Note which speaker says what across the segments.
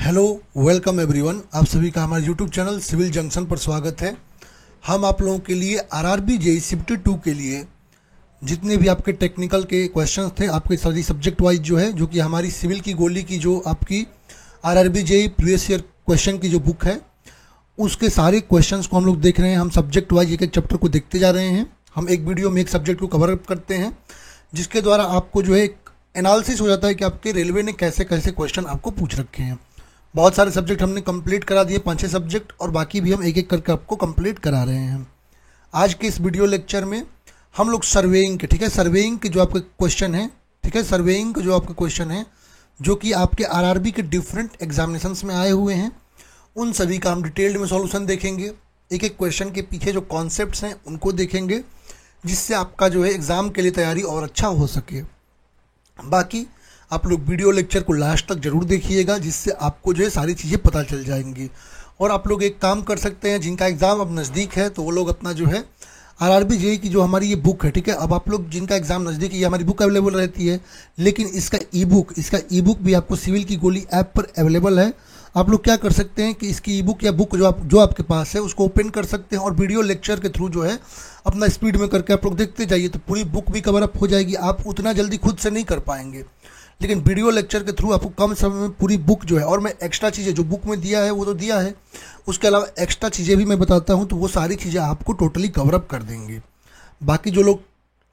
Speaker 1: Hello welcome everyone, आप सभी का हमारे यूट्यूब चैनल सिविल जंक्शन पर स्वागत है। हम आप लोगों के लिए आरआरबी जेईई शिफ्ट 2 के लिए जितने भी आपके टेक्निकल के क्वेश्चंस थे, आपके सभी सब्जेक्ट वाइज जो है, जो कि हमारी सिविल की गोली की जो आपकी RRB JEE previous year question की जो बुक है, उसके सारे क्वेश्चंस को हम लोग देख रहे हैं। हम सब्जेक्ट वाइज एक एक चैप्टर को देखते जा रहे हैं। हम एक वीडियो में एक सब्जेक्ट को कवर अप करते हैं, जिसके द्वारा आपको जो है एक एनालिसिस हो जाता है कि आपके रेलवे ने कैसे कैसे क्वेश्चन आपको पूछ रखे हैं। बहुत सारे सब्जेक्ट हमने कंप्लीट करा दिए, 5-6 सब्जेक्ट, और बाकी भी हम एक एक करके आपको कंप्लीट करा रहे हैं। आज के इस वीडियो लेक्चर में हम लोग सर्वेइंग के, ठीक है, सर्वेइंग के जो आपके क्वेश्चन है, ठीक है, सर्वेइंग के जो आपके क्वेश्चन है जो कि आपके आरआरबी के डिफरेंट एग्जामिनेशंस में आए हुए हैं, उन सभी का हम डिटेल्ड में सॉल्यूशन देखेंगे। एक एक क्वेश्चन के पीछे जो कॉन्सेप्ट्स हैं उनको देखेंगे, जिससे आपका जो है एग्ज़ाम के लिए तैयारी और अच्छा हो सके। बाकी आप लोग वीडियो लेक्चर को लास्ट तक जरूर देखिएगा, जिससे आपको जो है सारी चीज़ें पता चल जाएंगी। और आप लोग एक काम कर सकते हैं, जिनका एग्ज़ाम अब नज़दीक है तो वो लोग अपना जो है आरआरबी जेईई की जो हमारी ये बुक है, ठीक है, अब आप लोग जिनका एग्ज़ाम नज़दीक है, ये हमारी बुक अवेलेबल रहती है, लेकिन इसका ई बुक भी आपको सिविल की गोली ऐप पर अवेलेबल है। आप लोग क्या कर सकते हैं कि इसकी ई बुक या बुक जो आपके पास है उसको ओपन कर सकते हैं और वीडियो लेक्चर के थ्रू जो है अपना स्पीड में करके आप लोग देखते जाइए, तो पूरी बुक भी कवर अप हो जाएगी। आप उतना जल्दी खुद से नहीं कर पाएंगे, लेकिन वीडियो लेक्चर के थ्रू आपको कम समय में पूरी बुक जो है, और मैं एक्स्ट्रा चीज़ें जो बुक में दिया है वो तो दिया है, उसके अलावा एक्स्ट्रा चीज़ें भी मैं बताता हूँ, तो वो सारी चीज़ें आपको टोटली कवर अप कर देंगे। बाकी जो लोग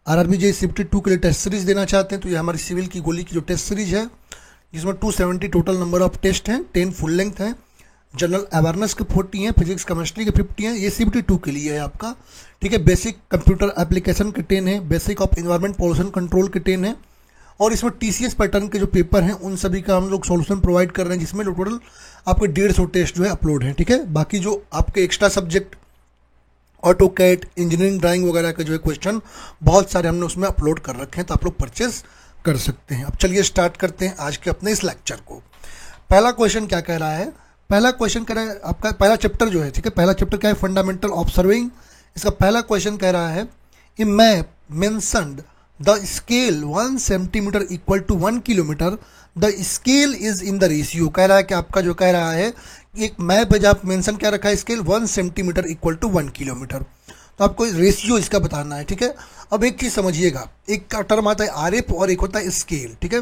Speaker 1: आरआरबी जेईई शिफ्ट 2 के लिए टेस्ट सीरीज देना चाहते हैं, तो ये हमारी सिविल की गोली की जो टेस्ट सीरीज है, जिसमें 270 टोटल नंबर ऑफ टेस्ट हैं, 10 फुल लेंथ हैं, जनरल अवेयरनेस के 40 हैं, फिजिक्स केमिस्ट्री के 50 हैं। ये शिफ्ट 2 के लिए है आपका, ठीक है। बेसिक कंप्यूटर एप्लीकेशन के 10 है, basic of environment pollution control के 10 है, और इसमें टीसीएस पैटर्न के जो पेपर हैं उन सभी का हम लोग सॉल्यूशन प्रोवाइड कर रहे हैं, जिसमें टोटल आपके 150 टेस्ट जो है अपलोड है, ठीक है। बाकी जो आपके extra subject AutoCAD, engineering drawing वगैरह के जो है क्वेश्चन बहुत सारे हमने उसमें अपलोड कर रखे हैं, तो आप लोग परचेज कर सकते हैं। अब चलिए स्टार्ट करते हैं आज के अपने इस लेक्चर को। पहला क्वेश्चन क्या कह रहा है? पहला क्वेश्चन कह रहा है आपका पहला चैप्टर जो है, ठीक है, पहला चैप्टर क्या है? Fundamental of surveying. इसका पहला क्वेश्चन कह रहा है, a map mentioned the scale 1 centimetre equal to 1 kilometre, the scale is in the ratio. कह रहा है कि आपका जो कह रहा है, एक मैप है जहाँ मेंशन क्या रखा है, scale 1 centimetre equal to 1 kilometre, तो आपको रेशियो इसका बताना है, ठीक है। अब एक चीज़ समझिएगा, एक का टर्म आता है आरएफ और एक होता है स्केल, ठीक है।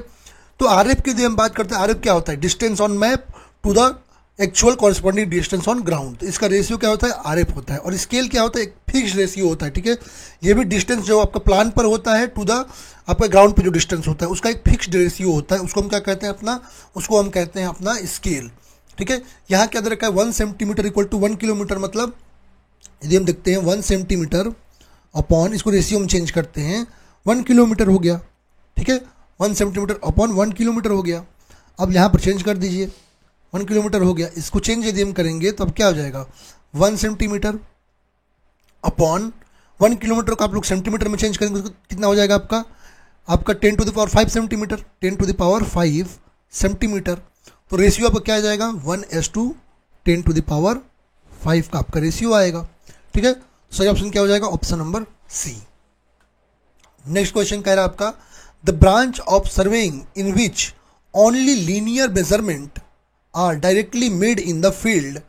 Speaker 1: तो आरएफ की यदि हम बात करते हैं, आरएफ क्या होता है? Distance on map to the actual corresponding distance on ground. तो इसका रेशियो क्या होता है? आरएफ होता है। और स्केल क्या होता है? एक फिक्स रेशियो होता है, ठीक है। ये भी डिस्टेंस जो आपका प्लान पर होता है टू द आपका ग्राउंड पे जो डिस्टेंस होता है, उसका एक फिक्स्ड रेशियो होता है, उसको हम क्या कहते हैं? उसको हम कहते हैं अपना स्केल, ठीक है। यहाँ क्या दे रखा है? 1 सेंटीमीटर इक्वल टू 1 किलोमीटर, मतलब यदि हम देखते हैं 1 सेंटीमीटर अपॉन, इसको रेशियो हम चेंज करते हैं, 1 किलोमीटर हो गया, ठीक है। 1 सेंटीमीटर अपॉन 1 किलोमीटर हो गया। अब यहाँ पर चेंज कर दीजिए, 1 किलोमीटर हो गया, इसको चेंज यदि हम करेंगे तो अब क्या हो जाएगा? 1 सेंटीमीटर अपॉन 1 किलोमीटर को आप लोग सेंटीमीटर में चेंज करेंगे तो कितना हो जाएगा आपका 10 to the power 5 centimetre, 10 to the power 5 centimetre. तो रेशियो आपका क्या आ जाएगा? 1:10 टू द पावर 5 का आपका रेशियो आएगा, ठीक है। सही ऑप्शन क्या हो जाएगा? Option number C. Next question कह रहा है आपका, the branch of surveying in which only linear measurement are directly made in the field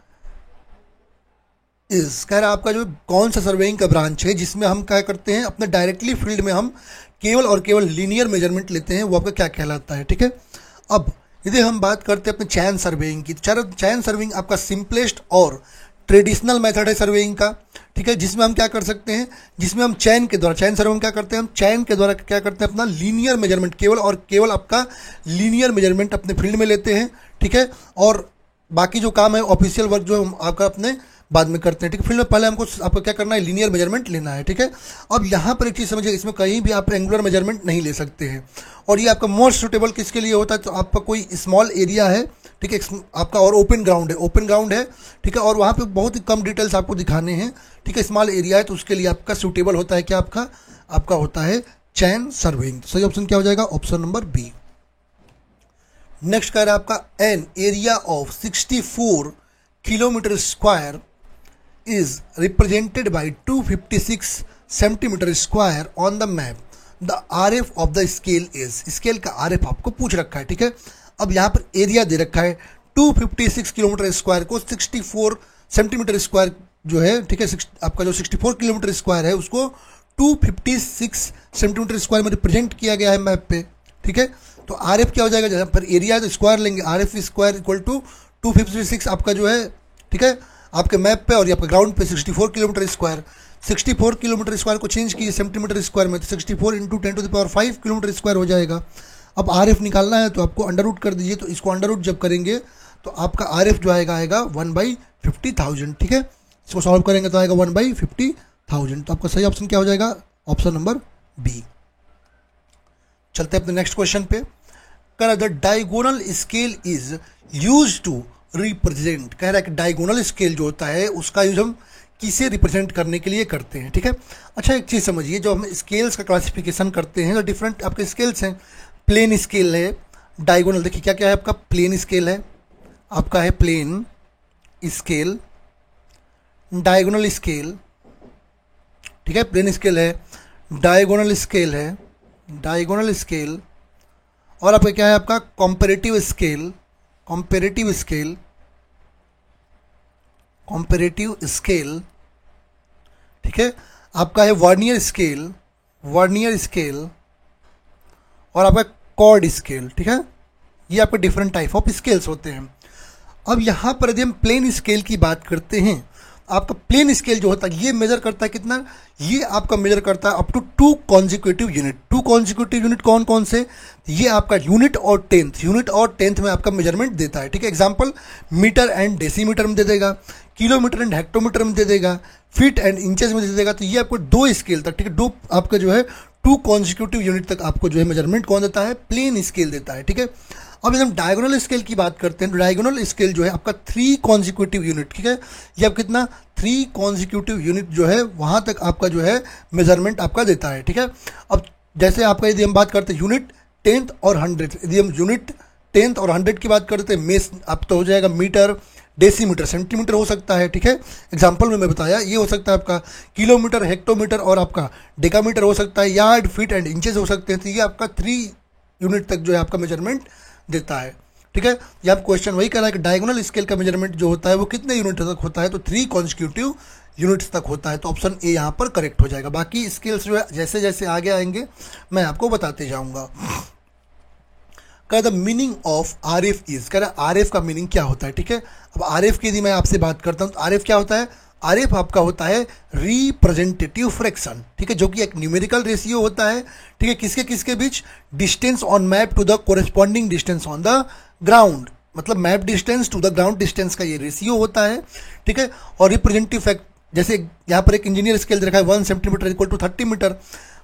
Speaker 1: is. कह रहा है आपका जो कौन सा सर्वेइंग का ब्रांच है जिसमें हम क्या करते हैं, अपने डायरेक्टली फील्ड में हम केवल और केवल लीनियर मेजरमेंट लेते हैं, वो आपका क्या कहलाता है, ठीक है। अब यदि हम बात करते हैं अपने चैन सर्वेइंग की, चैन सर्वेइंग आपका सिंपलेस्ट और ट्रेडिशनल मेथड है सर्वेइंग का, ठीक है, जिसमें हम क्या कर सकते हैं, जिसमें हम चैन के द्वारा, चैन सर्वेइंग क्या करते हैं, हम चैन के द्वारा क्या करते हैं, अपना लीनियर मेजरमेंट केवल और केवल आपका लीनियर मेजरमेंट अपने फील्ड में लेते हैं, ठीक है। और बाकी जो काम है ऑफिशियल वर्क जो हम आपका अपने बाद में करते हैं, ठीक है। फील्ड में पहले हमको आपको क्या करना है? लीनियर मेजरमेंट लेना है, ठीक है। अब यहाँ पर एक चीज़ समझिए, इसमें कहीं भी आप एंगुलर मेजरमेंट नहीं ले सकते हैं, और ये आपका मोस्ट सुटेबल किसके लिए होता है? तो आपका कोई स्मॉल एरिया है, ठीक है, आपका, और ओपन ग्राउंड है, ठीक है, और वहाँ पे बहुत ही कम डिटेल्स आपको दिखाने हैं, ठीक है, स्मॉल एरिया है, तो उसके लिए आपका सूटेबल होता है क्या? आपका होता है चैन सर्वेइंग। सही ऑप्शन क्या हो जाएगा? Option number B. नेक्स्ट कह रहा है आपका, an area of 64 kilometre square is represented by 256 centimetre square on the map, the RF of the scale is. Scale का RF आपको पूछ रखा है, ठीक है। अब यहाँ पर एरिया दे रखा है 256 किलोमीटर स्क्वायर को 64 सेंटीमीटर स्क्वायर जो है, ठीक है, आपका जो 64 किलोमीटर स्क्वायर है उसको 256 सेंटीमीटर स्क्वायर में रिप्रेजेंट किया गया है मैप पे, ठीक है। तो आर एफ क्या हो जाएगा, जहाँ पर एरिया है तो स्क्वायर लेंगे, R F square equal to 256 आपका जो है, ठीक है, आपके मैप पे, और ये आपके ग्राउंड पे 64 किलोमीटर स्क्वायर। 64 किलोमीटर स्क्वायर को चेंज कीजिए सेंटीमीटर स्क्वायर में, तो 64 इंटू 10⁵ किलोमीटर स्क्वायर हो जाएगा। अब आर एफ निकालना है तो आपको अंडर रूट कर दीजिए, तो इसको अंडर रूट जब करेंगे तो आपका आर एफ जो आएगा 1/50,000, ठीक है। इसको सॉल्व करेंगे तो आएगा 1/50,000। तो आपका सही ऑप्शन क्या हो जाएगा, ऑप्शन नंबर बी। चलते हैं अपने नेक्स्ट क्वेश्चन पे। कह रहा है the diagonal scale is use to represent, कह रहा है कि डायगोनल स्केल जो होता है उसका यूज हम किसे रिप्रेजेंट करने के लिए करते हैं, ठीक है। अच्छा एक चीज़ समझिए, जो हम स्केल्स का क्लासिफिकेशन करते हैं तो डिफरेंट आपके स्केल्स हैं। प्लेन स्केल है, डायगोनल, देखिए क्या क्या है आपका, प्लेन स्केल है, आपका है प्लेन स्केल, डायगोनल स्केल, ठीक है, प्लेन स्केल है, डायगोनल स्केल है, डायगोनल स्केल, और आपका क्या है आपका comparative scale, comparative scale, comparative scale, ठीक है, आपका है वर्नियर स्केल, वर्नियर स्केल, और आपका कॉर्ड स्केल, ठीक है। ये आपके डिफरेंट टाइप ऑफ स्केल्स होते हैं। अब यहाँ पर यदि हम प्लेन स्केल की बात करते हैं, आपका प्लेन स्केल जो होता है ये मेजर करता है कितना, ये आपका मेजर करता है up to 2 consecutive unit. 2 consecutive unit कौन कौन से, ये आपका यूनिट और टेंथ, यूनिट और टेंथ में आपका मेजरमेंट देता है, ठीक है। एग्जांपल मीटर एंड डेसीमीटर में दे देगा, किलोमीटर एंड हेक्टोमीटर में दे देगा, फीट एंड इंचेस में दे देगा। तो ये आपको 2 स्केल तक, ठीक है, 2 आपका जो है 2 कॉन्जिक्यूटिव यूनिट तक आपको जो है मेजरमेंट कौन देता है, प्लेन स्केल देता है, ठीक है। अब हम डायगोनल स्केल की बात करते हैं तो डायगोनल स्केल जो है आपका 3 कॉन्जिक्यूटिव यूनिट, ठीक है, ये आप कितना 3 कॉन्जिक्यूटिव यूनिट जो है वहाँ तक आपका जो है मेजरमेंट आपका देता है, ठीक है। अब जैसे आपका यदि हम बात करते हैं यूनिट, टेंथ और 100, यदि हम यूनिट, टेंथ और 100 की बात करते हैं, मेस आप तो हो जाएगा मीटर, डेसीमीटर, सेंटीमीटर हो सकता है, ठीक है। एग्जाम्पल में मैं बताया ये हो सकता है आपका किलोमीटर, हेक्टोमीटर और आपका डेकामीटर हो सकता है, यार्ड, फीट एंड इंचेस हो सकते हैं। तो ये आपका 3 यूनिट तक जो है आपका मेजरमेंट देता है, ठीक है। ये आप क्वेश्चन वही कह रहा है कि डायगोनल स्केल का मेजरमेंट जो होता है वो कितने यूनिट तक होता है, तो 3 कॉन्जिक्यूटिव यूनिट्स तक होता है। तो ऑप्शन ए यहाँ पर करेक्ट हो जाएगा। बाकी स्केल्स जो है जैसे जैसे आगे आएंगे मैं आपको बताते जाऊँगा। कह the meaning of R F is, कह रहा आर एफ का मीनिंग क्या होता है, ठीक है। अब आर एफ की यदि मैं आपसे बात करता हूँ तो आर एफ क्या होता है, आर एफ आपका होता है रिप्रेजेंटेटिव फ्रैक्शन, ठीक है, जो कि एक न्यूमेरिकल रेशियो होता है, ठीक है, किसके किसके बीच, distance on map to the corresponding distance on the ground, मतलब map distance to the ground distance का ये रेशियो होता है, ठीक है। और रिप्रेजेंटेटिव फैक्ट, जैसे यहाँ पर एक इंजीनियर स्केल दे रखा है 1 सेंटीमीटर इक्वल टू 30 मीटर।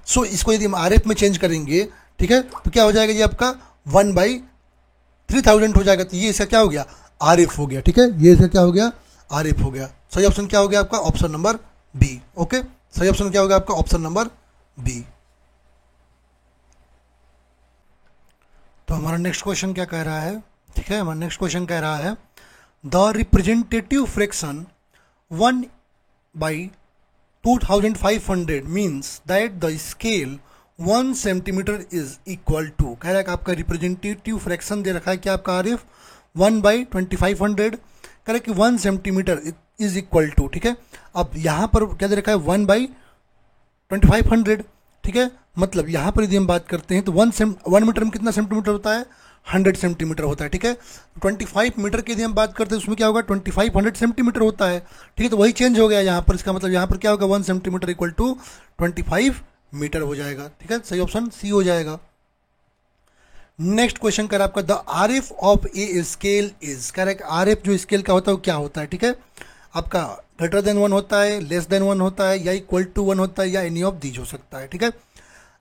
Speaker 1: सो इसको यदि हम आर एफ में चेंज करेंगे, ठीक है, तो क्या हो जाएगा, ये आपका 1/3000 हो जाएगा। तो ये इसका क्या हो गया, आर एफ हो गया, ठीक है, ये इसका क्या हो गया, आर एफ हो गया। सही ऑप्शन क्या हो गया आपका, ऑप्शन नंबर बी। ओके, सही ऑप्शन क्या हो गया आपका, ऑप्शन नंबर बी। तो हमारा नेक्स्ट क्वेश्चन क्या कह रहा है, ठीक है, हमारा नेक्स्ट क्वेश्चन कह रहा है the representative fraction 1/2500 means that the scale 1 centimetre is equal to, कह रहा है कि आपका रिप्रेजेंटेटिव फ्रैक्शन दे रखा है कि आपका आर एफ 1/2500, कह रहा है कि 1 सेंटीमीटर इज इक्वल टू, ठीक है। अब यहाँ पर क्या दे रखा है 1/2500, ठीक है, मतलब यहाँ पर यदि हम बात करते हैं तो 1 मीटर में कितना सेंटीमीटर होता है, 100 सेंटीमीटर होता है, ठीक है। 25 मीटर की यदि हम बात करते हैं उसमें क्या होगा, 2500 सेंटीमीटर होता है, ठीक है। तो वही चेंज हो गया यहाँ पर, इसका मतलब यहाँ पर क्या होगा 1 सेंटीमीटर इक्वल टू 25 मीटर हो जाएगा, ठीक है। सही ऑप्शन सी हो जाएगा। नेक्स्ट क्वेश्चन कर आपका the R F of a scale is, कह रहा है कि आर एफ जो स्केल का होता है वो क्या होता है, ठीक है। आपका ग्रेटर देन 1 होता है, लेस देन 1 होता है, या इक्वल टू 1 होता है, या एनी ऑफ दीज हो सकता है, ठीक है।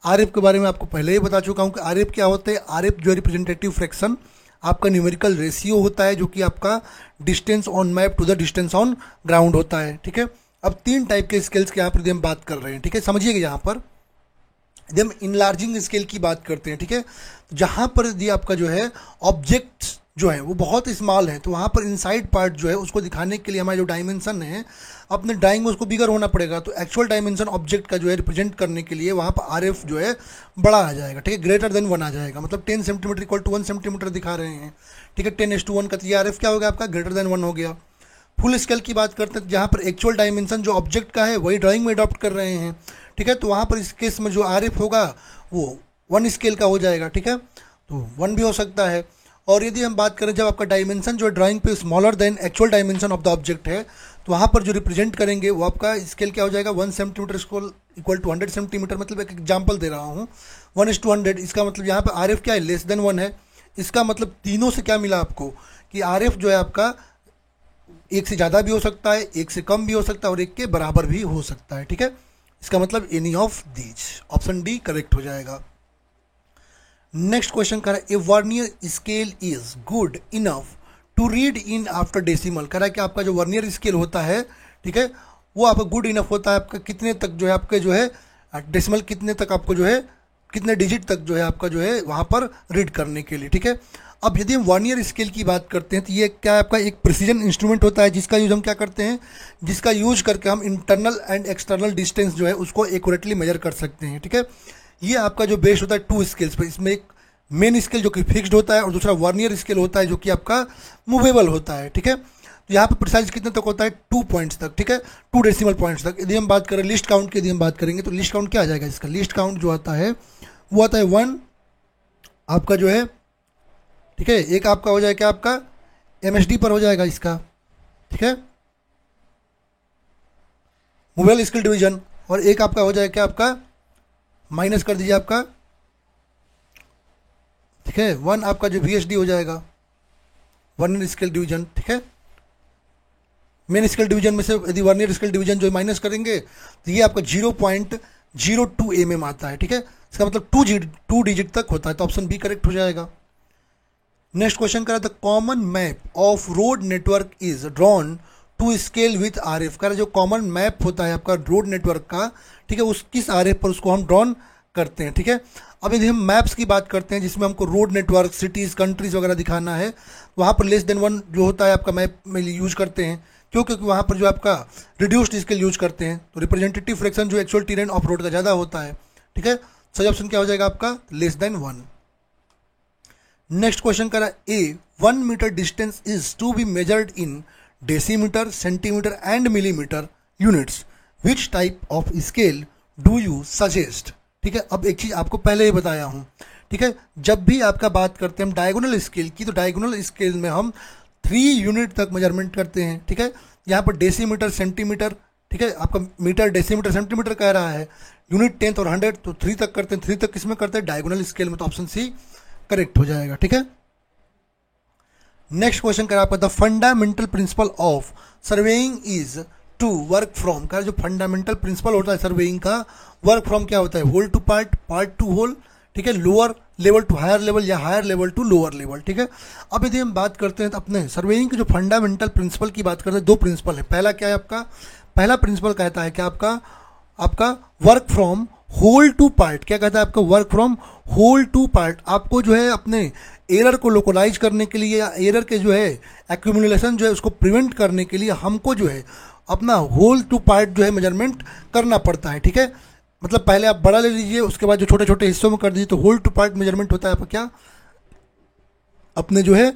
Speaker 1: आर एफ के बारे में आपको पहले ही बता चुका हूँ कि आर एफ क्या होते हैं। आर एफ जो है रिप्रेजेंटेटिव फ्रैक्शन आपका न्यूमेरिकल रेशियो होता है, जो कि आपका distance on map to the distance on ground होता है, ठीक है। अब 3 टाइप के स्केल्स के यहाँ पर हम बात कर रहे हैं, ठीक है, समझिएगा। यहाँ पर यदि हम इनलार्जिंग स्केल की बात करते हैं, ठीक है, तो जहाँ पर यदि आपका जो है ऑब्जेक्ट्स जो है वो बहुत स्मॉल है, तो वहाँ पर इनसाइड पार्ट जो है उसको दिखाने के लिए हमारे जो डायमेंशन है अपने ड्राइंग में उसको बिगर होना पड़ेगा। तो एक्चुअल डायमेंशन ऑब्जेक्ट का जो है रिप्रेजेंट करने के लिए वहाँ पर RF जो है बड़ा आ जाएगा, ठीक है, ग्रेटर देन 1 आ जाएगा। मतलब 10 सेंटीमीटर इक्वल टू 1 सेंटीमीटर दिखा रहे हैं, ठीक है, 10:1 का, तो ये RF क्या हो गया आपका, ग्रेटर देन 1 हो गया। फुल स्केल की बात करते हैं, जहाँ पर एक्चुअल डायमेंशन जो ऑब्जेक्ट का है वही ड्राइंग में अडॉप्ट कर रहे हैं, ठीक है, तो वहाँ पर इस केस में जो RF होगा वो 1 स्केल का हो जाएगा, ठीक है, तो 1 भी हो सकता है। और यदि हम बात करें जब आपका डायमेंशन जो ड्राइंग पे smaller than actual dimension of the object है, तो वहाँ पर जो रिप्रेजेंट करेंगे वो आपका स्केल क्या हो जाएगा, 1 सेंटीमीटर इक्वल टू 100 सेंटीमीटर। मतलब एक एग्जाम्पल दे रहा हूँ, 1:100, इसका मतलब यहाँ पर RF क्या है, लेस देन 1 है। इसका मतलब तीनों से क्या मिला आपको कि RF जो है आपका 1 से ज़्यादा भी हो सकता है, 1 से कम भी हो सकता है और 1 के बराबर भी हो सकता है, ठीक है। इसका मतलब any of these, option D correct हो जाएगा। नेक्स्ट क्वेश्चन कह रहा है a vernier scale is good enough to read in after decimal. कह रहा है कि आपका जो वर्नियर स्केल होता है, ठीक है, वो आपका गुड इनफ होता है आपका कितने तक जो है आपके जो है डेसिमल कितने तक आपको जो है कितने डिजिट तक जो है आपका जो है वहाँ पर रीड करने के लिए, ठीक है। अब यदि हम वर्नियर स्केल की बात करते हैं तो ये क्या है आपका एक प्रिसीजन इंस्ट्रूमेंट होता है जिसका यूज़ हम क्या करते हैं, जिसका यूज करके हम इंटरनल एंड एक्सटर्नल डिस्टेंस जो है उसको एक्यूरेटली मेजर कर सकते हैं, ठीक है। ये आपका जो बेस्ड होता है 2 स्केल्स पर, इसमें एक मेन स्केल जो कि फिक्स्ड होता है और दूसरा वर्नियर स्केल होता है जो कि आपका मूवेबल होता है, ठीक है। तो यहाँ पर प्रिसाइज कितने तक होता है, 2 पॉइंट्स तक, ठीक है, 2 डेसिमल पॉइंट्स तक। यदि हम बात करें लिस्ट काउंट की, यदि हम बात करेंगे तो लिस्ट काउंट क्या आ जाएगा, इसका लिस्ट काउंट जो आता है वो आता है 1 आपका जो है, ठीक है, एक आपका हो जाएगा आपका MSD पर हो जाएगा इसका, ठीक है, मूवेबल स्केल डिवीजन, और एक आपका हो जाएगा आपका माइनस कर दीजिए आपका, ठीक है, 1 आपका जो VSD हो जाएगा, वर्नियर स्केल डिवीजन, ठीक है। मेन स्केल डिवीजन में से यदि वर्नियर स्केल डिवीजन जो माइनस करेंगे तो ये आपका 0.02 mm आता है, ठीक है। इसका मतलब 2 डिजिट तक होता है, तो ऑप्शन बी करेक्ट हो जाएगा। नेक्स्ट क्वेश्चन करा था common map of road network is drawn to scale with RF। कह रहा जो कॉमन मैप होता है आपका रोड नेटवर्क का, ठीक है, उस किस RF पर उसको हम ड्रॉन करते हैं, ठीक है। अब यदि हम मैप्स की बात करते हैं जिसमें हमको रोड नेटवर्क, सिटीज़, कंट्रीज वगैरह दिखाना है, वहाँ पर लेस देन 1 जो होता है आपका मैप में यूज करते हैं, क्यों, क्योंकि वहाँ पर जो आपका रिड्यूस्ड स्केल यूज करते हैं, तो रिप्रेजेंटेटिव फ्रैक्शन जो एक्चुअल टेरेन ऑफ रोड का ज़्यादा होता है, ठीक है। सही ऑप्शन क्या हो जाएगा आपका, लेस देन 1। नेक्स्ट क्वेश्चन करा a 1 metre distance is to be measured in decimetre, centimetre and millimetre units, which type of scale do you suggest, ठीक है। अब एक चीज़ आपको पहले ही बताया हूँ, ठीक है, जब भी आपका बात करते हैं हम डायगोनल स्केल की, तो डायगोनल स्केल में हम 3 यूनिट तक मेजरमेंट करते हैं, ठीक है। यहाँ पर डेसीमीटर, सेंटीमीटर, ठीक है, आपका मीटर, डेसीमीटर, सेंटीमीटर कह रहा है, यूनिट 10th और 100 तो 3 तक करते हैं। 3 तक किसमें करते हैं, डायगोनल स्केल में, तो ऑप्शन सी करेक्ट हो जाएगा, ठीक है। नेक्स्ट क्वेश्चन करा आपका the fundamental principle of surveying is to work from. का जो फंडामेंटल प्रिंसिपल होता है सर्वेइंग का, वर्क फ्रॉम क्या होता है, whole to part, part to whole, ठीक है, lower level to higher level या higher level to lower level, ठीक है। अब यदि हम बात करते हैं तो अपने सर्वेइंग के जो फंडामेंटल प्रिंसिपल की बात करते हैं, 2 प्रिंसिपल है। पहला क्या है आपका, पहला प्रिंसिपल कहता है कि आपका work from whole to part, क्या कहता है आपका, work from whole to part. आपको जो है अपने एरर को लोकलाइज करने के लिए या एरर के जो है एक्यूमुलेशन जो है उसको प्रिवेंट करने के लिए हमको जो है अपना होल टू पार्ट जो है मेजरमेंट करना पड़ता है, ठीक है। मतलब पहले आप बड़ा ले लीजिए, उसके बाद जो छोटे छोटे हिस्सों में कर दीजिए, तो होल टू पार्ट मेजरमेंट होता है आपका क्या, अपने जो है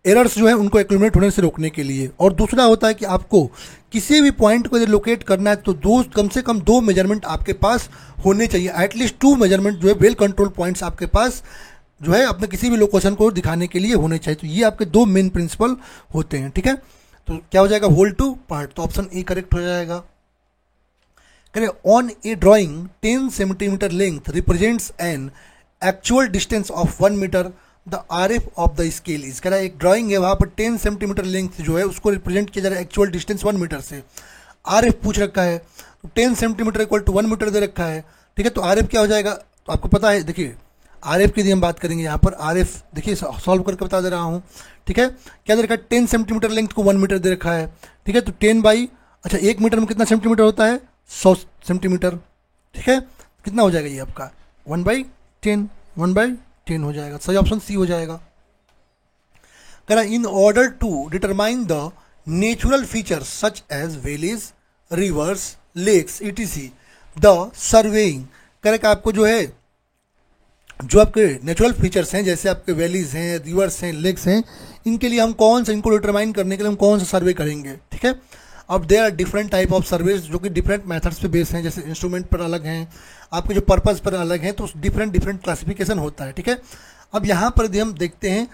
Speaker 1: एरर्स जो है उनको एक्यूमुलेट होने से रोकने के लिए। और दूसरा होता है कि आपको किसी भी पॉइंट को यदि लोकेट करना है तो कम से कम 2 मेजरमेंट आपके पास होने चाहिए, एटलीस्ट 2 मेजरमेंट जो है वेल कंट्रोल पॉइंट्स आपके पास जो है अपने किसी भी लोकेशन को दिखाने के लिए होने चाहिए। तो ये आपके 2 मेन प्रिंसिपल होते हैं, ठीक है। तो क्या हो जाएगा, होल टू पार्ट, तो ऑप्शन ए करेक्ट हो जाएगा। करें on a drawing 10 centimetre length represents an actual distance of 1 metre, the RF of the scale is. कह रहा है एक ड्राइंग है, वहाँ पर 10 सेंटीमीटर लेंथ जो है उसको रिप्रेजेंट किया जा रहा है एक्चुअल डिस्टेंस 1 मीटर से। RF पूछ रखा है, तो 10 सेंटीमीटर इक्वल टू 1 मीटर दे रखा है, ठीक है। तो RF क्या हो जाएगा, तो आपको पता है, देखिए RF की यदि हम बात करेंगे यहाँ पर RF देखिए सॉल्व करके बता दे रहा हूँ, ठीक है। क्या दे रखा है, 10 सेंटीमीटर लेंथ को 1 मीटर दे रखा है, ठीक है। तो 10 बाई, अच्छा 1 मीटर में कितना सेंटीमीटर होता है, 100 सेंटीमीटर, ठीक है। कितना हो जाएगा ये आपका 1/10 हो जाएगा। सही ऑप्शन सी हो जाएगा। कह रहा in order to determine the natural features such as valleys, rivers, lakes etc the surveying, कह रहा कि आपको जो है जो आपके नेचुरल फीचर्स हैं जैसे आपके वैलीज हैं, रिवर्स हैं, लेक्स हैं, इनके लिए हम कौन सा, इनको डिटरमाइन करने के लिए हम कौन सा सर्वे करेंगे, ठीक है। अब there are different type of surveys जो कि डिफरेंट मेथड्स पे बेस हैं, जैसे इंस्ट्रूमेंट पर अलग हैं, आपके जो पर्पस पर अलग हैं, तो डिफरेंट क्लासिफिकेशन होता है, ठीक है। अब यहाँ पर यदि हम देखते हैं,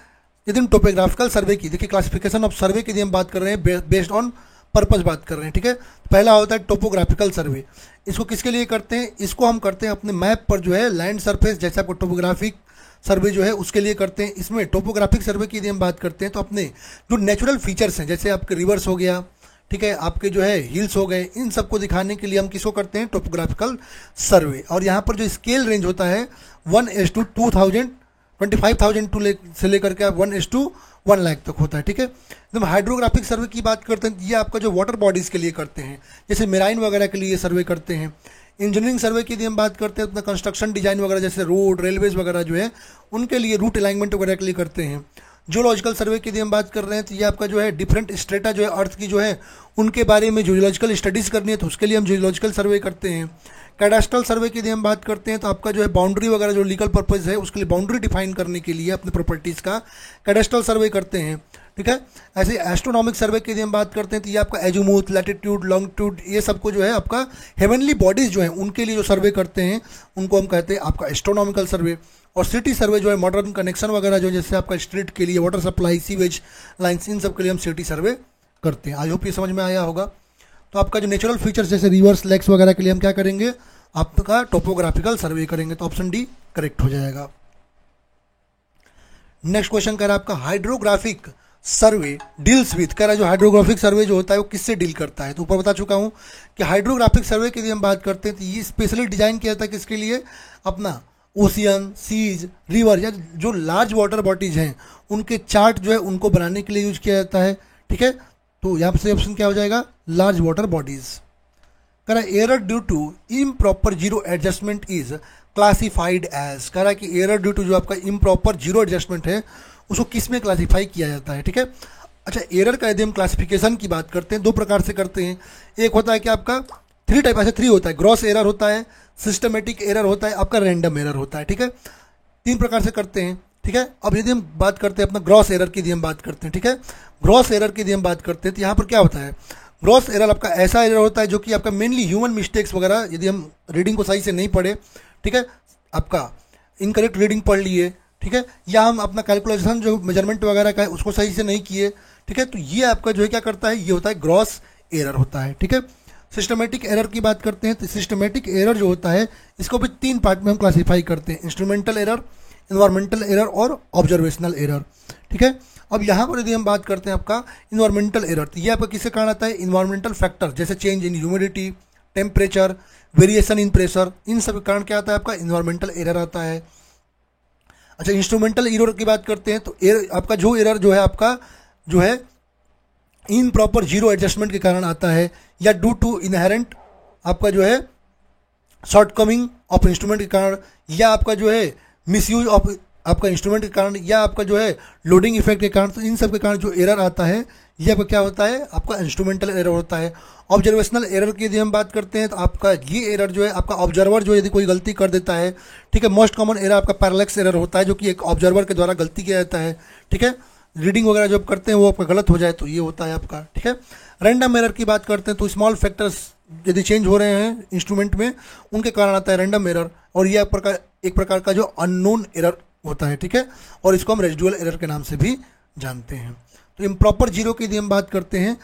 Speaker 1: यदि हम टोपोग्राफिकल सर्वे की, देखिए क्लासिफिकेशन ऑफ सर्वे की यदि हम बात कर रहे हैं बेस्ड ऑन पर्पस बात कर रहे हैं, ठीक है। पहला होता है टोपोग्राफिकल सर्वे, इसको किसके लिए करते हैं, इसको हम करते हैं अपने मैप पर जो है लैंड सरफेस, जैसे आपको टोपोग्राफिक सर्वे जो है उसके लिए करते हैं। इसमें टोपोग्राफिक सर्वे की यदि हम बात करते हैं तो अपने जो नेचुरल फीचर्स हैं, जैसे आपके रिवर्स हो गया, ठीक है, आपके जो है हिल्स हो गए, इन सबको दिखाने के लिए हम किसको करते हैं, टोपोग्राफिकल सर्वे। और यहाँ पर जो स्केल रेंज होता है 1:2000 25,000 से लेकर के 1:1 लाख तक होता है, ठीक है। एकदम हाइड्रोग्राफिक सर्वे की बात करते हैं, ये आपका जो वाटर बॉडीज़ के लिए करते हैं, जैसे मेराइन वगैरह के लिए सर्वे करते हैं। इंजीनियरिंग सर्वे की यदि हम बात करते हैं, अपना कंस्ट्रक्शन डिजाइन वगैरह जैसे रोड, रेलवेज वगैरह जो है उनके लिए रूट अलाइनमेंट वगैरह के लिए करते हैं। जियोलॉजिकल सर्वे की यदि हम बात कर रहे हैं तो ये आपका जो है डिफरेंट स्ट्रेटा जो है अर्थ की जो है उनके बारे में जियोलॉजिकल स्टडीज़ करनी है, तो उसके लिए हम जियोलॉजिकल सर्वे करते हैं। कैडास्ट्रल सर्वे की यदि हम बात करते हैं तो आपका जो है बाउंड्री वगैरह जो लीगल पर्पज़ है उसके लिए बाउंड्री डिफाइन करने के लिए अपने प्रॉपर्टीज़ का कैडास्ट्रल सर्वे करते हैं, ठीक है। ऐसे एस्ट्रोनॉमिक सर्वे की यदि हम बात करते हैं तो ये आपका एजुमूथ, लैटिट्यूड, लॉन्गिट्यूड, ये सबको जो है आपका हेवनली बॉडीज़ जो है उनके लिए जो सर्वे करते हैं उनको हम कहते हैं आपका एस्ट्रोनॉमिकल सर्वे। और सिटी सर्वे जो है मॉडर्न कनेक्शन वगैरह जो जैसे आपका स्ट्रीट के लिए, वाटर सप्लाई, सीवेज लाइन्स, इन सब के लिए हम सिटी सर्वे करते हैं। आई होप ये समझ में आया होगा। तो आपका जो नेचुरल फीचर्स जैसे रिवर्स, लेक्स वगैरह के लिए हम क्या करेंगे, आपका टोपोग्राफिकल सर्वे करेंगे, तो ऑप्शन डी करेक्ट हो जाएगा। नेक्स्ट क्वेश्चन कह रहा है आपका हाइड्रोग्राफिक सर्वे डील्स विथ, कह रहा है जो हाइड्रोग्राफिक सर्वे जो होता है वो किससे डील करता है, तो ऊपर बता चुका हूं कि हाइड्रोग्राफिक सर्वे के लिए हम बात करते हैं तो ये स्पेशली डिजाइन किया जाता है किसके लिए, अपना ओशियन, सीज, रिवर या जो लार्ज वाटर बॉडीज हैं उनके चार्ट जो है उनको बनाने के लिए यूज किया जाता है, ठीक है। तो यहाँ से ऑप्शन क्या हो जाएगा, लार्ज वाटर बॉडीज। कह रहा है error due to improper zero adjustment is classified as, कह रहा है कि एरर ड्यू टू जो आपका इम्प्रॉपर जीरो एडजस्टमेंट है उसको किस में क्लासीफाई किया जाता है, ठीक है। अच्छा, एरर का यदि हम क्लासिफिकेशन की बात करते हैं दो प्रकार से करते हैं। एक होता है कि आपका थ्री टाइप, ऐसे थ्री होता है, ग्रॉस एरर होता है, सिस्टमेटिक एरर होता है, आपका रैंडम एरर होता है, ठीक है। तीन प्रकार से करते हैं, ठीक है। अब यदि हम बात करते हैं अपना ग्रॉस एरर की यदि हम बात करते हैं, ठीक है, ग्रॉस एरर की यदि हम बात करते हैं तो यहाँ पर क्या होता है, ग्रॉस एरर आपका ऐसा एरर होता है जो कि आपका मेनली ह्यूमन मिस्टेक्स वगैरह, यदि हम रीडिंग को सही से नहीं पढ़े, ठीक है, आपका इनकरेक्ट रीडिंग पढ़ लिए, ठीक है, या हम अपना कैलकुलेशन जो मेजरमेंट वगैरह का है उसको सही से नहीं किए, ठीक है, तो ये आपका जो है क्या करता है, ये होता है ग्रॉस एरर होता है, ठीक है। सिस्टमेटिक एरर की बात करते हैं तो सिस्टमेटिक एरर जो होता है इसको भी तीन पार्ट में हम क्लासीफाई करते हैं, इंस्ट्रूमेंटल एरर, इन्वायरमेंटल एरर और ऑब्जर्वेशनल एरर, ठीक है। अब यहाँ पर यदि हम बात करते हैं आपका इन्वायरमेंटल एरर, तो ये आपका किसके कारण आता है, इन्वायरमेंटल फैक्टर जैसे change in humidity, temperature, variation in pressure, इन सब के कारण क्या आता है आपका इन्वायरमेंटल एरर आता है। अच्छा, इंस्ट्रूमेंटल एरर की बात करते हैं तो आपका जो एरर जो है आपका जो है इन प्रॉपर जीरो एडजस्टमेंट के कारण आता है, या ड्यू टू इनहेरेंट आपका जो है शॉर्ट कमिंग ऑफ इंस्ट्रूमेंट के कारण, या आपका जो है मिसयूज ऑफ आपका इंस्ट्रूमेंट के कारण, या आपका जो है लोडिंग इफेक्ट के कारण, तो इन सब के कारण जो एरर आता है ये आपका क्या होता है, आपका इंस्ट्रूमेंटल एरर होता है। ऑब्जर्वेशनल एरर की यदि हम बात करते हैं तो आपका ये एरर जो है आपका ऑब्जर्वर जो यदि कोई गलती कर देता है, ठीक है, मोस्ट कॉमन एरर आपका पैरेलैक्स एरर होता है जो कि एक ऑब्जर्वर के द्वारा गलती किया जाता है, ठीक है, रीडिंग वगैरह जब करते हैं वो आपका गलत हो जाए तो ये होता है आपका, ठीक है। रैंडम एरर की बात करते हैं तो स्मॉल फैक्टर्स यदि चेंज हो रहे हैं इंस्ट्रूमेंट में उनके कारण आता है रैंडम एरर, और ये एक प्रकार का जो अननोन एरर होता है, ठीक है, और इसको हम रेजिडुअल एरर के नाम से भी जानते हैं। तो इम्प्रॉपर जीरो की यदि हम बात करते हैं,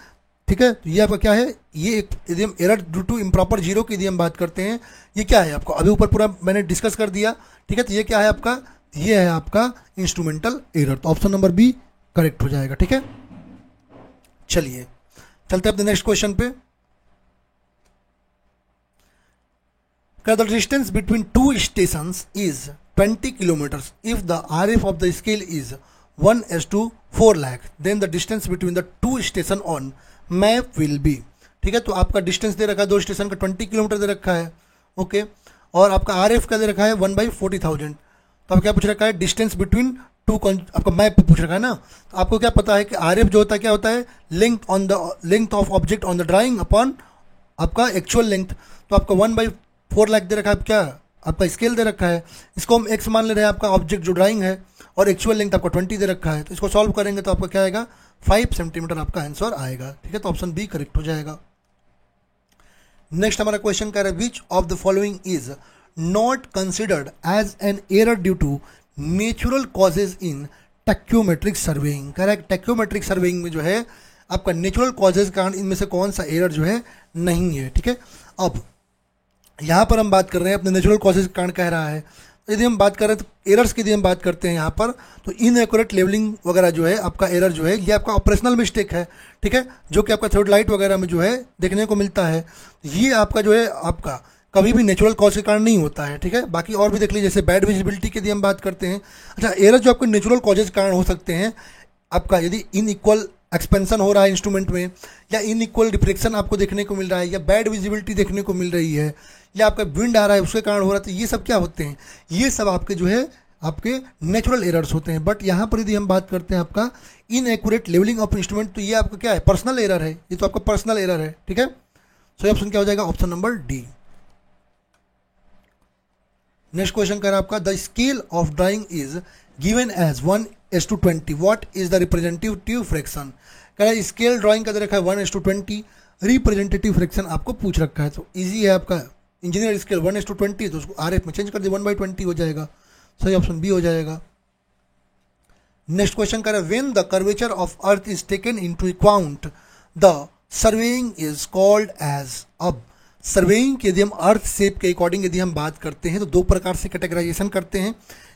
Speaker 1: ठीक है, तो ये आपका क्या है, ये एक यदि हम error due to improper zero की यदि हम बात करते हैं, ये क्या है आपको अभी ऊपर पूरा मैंने डिस्कस कर दिया, ठीक है। तो ये क्या है आपका, ये है आपका इंस्ट्रूमेंटल एरर, तो ऑप्शन नंबर बी करेक्ट हो जाएगा, ठीक है। चलिए चलते हैं अपने नेक्स्ट क्वेश्चन पे। The distance between to stations is 20 kilometers. If the RF of the scale is 1:4 lakh, then the distance between the two station on map will be, ठीक है। तो आपका डिस्टेंस दे रखा है दो स्टेशन का 20 किलोमीटर दे रखा है, ओके, और आपका RF का दे रखा है 1/40,000। तो अब क्या पूछ रखा है, डिस्टेंस बिटवीन आपका मैप पूछ रखा है ना, तो आपको क्या पता है कि RF जो होता है क्या होता है, length of object on the drawing upon आपका एक्चुअल लेंथ। तो आपका 1/4 लाख दे रखा है, क्या आपका स्केल दे रखा है, इसको हम x मान ले रहे हैं आपका ऑब्जेक्ट जो ड्राइंग है, और एक्चुअल लेंथ आपका 20 दे रखा है। तो इसको सॉल्व करेंगे तो आपका क्या आएगा, 5 सेंटीमीटर आपका आंसर आएगा। ठीक है, तो ऑप्शन बी करेक्ट हो जाएगा। नेक्स्ट हमारा क्वेश्चन कह रहा है which of the following is not considered as an error due to natural causes in tacheometric surveying. कह रहा है टैक्योमेट्रिक सर्वेइंग में जो है आपका नेचुरल कॉजेज के कारण इनमें से कौन सा एरर जो है नहीं है। ठीक है, अब यहाँ पर हम बात कर रहे हैं अपने नेचुरल कॉजेज के कारण कह रहा है। यदि हम बात कर रहे हैं तो एरर्स की यदि हम बात करते हैं यहाँ पर, तो इनएक्यूरेट लेवलिंग वगैरह जो है आपका एरर जो है, ये आपका ऑपरेशनल मिस्टेक है। ठीक है, जो कि आपका थ्योडलाइट वगैरह में जो है देखने को मिलता है, ये आपका जो है आपका कभी भी नेचुरल कॉज के कारण नहीं होता है। ठीक है, बाकी और भी देख लीजिए, जैसे बैड विजिबिलिटी की यदि हम बात करते हैं। अच्छा, एरर जो आपके नेचुरल कॉजेज के कारण हो सकते हैं आपका, यदि इनइक्वल एक्सपेंशन हो रहा है इंस्ट्रूमेंट में, या इनइक्वल डिफ्रेक्शन आपको देखने को मिल रहा है, या बैड विजिबिलिटी देखने को मिल रही है, या आपका विंड आ रहा है उसके कारण हो रहा है, तो ये सब क्या होते हैं, ये सब आपके जो है आपके नेचुरल एरर्स होते हैं। बट यहाँ पर यदि हम बात करते हैं आपका इनएक्यूरेट लेवलिंग ऑफ इंस्ट्रूमेंट, तो ये आपका क्या है, पर्सनल एरर है, ये तो आपका पर्सनल एरर है। ठीक है, सो ऑप्शन क्या हो जाएगा, option number D. Next question कह रहा है आपका the scale of drawing is given as 1:20, what is the representative fraction. कह रहा है स्केल ड्राइंग का दे रखा है 1:20, रिप्रेजेंटेटिव फ्रैक्शन आपको पूछ रखा है। तो इजी है आपका, इंजीनियर स्केल 1:20, तो उसको RF में चेंज कर दिए 1/20 हो जाएगा। सही ऑप्शन बी हो जाएगा। नेक्स्ट क्वेश्चन कह रहा है when the curvature of earth is taken into account the surveying is called as. अब सर्वेइंग के यदि हम अर्थ शेप के अकॉर्डिंग यदि हम बात करते हैं तो दो प्रकार से कैटेगराइजेशन करते हैं।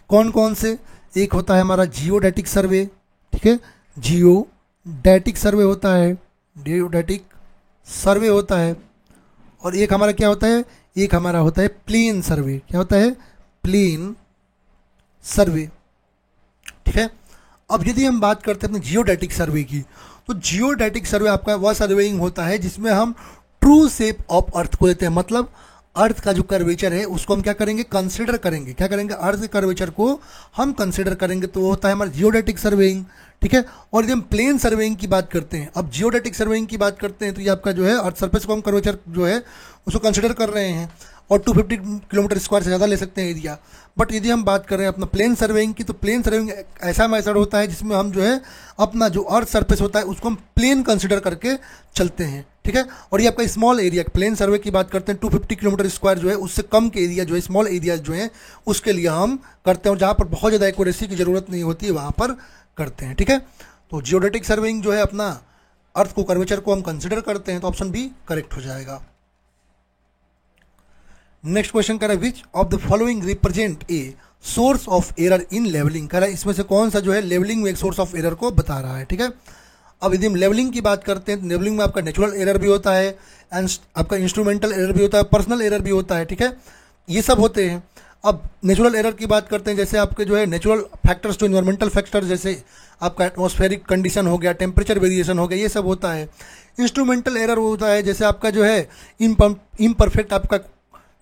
Speaker 1: कौन कौन से, एक होता है हमारा जियोडेटिक सर्वे। ठीक है, जियोडेटिक सर्वे होता है, जियोडेटिक सर्वे होता है, और एक हमारा क्या होता है, एक हमारा होता है प्लेन सर्वे। क्या होता है, प्लेन सर्वे। ठीक है, अब यदि हम बात करते हैं अपने जियोडेटिक सर्वे की, तो जियोडेटिक सर्वे आपका वह सर्वेइंग होता है जिसमें हम ट्रू शेप ऑफ अर्थ को देते हैं। मतलब अर्थ का जो कर्वेचर है उसको हम क्या करेंगे, कंसिडर करेंगे। क्या करेंगे, अर्थ के कर्वेचर को हम कंसिडर करेंगे, तो वो होता है हमारा जियोडेटिक सर्वेइंग। ठीक है, और यदि हम प्लेन सर्वेइंग की बात करते हैं, अब जियोडेटिक सर्वेइंग की बात करते हैं, तो ये आपका जो है अर्थ सरफेस को हम कर्वेचर जो है उसको कंसिडर कर रहे हैं, और 250 किलोमीटर स्क्वायर से ज़्यादा ले सकते हैं एरिया। बट यदि हम बात कर रहे हैं अपना प्लेन सर्वेइंग की, तो प्लेन सर्वेइंग ऐसा मेथड होता है जिसमें हम जो है अपना जो अर्थ सरफेस होता है उसको हम प्लेन कंसिडर करके चलते हैं। ठीक है, और ये आपका स्मॉल एरिया, प्लेन सर्वे की बात करते हैं 250 किलोमीटर स्क्वायर जो है उससे कम के एरिया जो है, स्मॉल एरियाज जो है उसके लिए हम करते हैं, और जहाँ पर बहुत ज़्यादा एक्यूरेसी की ज़रूरत नहीं होती है वहाँ पर करते हैं। ठीक है, तो जियोडेटिक सर्वेइंग जो है अपना अर्थ को कर्वेचर को हम कंसिडर करते हैं, तो ऑप्शन बी करेक्ट हो जाएगा। नेक्स्ट क्वेश्चन कह रहा है which of the following represent a source of error in levelling. कह रहा है इसमें से कौन सा जो है लेवलिंग में एक सोर्स ऑफ एरर को बता रहा है। ठीक है, अब यदि हम लेवलिंग की बात करते हैं तो लेवलिंग में आपका नेचुरल एरर भी होता है, एंड आपका इंस्ट्रूमेंटल एरर भी होता है, पर्सनल एरर भी होता है। ठीक है, ये सब होते हैं। अब नेचुरल एरर की बात करते हैं, जैसे आपके जो है नेचुरल फैक्टर्स, जो इन्वायरमेंटल फैक्टर, जैसे आपका एटमॉस्फेरिक कंडीशन हो गया, टेम्परेचर वेरिएशन हो गया, ये सब होता है। इंस्ट्रूमेंटल एरर होता है जैसे आपका जो है इम्परफेक्ट आपका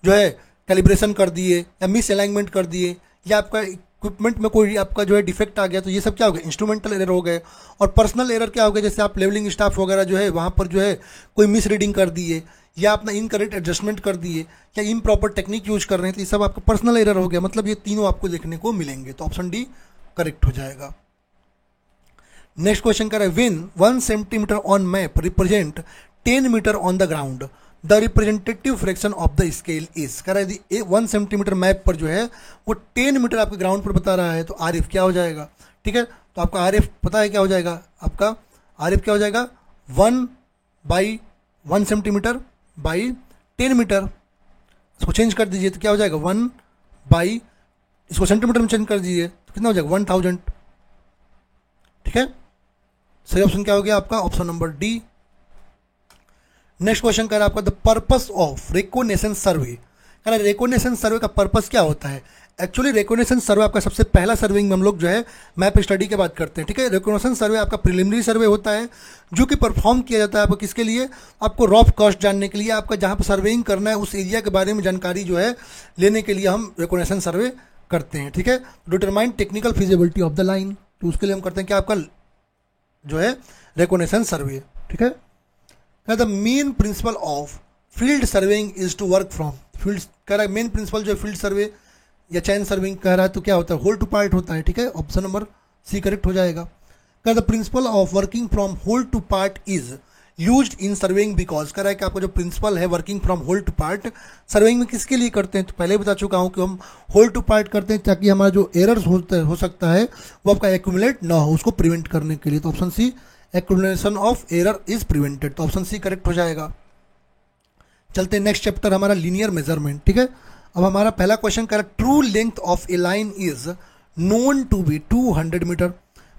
Speaker 1: जो है कैलिब्रेशन कर दिए, या मिस अलाइनमेंट कर दिए, या आपका इक्विपमेंट में कोई आपका जो है डिफेक्ट आ गया, तो ये सब क्या हो गया, इंस्ट्रूमेंटल एरर हो गए। और पर्सनल एरर क्या हो गया, जैसे आप लेवलिंग स्टाफ वगैरह जो है वहाँ पर जो है कोई मिस रीडिंग कर दिए, या अपना इनकरेक्ट एडजस्टमेंट कर दिए, या इम्प्रॉपर टेक्निक यूज कर रहे हैं, तो ये सब आपका पर्सनल एरर हो गया। मतलब ये तीनों आपको देखने को मिलेंगे, तो ऑप्शन डी करेक्ट हो जाएगा। नेक्स्ट क्वेश्चन कर रहा है when 1 centimetre on map represent 10 metre on the ground the representative fraction of the scale is. कह रहा है यदि 1 सेंटीमीटर मैप पर जो है वो 10 मीटर आपके ग्राउंड पर बता रहा है, तो RF क्या हो जाएगा। ठीक है, तो आपका RF पता है क्या हो जाएगा, आपका RF क्या हो जाएगा 1/1 सेंटीमीटर बाई 10 मीटर। इसको चेंज कर दीजिए तो क्या हो जाएगा 1 बाई, इसको सेंटीमीटर में चेंज कर दीजिए तो कितना हो जाएगा 1000। ठीक है, सही ऑप्शन क्या हो गया आपका, option number D. Next question कह रहा है आपका द पर्पस ऑफ रिकॉग्निशन सर्वे। कह रहा है रिकॉग्निशन सर्वे का पर्पस क्या होता है। एक्चुअली रिकॉग्निशन सर्वे आपका सबसे पहला सर्वेइंग में हम लोग जो है मैप स्टडी की बात करते हैं। ठीक है, रिकॉग्निशन सर्वे आपका प्रिलिमिनरी सर्वे होता है जो कि परफॉर्म किया जाता है आपको किसके लिए, आपको रफ कॉस्ट जानने के लिए, आपका जहाँ पर सर्वेइंग करना है उस एरिया के बारे में जानकारी जो है लेने के लिए हम रिकॉग्निशन सर्वे करते हैं, ठीक है। Determine technical feasibility of the line, तो उसके लिए हम करते हैं क्या, आपका जो है रिकॉग्निशन सर्वे, ठीक है। The main principle of field surveying is to work from field, कह रहा है मेन प्रिंसिपल जो है फील्ड सर्वे या चैन सर्विंग कह रहा है, तो क्या होता है, होल टू पार्ट होता है, ठीक है। ऑप्शन नंबर सी करेक्ट हो जाएगा। The principle of working from whole to part is used in surveying because, कह रहा है कि आपका जो प्रिंसिपल है working from whole to part surveying में किसके लिए करते हैं, तो पहले बता चुका हूं कि हम होल टू पार्ट करते हैं ताकि हमारा जो एरर्स हो सकता है वो आपका एक्यूमुलेट ना हो, उसको प्रिवेंट करने के लिए। तो option C accumulation of error is prevented, तो ऑप्शन सी करेक्ट हो जाएगा। चलते हैं नेक्स्ट चैप्टर हमारा लीनियर मेजरमेंट, ठीक है। अब हमारा पहला क्वेश्चन कह रहा है true length of a line is known to be 200 metre,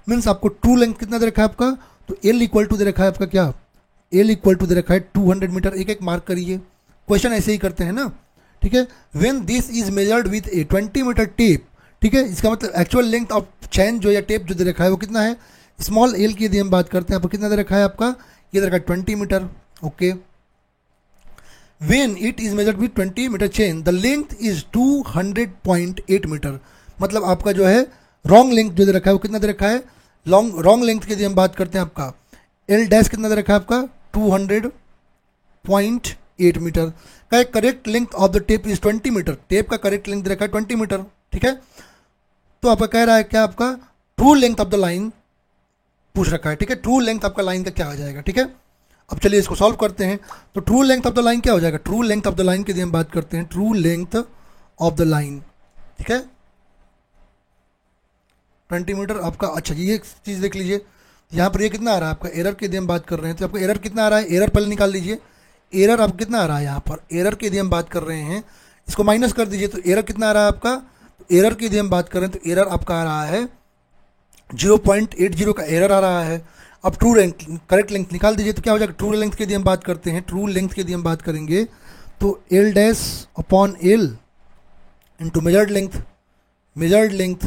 Speaker 1: means आपको ट्रू लेंथ कितना दे रखा है आपका, तो एल इक्वल टू दे रखा है आपका क्या, एल इक्वल टू दे रखा है 200 मीटर, एक एक मार्क करिए, क्वेश्चन ऐसे ही करते हैं ना, ठीक है। When this is measured with a 20 metre tape, ठीक है, इसका मतलब एक्चुअल लेंथ ऑफ चैन जो या टेप जो दे रखा है वो कितना है, स्मॉल एल की यदि हम बात करते हैं आपको कितना दे रखा है आपका, ये दे रखा है 20 metre, okay. When it is measured with 20 metre chain the length is 200.8 metre, मतलब आपका जो है रॉन्ग लेंथ जो दे रखा है वो कितना दे रखा है, रॉन्ग लेंथ की यदि हम बात करते हैं आपका एल डैश कितना दे रखा है आपका 200.8 मीटर का। Correct length of the tape is 20 metre, tape का करेक्ट लेंथ दे रखा है 20 मीटर, ठीक है। तो आपका कह रहा है क्या, आपका true length of the line पूछ रखा है, ठीक है। ट्रू लेंथ आपका लाइन का क्या आ जाएगा, ठीक है। अब चलिए इसको सॉल्व करते हैं। तो true length of the line क्या हो जाएगा, true length of the line की हम बात करते हैं, true length of the line, ठीक है, 20 मीटर आपका। अच्छा ये चीज़ देख लीजिए, यहाँ पर ये कितना आ रहा है आपका, एरर की हम बात कर रहे हैं, तो आपको एरर कितना आ रहा है, एरर पहले निकाल लीजिए, एरर आप कितना आ रहा है यहाँ पर, एरर की हम बात कर रहे हैं, इसको माइनस कर दीजिए, तो एरर कितना आ रहा है आपका, तो एरर की हम बात कर रहे हैं तो एरर आपका आ रहा है 0.80 का एरर आ रहा है। अब ट्रू लेंथ करेक्ट लेंथ निकाल दीजिए, तो क्या हो जाएगा, ट्रू लेंथ की यदि हम बात करते हैं, ट्रू लेंथ की यदि हम बात करेंगे तो L dash upon L into measured length,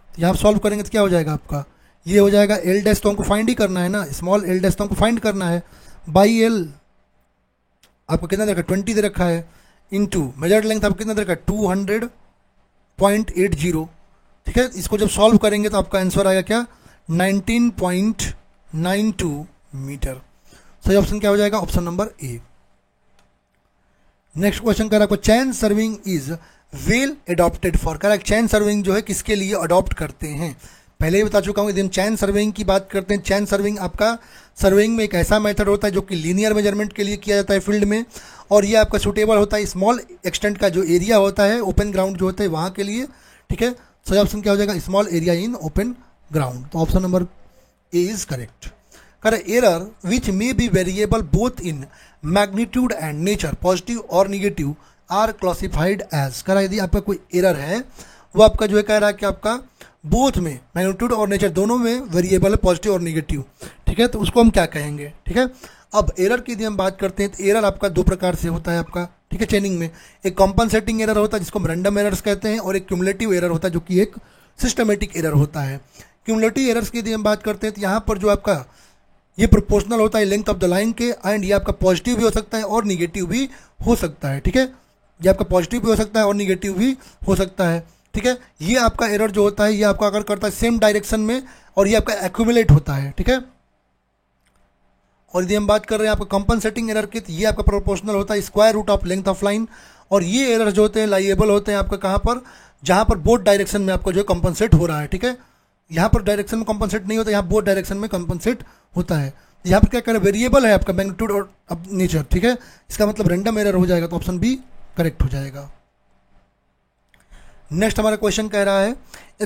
Speaker 1: यहाँ सॉल्व करेंगे तो क्या हो जाएगा आपका, ये हो जाएगा एल डैश तो हमको फाइंड ही करना है ना, स्मॉल एल डैश तो हमको फाइंड करना है, बाई एल आपको कितना दे रखा है 20 दे रखा है, इंटू मेजर्ड लेंथ आपको कितना दे रखा है 200.80, ठीक है। इसको जब सॉल्व करेंगे तो आपका आंसर आएगा क्या 19.92 मीटर। सही ऑप्शन क्या हो जाएगा, option number A. Next question कह रहा है chain surveying is well adopted for, कह रहा है चैन सर्विंग जो है किसके लिए अडॉप्ट करते हैं, पहले ही बता चुका हूँ। यदि हम चैन सर्विंग की बात करते हैं, चैन सर्विंग आपका सर्विंग में एक ऐसा मेथड होता है जो कि लीनियर मेजरमेंट के लिए किया जाता है फील्ड में, और ये आपका सूटेबल होता है स्मॉल एक्सटेंट का जो एरिया होता है, ओपन ग्राउंड जो होता है वहाँ के लिए, ठीक है। सही ऑप्शन क्या हो जाएगा, small area in open ground, तो option number A is correct. Correct error which may be variable both in magnitude and nature, positive और निगेटिव, आर क्लासिफाइड एज, कह रहा है यदि आपका कोई एरर है वो आपका जो है कह रहा है कि आपका बोथ में मैग्नीट्यूड और नेचर दोनों में वेरिएबल है, पॉजिटिव और निगेटिव, ठीक है, तो उसको हम क्या कहेंगे, ठीक है। अब एरर की यदि हम बात करते हैं तो एरर आपका दो प्रकार से होता है आपका, ठीक है, चेनिंग में एक कॉम्पनसेटिंग एरर होता है जिसको हम रैंडम एरर्स कहते हैं, और एक क्यूमुलेटिव एरर होता है जो कि एक सिस्टमेटिक एरर होता है। क्यूमुलेटिव एरर्स की यदि हम बात करते हैं तो यहाँ पर जो आपका ये प्रोपोर्शनल होता है लेंथ ऑफ द लाइन के, एंड ये आपका पॉजिटिव भी हो सकता है और निगेटिव भी हो सकता है, ठीक है, ये आपका पॉजिटिव भी हो सकता है और निगेटिव भी हो सकता है, ठीक है। ये आपका एरर जो होता है ये आपका अगर करता है सेम डायरेक्शन में, और ये आपका एक्यूमुलेट होता है, ठीक है। और यदि हम बात कर रहे हैं आपका कंपनसेटिंग एरर की, तो ये आपका प्रोपोर्शनल होता है square root of length of line, और ये एरर जो होते हैं लाइएबल होते हैं आपका कहाँ पर, जहाँ पर बोथ डायरेक्शन में आपका जो है कंपनसेट हो रहा है, ठीक है। यहाँ पर डायरेक्शन में कंपनसेट नहीं होता, यहाँ बोथ डायरेक्शन में कंपनसेट होता है। यहाँ पर क्या करें, वेरिएबल है आपका मैग्नीट्यूड और नेचर, ठीक है, इसका मतलब रैंडम एरर हो जाएगा, तो ऑप्शन बी करेक्ट हो जाएगा। नेक्स्ट हमारा क्वेश्चन कह रहा है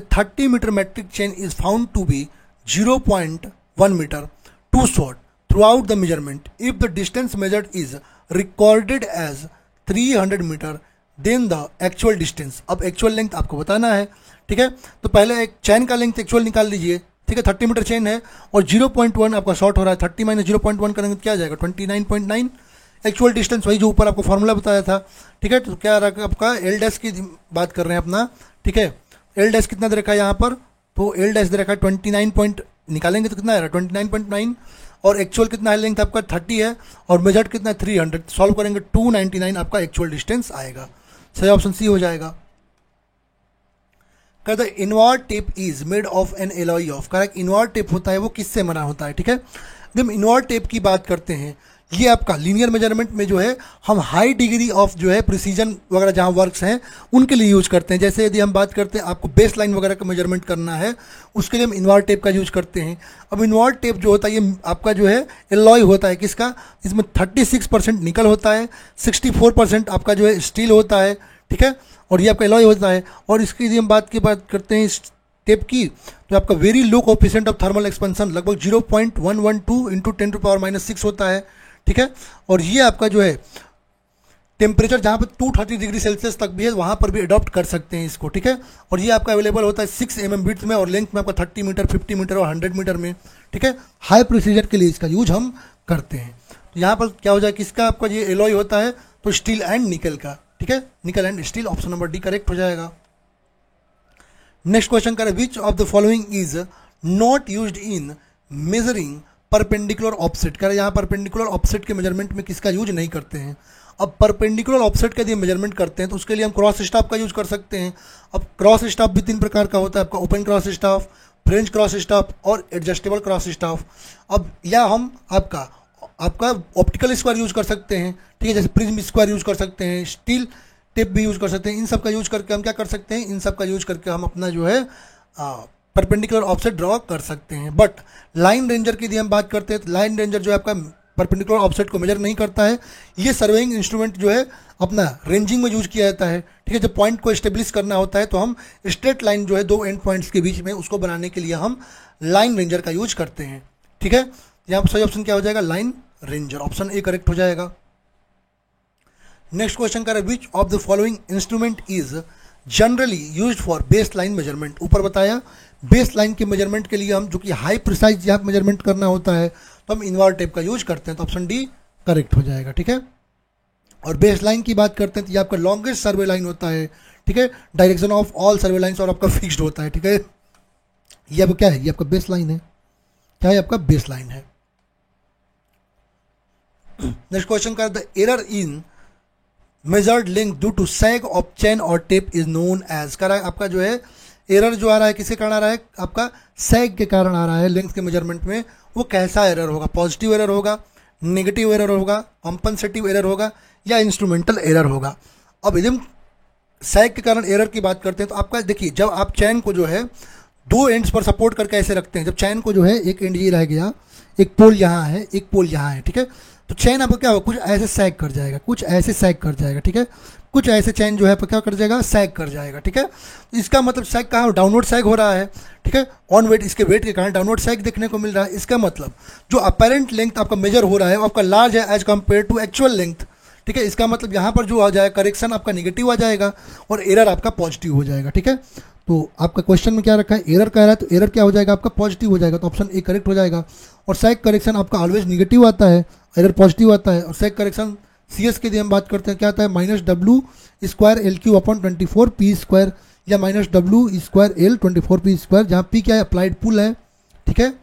Speaker 1: 30 metre metric chain is found to be 0.1 metre too short throughout the measurement, if the distance measured is recorded as 300 metre then the actual distance. अब actual length आपको बताना है, ठीक है, तो पहले एक चैन का लेंथ एक्चुअल निकाल लीजिए, ठीक है, 30 मीटर चेन है और 0.1 आपका शॉर्ट हो रहा है, 30 माइनस 0.1 करेंगे तो क्या आ जाएगा 29.9, एक्चुअल डिस्टेंस वही जो ऊपर आपको फॉर्मूला बताया था, ठीक है। तो क्या रखा आपका एल डैश की बात कर रहे हैं अपना, ठीक है, एल डैश कितना दे रखा है यहाँ पर, तो एल डैश दे रखा है 29 पॉइंट, निकालेंगे तो कितना आ रहा है 29.9, और एक्चुअल कितना है लेंथ आपका 30 है, और मेजर्ड कितना है 300, सॉल्व करेंगे 299 आपका एक्चुअल डिस्टेंस आएगा। सही ऑप्शन सी हो जाएगा। कह the invert tape is made of an alloy of, correct. Invert tape होता है वो किससे बना होता है, ठीक है। जब हम इनवर्ट टेप की बात करते हैं, ये आपका लीनियर मेजरमेंट में जो है हम हाई डिग्री ऑफ जो है प्रिसीजन वगैरह जहाँ वर्क्स हैं उनके लिए यूज करते हैं। जैसे यदि हम बात करते हैं आपको बेस लाइन वगैरह का मेजरमेंट करना है, उसके लिए हम इनवर्ट टेप का यूज करते हैं। अब इनवर्ट टेप जो होता है ये आपका जो है एलॉय होता है किसका, इसमें 36% निकल होता है, 64% आपका जो है स्टील होता है, ठीक है, और ये आपका एलॉय होता है। और इसकी यदि हम बात करते हैं इस टेप की, तो आपका very low coefficient of thermal expansion लगभग 0.112 इंटू 10⁻⁻6 होता है, ठीक है। और ये आपका जो है टेम्परेचर जहाँ पर 230 डिग्री सेल्सियस तक भी है वहाँ पर भी अडॉप्ट कर सकते हैं इसको, ठीक है। और ये आपका अवेलेबल होता है 6 mm विड्थ में और लेंथ में आपका 30 मीटर, 50 मीटर और 100 मीटर में, ठीक है। हाई प्रोसीजर के लिए इसका यूज हम करते हैं। तो यहाँ पर क्या हो जाए, किसका आपका ये एलॉय होता है, तो स्टील एंड निकल का, ठीक है, निकल and steel, option number D correct हो जाएगा। नेक्स्ट क्वेश्चन करें, विच of the following is not used in measuring perpendicular offset, कह रहे यहाँ परपेंडिकुलर ऑफसेट के मेजरमेंट में किसका यूज नहीं करते हैं। अब परपेंडिकुलर ऑफसेट का यदि मेजरमेंट करते हैं तो उसके लिए हम क्रॉस स्टाफ का यूज कर सकते हैं। अब क्रॉस स्टाफ भी 3 प्रकार का होता है, आपका open cross staff, French cross staff और एडजस्टेबल क्रॉस स्टाफ। अब या हम आपका ऑप्टिकल स्क्वायर यूज कर सकते हैं, ठीक है, जैसे प्रिज्म स्क्वायर यूज कर सकते हैं, स्टील टेप भी यूज कर सकते हैं। इन सब का यूज करके हम क्या कर सकते हैं, इन सब का यूज करके हम अपना जो है परपेंडिकुलर ऑफसेट ड्रॉ कर सकते हैं। बट लाइन रेंजर की यदि हम बात करते हैं तो लाइन रेंजर जो है आपका परपेंडिकुलर ऑफसेट को मेजर नहीं करता है। ये सर्वेइंग इंस्ट्रूमेंट जो है अपना रेंजिंग में यूज किया जाता है, ठीक है। जब पॉइंट को एस्टेब्लिश करना होता है तो हम स्ट्रेट लाइन जो है 2 एंड पॉइंट्स के बीच में उसको बनाने के लिए हम लाइन रेंजर का यूज करते हैं, ठीक है। यहाँ पर सही ऑप्शन क्या हो जाएगा, line ranger, option A correct हो जाएगा। नेक्स्ट क्वेश्चन कर, which of the following instrument is generally used for base line measurement. ऊपर बताया बेस लाइन के मेजरमेंट के लिए हम जो कि हाई प्रिसाइज यहाँ मेजरमेंट करना होता है तो हम इनवर्ट टेप का यूज करते हैं, तो ऑप्शन डी करेक्ट हो जाएगा, ठीक है। और बेस लाइन की बात करते हैं तो ये आपका लॉन्गेस्ट सर्वे लाइन होता है, ठीक है, direction of all survey lines और आपका फिक्स्ड होता है, ठीक है। ये आपका क्या है, ये आपका बेस लाइन है, क्या है आपका बेस लाइन है। नेक्स्ट क्वेश्चन कर, the error in measured length due to sag of chain और टेप इज नोन एज, कह रहा है आपका जो है एरर जो आ रहा है किसके कारण आ रहा है, आपका सैग के कारण आ रहा है लेंथ के मेजरमेंट में। वो कैसा एरर होगा, पॉजिटिव एरर होगा, नेगेटिव एरर होगा, कॉम्पनसेटिव एरर होगा या इंस्ट्रूमेंटल एरर होगा। अब यदि हम सैग के कारण एरर की बात करते हैं तो आपका देखिए, जब आप चैन को जो है 2 एंड्स पर सपोर्ट करके ऐसे रखते हैं, जब चैन को जो है एक एंड ये रह गया, एक पोल यहाँ है, एक पोल यहाँ है, ठीक है, तो चैन आपका क्या होगा, कुछ ऐसे सैग कर जाएगा, कुछ ऐसे सैग कर जाएगा, ठीक है, कुछ ऐसे चैन जो है क्या कर जाएगा, सैग कर जाएगा, ठीक है। इसका मतलब सैग कहाँ, डाउनवर्ड सैग हो रहा है, ठीक है, ऑन वेट, इसके वेट के कारण डाउनवर्ड सैग देखने को मिल रहा है। इसका मतलब जो अपेरेंट लेंथ आपका मेजर हो रहा है वो आपका लार्ज है as compare to actual length, ठीक है। इसका मतलब यहाँ पर जो आ जाएगा करेक्शन आपका निगेटिव आ जाएगा और एरर आपका पॉजिटिव हो जाएगा, ठीक है। तो आपका क्वेश्चन में क्या रखा है, एरर कह रहा है, तो एरर क्या हो जाएगा आपका पॉजिटिव हो जाएगा, तो ऑप्शन ए करेक्ट हो जाएगा। और सैग करेक्शन आपका ऑलवेज निगेटिव आता है, एरर पॉजिटिव आता है। और सैग करेक्शन CS के लिए हम बात करते हैं क्या आता है, -W² L³ अपॉन 24P², या -W² L 24P², जहाँ P क्या है, अप्लाइड पुल है, ठीक है।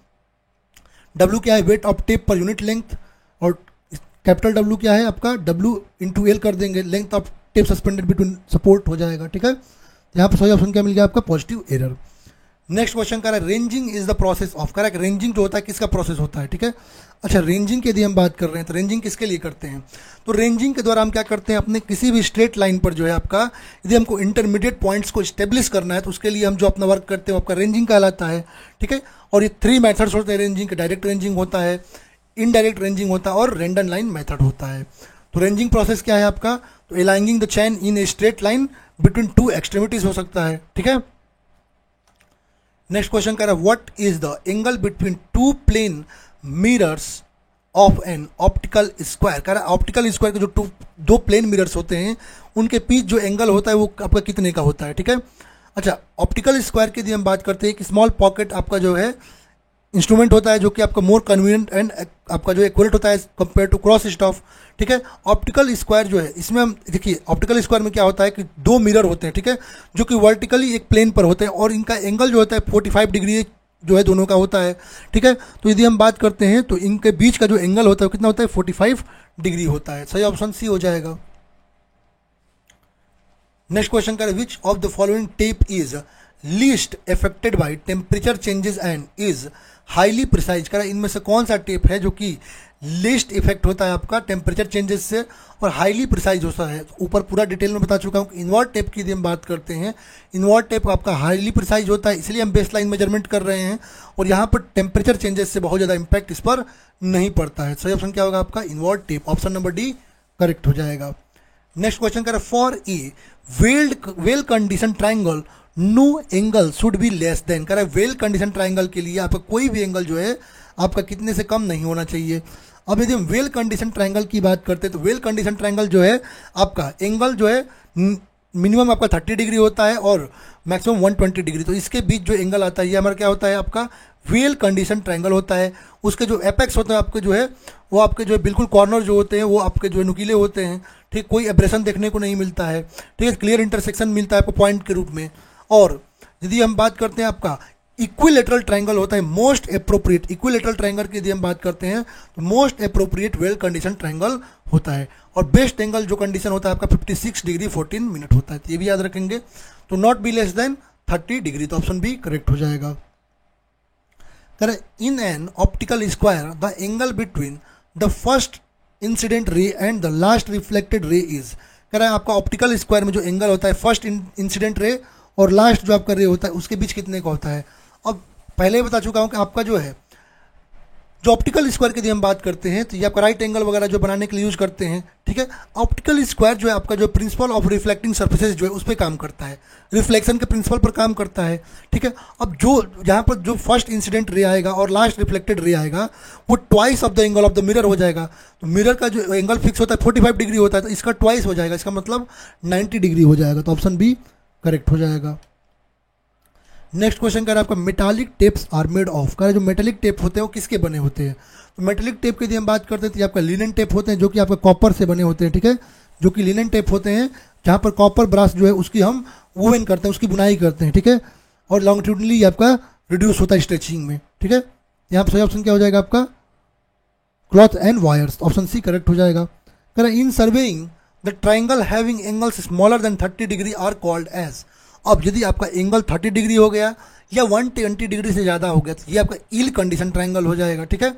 Speaker 1: W क्या है, weight of tape per unit length, और कैपिटल W क्या है आपका, W इंटू L कर देंगे, length of tape suspended between support हो जाएगा, ठीक है। यहाँ पर सही ऑप्शन क्या मिल गया आपका, पॉजिटिव एरर। नेक्स्ट क्वेश्चन कह रहा है, ranging is the process of, कह रहा है रेंजिंग जो होता है किसका प्रोसेस होता है, ठीक है। अच्छा, रेंजिंग की यदि हम बात कर रहे हैं तो रेंजिंग किसके लिए करते हैं, तो रेंजिंग के द्वारा हम क्या करते हैं, अपने किसी भी स्ट्रेट लाइन पर जो है आपका यदि हमको इंटरमीडिएट पॉइंट्स को स्टेब्लिश करना है तो उसके लिए हम जो अपना वर्क करते हैं वो आपका रेंजिंग कहलाता है, ठीक है। और ये 3 मेथड्स होते हैं रेंजिंग के, डायरेक्ट रेंजिंग होता है, इनडायरेक्ट रेंजिंग होता है और रैंडम लाइन मेथड होता है। तो रेंजिंग प्रोसेस क्या है आपका, तो aligning the chain in a straight line between 2 extremities हो सकता है, ठीक है। नेक्स्ट क्वेश्चन कह रहा है, what is the angle between 2 plane mirrors of an optical square, कह रहा है ऑप्टिकल स्क्वायर के जो 2 प्लेन मिरर्स होते हैं उनके बीच जो एंगल होता है वो आपका कितने का होता है, ठीक है। अच्छा, ऑप्टिकल स्क्वायर की यदि हम बात करते हैं कि स्मॉल पॉकेट आपका जो है इंस्ट्रूमेंट होता है जो कि आपका मोर कन्वीनियंट एंड आपका जो एक्यूरेट होता है कंपेयर टू क्रॉस स्टॉफ, ठीक है। ऑप्टिकल स्क्वायर जो है इसमें हम देखिए, ऑप्टिकल स्क्वायर में क्या होता है कि 2 मिरर होते हैं, ठीक है, जो कि वर्टिकली एक प्लेन पर होते हैं और इनका एंगल जो होता है 45 डिग्री जो है दोनों का होता है, ठीक है। तो यदि हम बात करते हैं तो इनके बीच का जो एंगल होता है वो कितना होता है, 45 डिग्री होता है। सही ऑप्शन सी हो जाएगा। नेक्स्ट क्वेश्चन करें, विच of the following tape is least affected by temperature changes and is highly precise, कह रहा है इनमें से कौन सा टेप है जो कि लीस्ट इफेक्ट होता है आपका टेम्परेचर चेंजेस से और हाईली प्रिसाइज होता है। ऊपर पूरा डिटेल में बता चुका हूँ। इन्वर्ट टेप की यदि हम बात करते हैं, इन्वर्ट टेप आपका हाईली प्रिसाइज होता है, इसलिए हम बेसलाइन मेजरमेंट कर रहे हैं और यहाँ पर टेम्परेचर चेंजेस से बहुत ज़्यादा इंपैक्ट इस पर नहीं पड़ता है। सही ऑप्शन क्या होगा आपका? Invert tape. Option number D correct हो जाएगा। नेक्स्ट क्वेश्चन कर for a well condition triangle no angle should be less than, कह रहा है वेल कंडीशन ट्राइंगल के लिए आपका कोई भी एंगल जो है आपका कितने से कम नहीं होना चाहिए। अब यदि हम वेल कंडीशन ट्राइंगल की बात करते हैं तो वेल कंडीशन ट्राइंगल जो है आपका एंगल जो है मिनिमम आपका 30 डिग्री होता है और मैक्सिमम 120 डिग्री। तो इसके बीच जो एंगल आता है ये हमारा क्या होता है? आपका वेल कंडीशन ट्राइंगल होता है। उसके जो एपेक्स होते हैं आपके जो है वो आपके जो है बिल्कुल कॉर्नर जो होते हैं वो आपके जो है नुकीले होते हैं, ठीक, कोई एब्रेशन देखने को नहीं मिलता है, ठीक है, क्लियर इंटरसेक्शन मिलता है आपको पॉइंट के रूप में। और यदि हम बात करते हैं आपका इक्विलेटरल ट्राइंगल होता है मोस्ट अप्रोप्रिएट, इक्विलेटरल ट्राइंगल की यदि हम बात करते हैं तो most appropriate well condition triangle होता है। और बेस्ट एंगल जो कंडीशन होता है आपका 56 डिग्री 14 मिनट होता है, तो ये भी याद रखेंगे। तो not be less then 30 degree, तो ऑप्शन बी करेक्ट हो जाएगा। करें in an optical square the angle between the first incident ray and the last reflected ray is, कह रहा है आपका ऑप्टिकल स्क्वायर में जो एंगल होता है फर्स्ट इंसिडेंट रे और लास्ट जो आपका रे होता है उसके बीच कितने का होता है। अब पहले ही बता चुका हूँ कि आपका जो है जो ऑप्टिकल स्क्वायर की यदि हम बात करते हैं तो ये आपका राइट एंगल वगैरह जो बनाने के लिए यूज करते हैं, ठीक है। ऑप्टिकल स्क्वायर जो है आपका जो प्रिंसिपल ऑफ रिफ्लेक्टिंग सर्फेसेज जो है उस पर काम करता है, रिफ्लेक्शन के प्रिंसिपल पर काम करता है, ठीक है। अब जो यहाँ पर जो फर्स्ट इंसिडेंट रे आएगा और लास्ट रिफ्लेक्टेड रे आएगा वो twice of the angle of the mirror हो जाएगा। तो मिरर का जो एंगल फिक्स होता है 45 डिग्री होता है, तो इसका ट्वाइस हो जाएगा, इसका मतलब 90 डिग्री हो जाएगा। तो ऑप्शन बी करेक्ट हो जाएगा। नेक्स्ट क्वेश्चन कह रहा है आपका metallic tapes are made of, कह रहा है जो मेटालिक टेप होते हैं वो किसके बने होते हैं। तो मेटालिक टेप की यदि हम बात करते हैं तो ये आपका लिनन टेप होते हैं जो कि आपका कॉपर से बने होते हैं, ठीक है, जो कि लिनन टेप होते हैं जहाँ पर कॉपर ब्रास जो है उसकी हम वूवन करते हैं, उसकी बुनाई करते हैं, ठीक है। और लॉन्गिट्यूडनली आपका रिड्यूस होता है स्ट्रेचिंग में, ठीक है। यहाँ पर सही ऑप्शन क्या हो जाएगा आपका? Cloth and wires, option C correct हो जाएगा। कह रहा है in surveying the triangle having angles smaller than 30 degree are called as. अब यदि आपका एंगल 30 डिग्री हो गया या 120 डिग्री से ज़्यादा हो गया तो ये आपका इल कंडीशन ट्राइंगल हो जाएगा, ठीक है।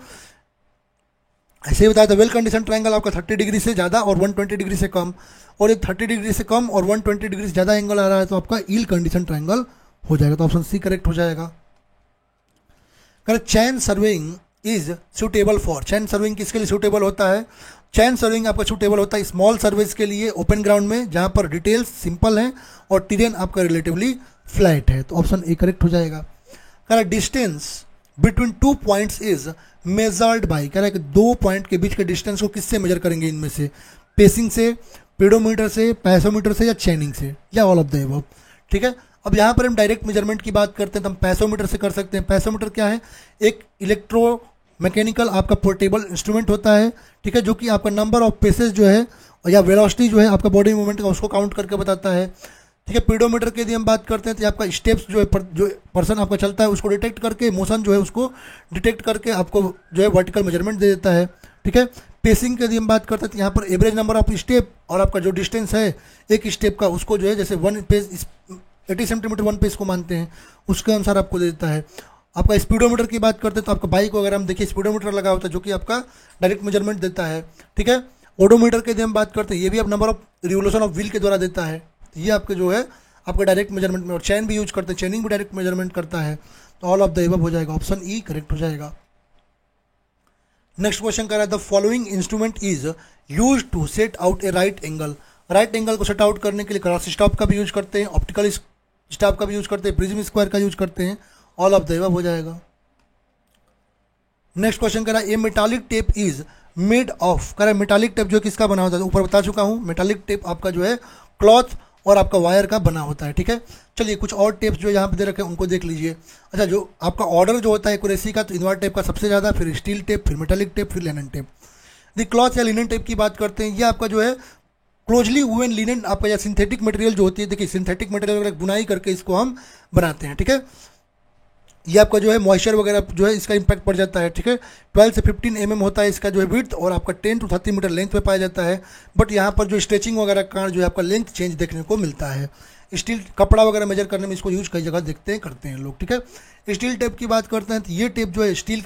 Speaker 1: ऐसे ही बताया था वेल कंडीशन ट्राइंगल आपका 30 डिग्री से ज़्यादा और 120 डिग्री से कम, और ये 30 डिग्री से कम और 120 डिग्री से ज़्यादा एंगल आ रहा है तो आपका इल कंडीशन ट्राइंगल हो जाएगा। तो ऑप्शन सी करेक्ट हो जाएगा। Correct chain surveying is suitable for, chain serving किसके लिए सूटेबल होता है? चैन सर्विंग आपका सूटेबल होता है स्मॉल सर्विस के लिए ओपन ग्राउंड में जहां पर डिटेल्स सिंपल हैं और टेरेन आपका रिलेटिवली फ्लैट है। तो ऑप्शन ए करेक्ट हो जाएगा। कह रहा है distance between 2 points is measured by, कह रहा है कि 2 पॉइंट के बीच के डिस्टेंस को किससे मेजर करेंगे इनमें से? पेसिंग से, पेडोमीटर से, पैसोमीटर से या चैनिंग से, या ऑल ऑफ द अबव, ठीक है। अब यहाँ पर हम डायरेक्ट मेजरमेंट की बात करते हैं तो हम पैसोमीटर से कर सकते हैं। पैसोमीटर क्या है? एक इलेक्ट्रो मैकेनिकल आपका पोर्टेबल इंस्ट्रूमेंट होता है, ठीक है, जो कि आपका नंबर ऑफ पेसेस जो है या वेलोसिटी जो है आपका बॉडी मूवमेंट का उसको काउंट करके बताता है, ठीक है। पीडोमीटर की यदि हम बात करते हैं तो आपका स्टेप्स जो है जो पर्सन आपका चलता है उसको डिटेक्ट करके, मोशन जो है उसको डिटेक्ट करके आपको जो है वर्टिकल मेजरमेंट दे देता है, ठीक है। पेसिंग की यदि हम बात करते हैं तो यहाँ पर एवरेज नंबर ऑफ स्टेप और आपका जो डिस्टेंस है एक स्टेप का उसको जो है जैसे 1 पेस 80 सेंटीमीटर 1 पेस को मानते हैं उसके अनुसार आपको दे देता है। आपका स्पीडोमीटर की बात करते हैं तो आपका बाइक वगैरह हम देखिए स्पीडोमीटर लगा होता है जो कि आपका डायरेक्ट मेजरमेंट देता है, ठीक है। ओडोमीटर के यदि हम बात करते हैं ये भी आप number of revolution of wheel के द्वारा देता है, ये आपके जो है आपका डायरेक्ट मेजरमेंट में। और चैन भी यूज करते हैं, चैनिंग भी डायरेक्ट मेजरमेंट करता है। तो ऑल ऑफ द अबव हो जाएगा, ऑप्शन ई करेक्ट हो जाएगा। नेक्स्ट क्वेश्चन कर रहा है the following instrument is use to set out a right angle, right angle को सेट आउट करने के लिए क्रॉस स्टॉप का भी यूज करते हैं, ऑप्टिकल स्टॉप का भी यूज करते हैं, प्रिज्म स्क्वायर का यूज करते हैं। ऑल ऑफ द अबव हो जाएगा। नेक्स्ट क्वेश्चन कह रहा है a metallic tape is made of, कह रहा है मेटालिक टेप जो किसका बना होता है? ऊपर बता चुका हूं मेटालिक टेप आपका जो है क्लॉथ और आपका वायर का बना होता है, ठीक है। चलिए कुछ और टेप्स जो यहाँ पे दे रखे हैं उनको देख लीजिए। अच्छा, जो आपका ऑर्डर जो होता है एक्यूरेसी का तो इन्वर्ट टेप का सबसे ज़्यादा, फिर स्टील टेप, फिर मेटालिक टेप, फिर लिनन टेप। यदि क्लॉथ या लिनन टेप की बात करते हैं ये आपका जो है क्लोजली वूवन लिनन आपका या सिंथेटिक मटेरियल जो होती है, देखिए सिंथेटिक मटेरियल वगैरह बुनाई करके इसको हम बनाते हैं, ठीक है। ये आपका जो है मॉइस्चर वगैरह जो है इसका इंपैक्ट पड़ जाता है, ठीक है। 12 से 15 mm होता है इसका जो है विड्थ और आपका 10 to 30 मीटर लेंथ में पाया जाता है। बट यहाँ पर जो स्ट्रेचिंग वगैरह का जो है आपका लेंथ चेंज देखने को मिलता है। स्टील कपड़ा वगैरह मेजर करने में इसको यूज कई जगह देखते हैं, करते हैं लोग, ठीक है। स्टील टेप की बात करते हैं तो ये टेप जो है स्टील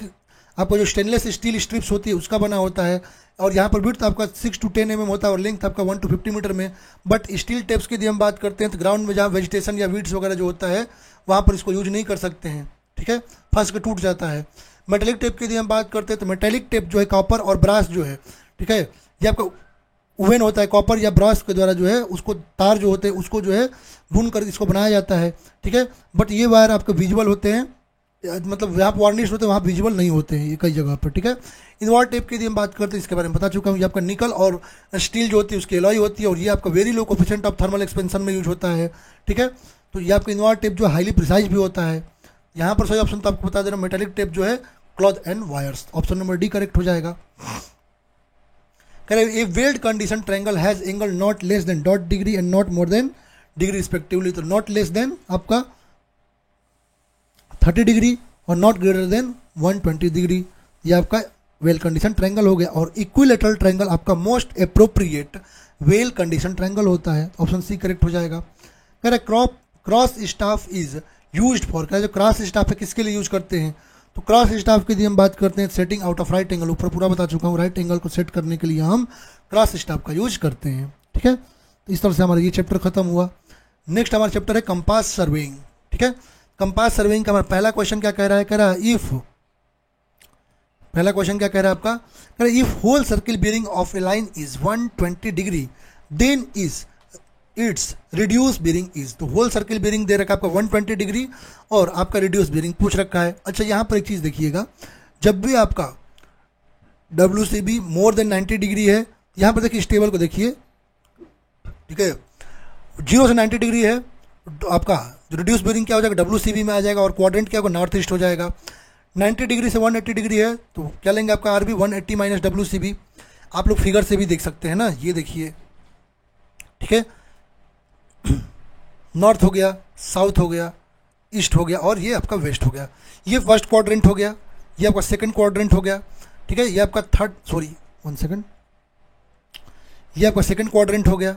Speaker 1: आपका जो स्टेनलेस स्टील स्ट्रिप्स होती है उसका बना होता है, और यहाँ पर विड्थ आपका 6 to 10 mm होता है और लेंथ आपका 1 to 50 मीटर में। बट स्टील टेप्स की यदि हम बात करते हैं तो ग्राउंड में जहाँ वेजिटेशन या वीड्स वगैरह जो होता है वहाँ पर इसको यूज नहीं कर सकते हैं, ठीक है, फंस के टूट जाता है। मेटेलिक टेप की यदि हम बात करते हैं तो मेटेलिक टेप जो है कॉपर और ब्रास जो है, ठीक है, ये आपका ओवन होता है, कॉपर या ब्रास के द्वारा जो है उसको तार जो होते हैं उसको जो है बुन कर इसको बनाया जाता है, ठीक है। बट ये वायर आपके विजुअल होते हैं, मतलब जहाँ वार्निश होते हैं वहाँ विजुअल नहीं होते हैं ये कई जगह पर, ठीक है। इनवर्ट टेप की यदि हम बात करते हैं इसके बारे में बता चुका हूँ, ये आपका निकल और स्टील जो होती है उसकी एलॉय होती है, और ये आपका very low coefficient of thermal expansion में यूज होता है, ठीक है। तो ये आपका इनवर्ट टेप जो हाईली प्रिसाइज भी होता है। यहाँ पर सही ऑप्शन तो आपको बता दे रहा हूँ, मेटेलिक टेप जो है cloth and wires, option number D correct हो जाएगा। कह रहे ए weld condition triangle has angle not less than dot degree and not more than degree respectively, तो नॉट लेस देन आपका 30 डिग्री और नॉट ग्रेटर देन 120 डिग्री, ये आपका well condition triangle हो गया। और इक्विलेटरल ट्रायंगल आपका most appropriate well condition triangle होता है, ऑप्शन सी करेक्ट हो जाएगा। कह रहे cross staff is used for, कह रहे जो क्रॉस स्टाफ है किसके लिए यूज करते हैं, तो क्रॉस स्टाफ की यदि हम बात करते हैं setting out of right angle, ऊपर पूरा बता चुका हूँ, राइट एंगल को सेट करने के लिए हम क्रॉस स्टाफ का यूज करते हैं, ठीक है। तो इस तरह से हमारा ये चैप्टर खत्म हुआ। नेक्स्ट हमारा चैप्टर है कंपास सर्वेइंग, ठीक है। कंपास सर्वेइंग का हमारा पहला क्वेश्चन क्या कह रहा है, कह रहा है इफ, पहला क्वेश्चन क्या कह रहा है आपका, कह रहा है if whole circle bearing of a line is 120 degree then is its reduce bearing is, तो होल सर्किल बेयरिंग दे रखा है आपका 120 डिग्री और आपका रिड्यूस बेयरिंग पूछ रखा है। अच्छा यहाँ पर एक चीज़ देखिएगा, जब भी आपका WCB मोर देन 90 डिग्री है, यहाँ पर देखिए इस टेबल को देखिए, ठीक है, 0 से 90 डिग्री है तो आपका रिड्यूस बेयरिंग क्या हो जाएगा, WCB में आ जाएगा, और क्वाड्रेंट क्या होगा, नॉर्थ ईस्ट हो जाएगा। 90 डिग्री से 180 डिग्री है तो क्या लेंगे आपका RB 180 माइनस WCB, आप लोग फिगर से भी देख सकते हैं ना, ये देखिए, ठीक है, नॉर्थ हो गया, साउथ हो गया, ईस्ट हो गया, और ये आपका वेस्ट हो गया। ये फर्स्ट क्वाड्रेंट हो गया, ये आपका सेकंड क्वाड्रेंट हो गया, ठीक है, ये आपका ये आपका सेकंड क्वाड्रेंट हो गया,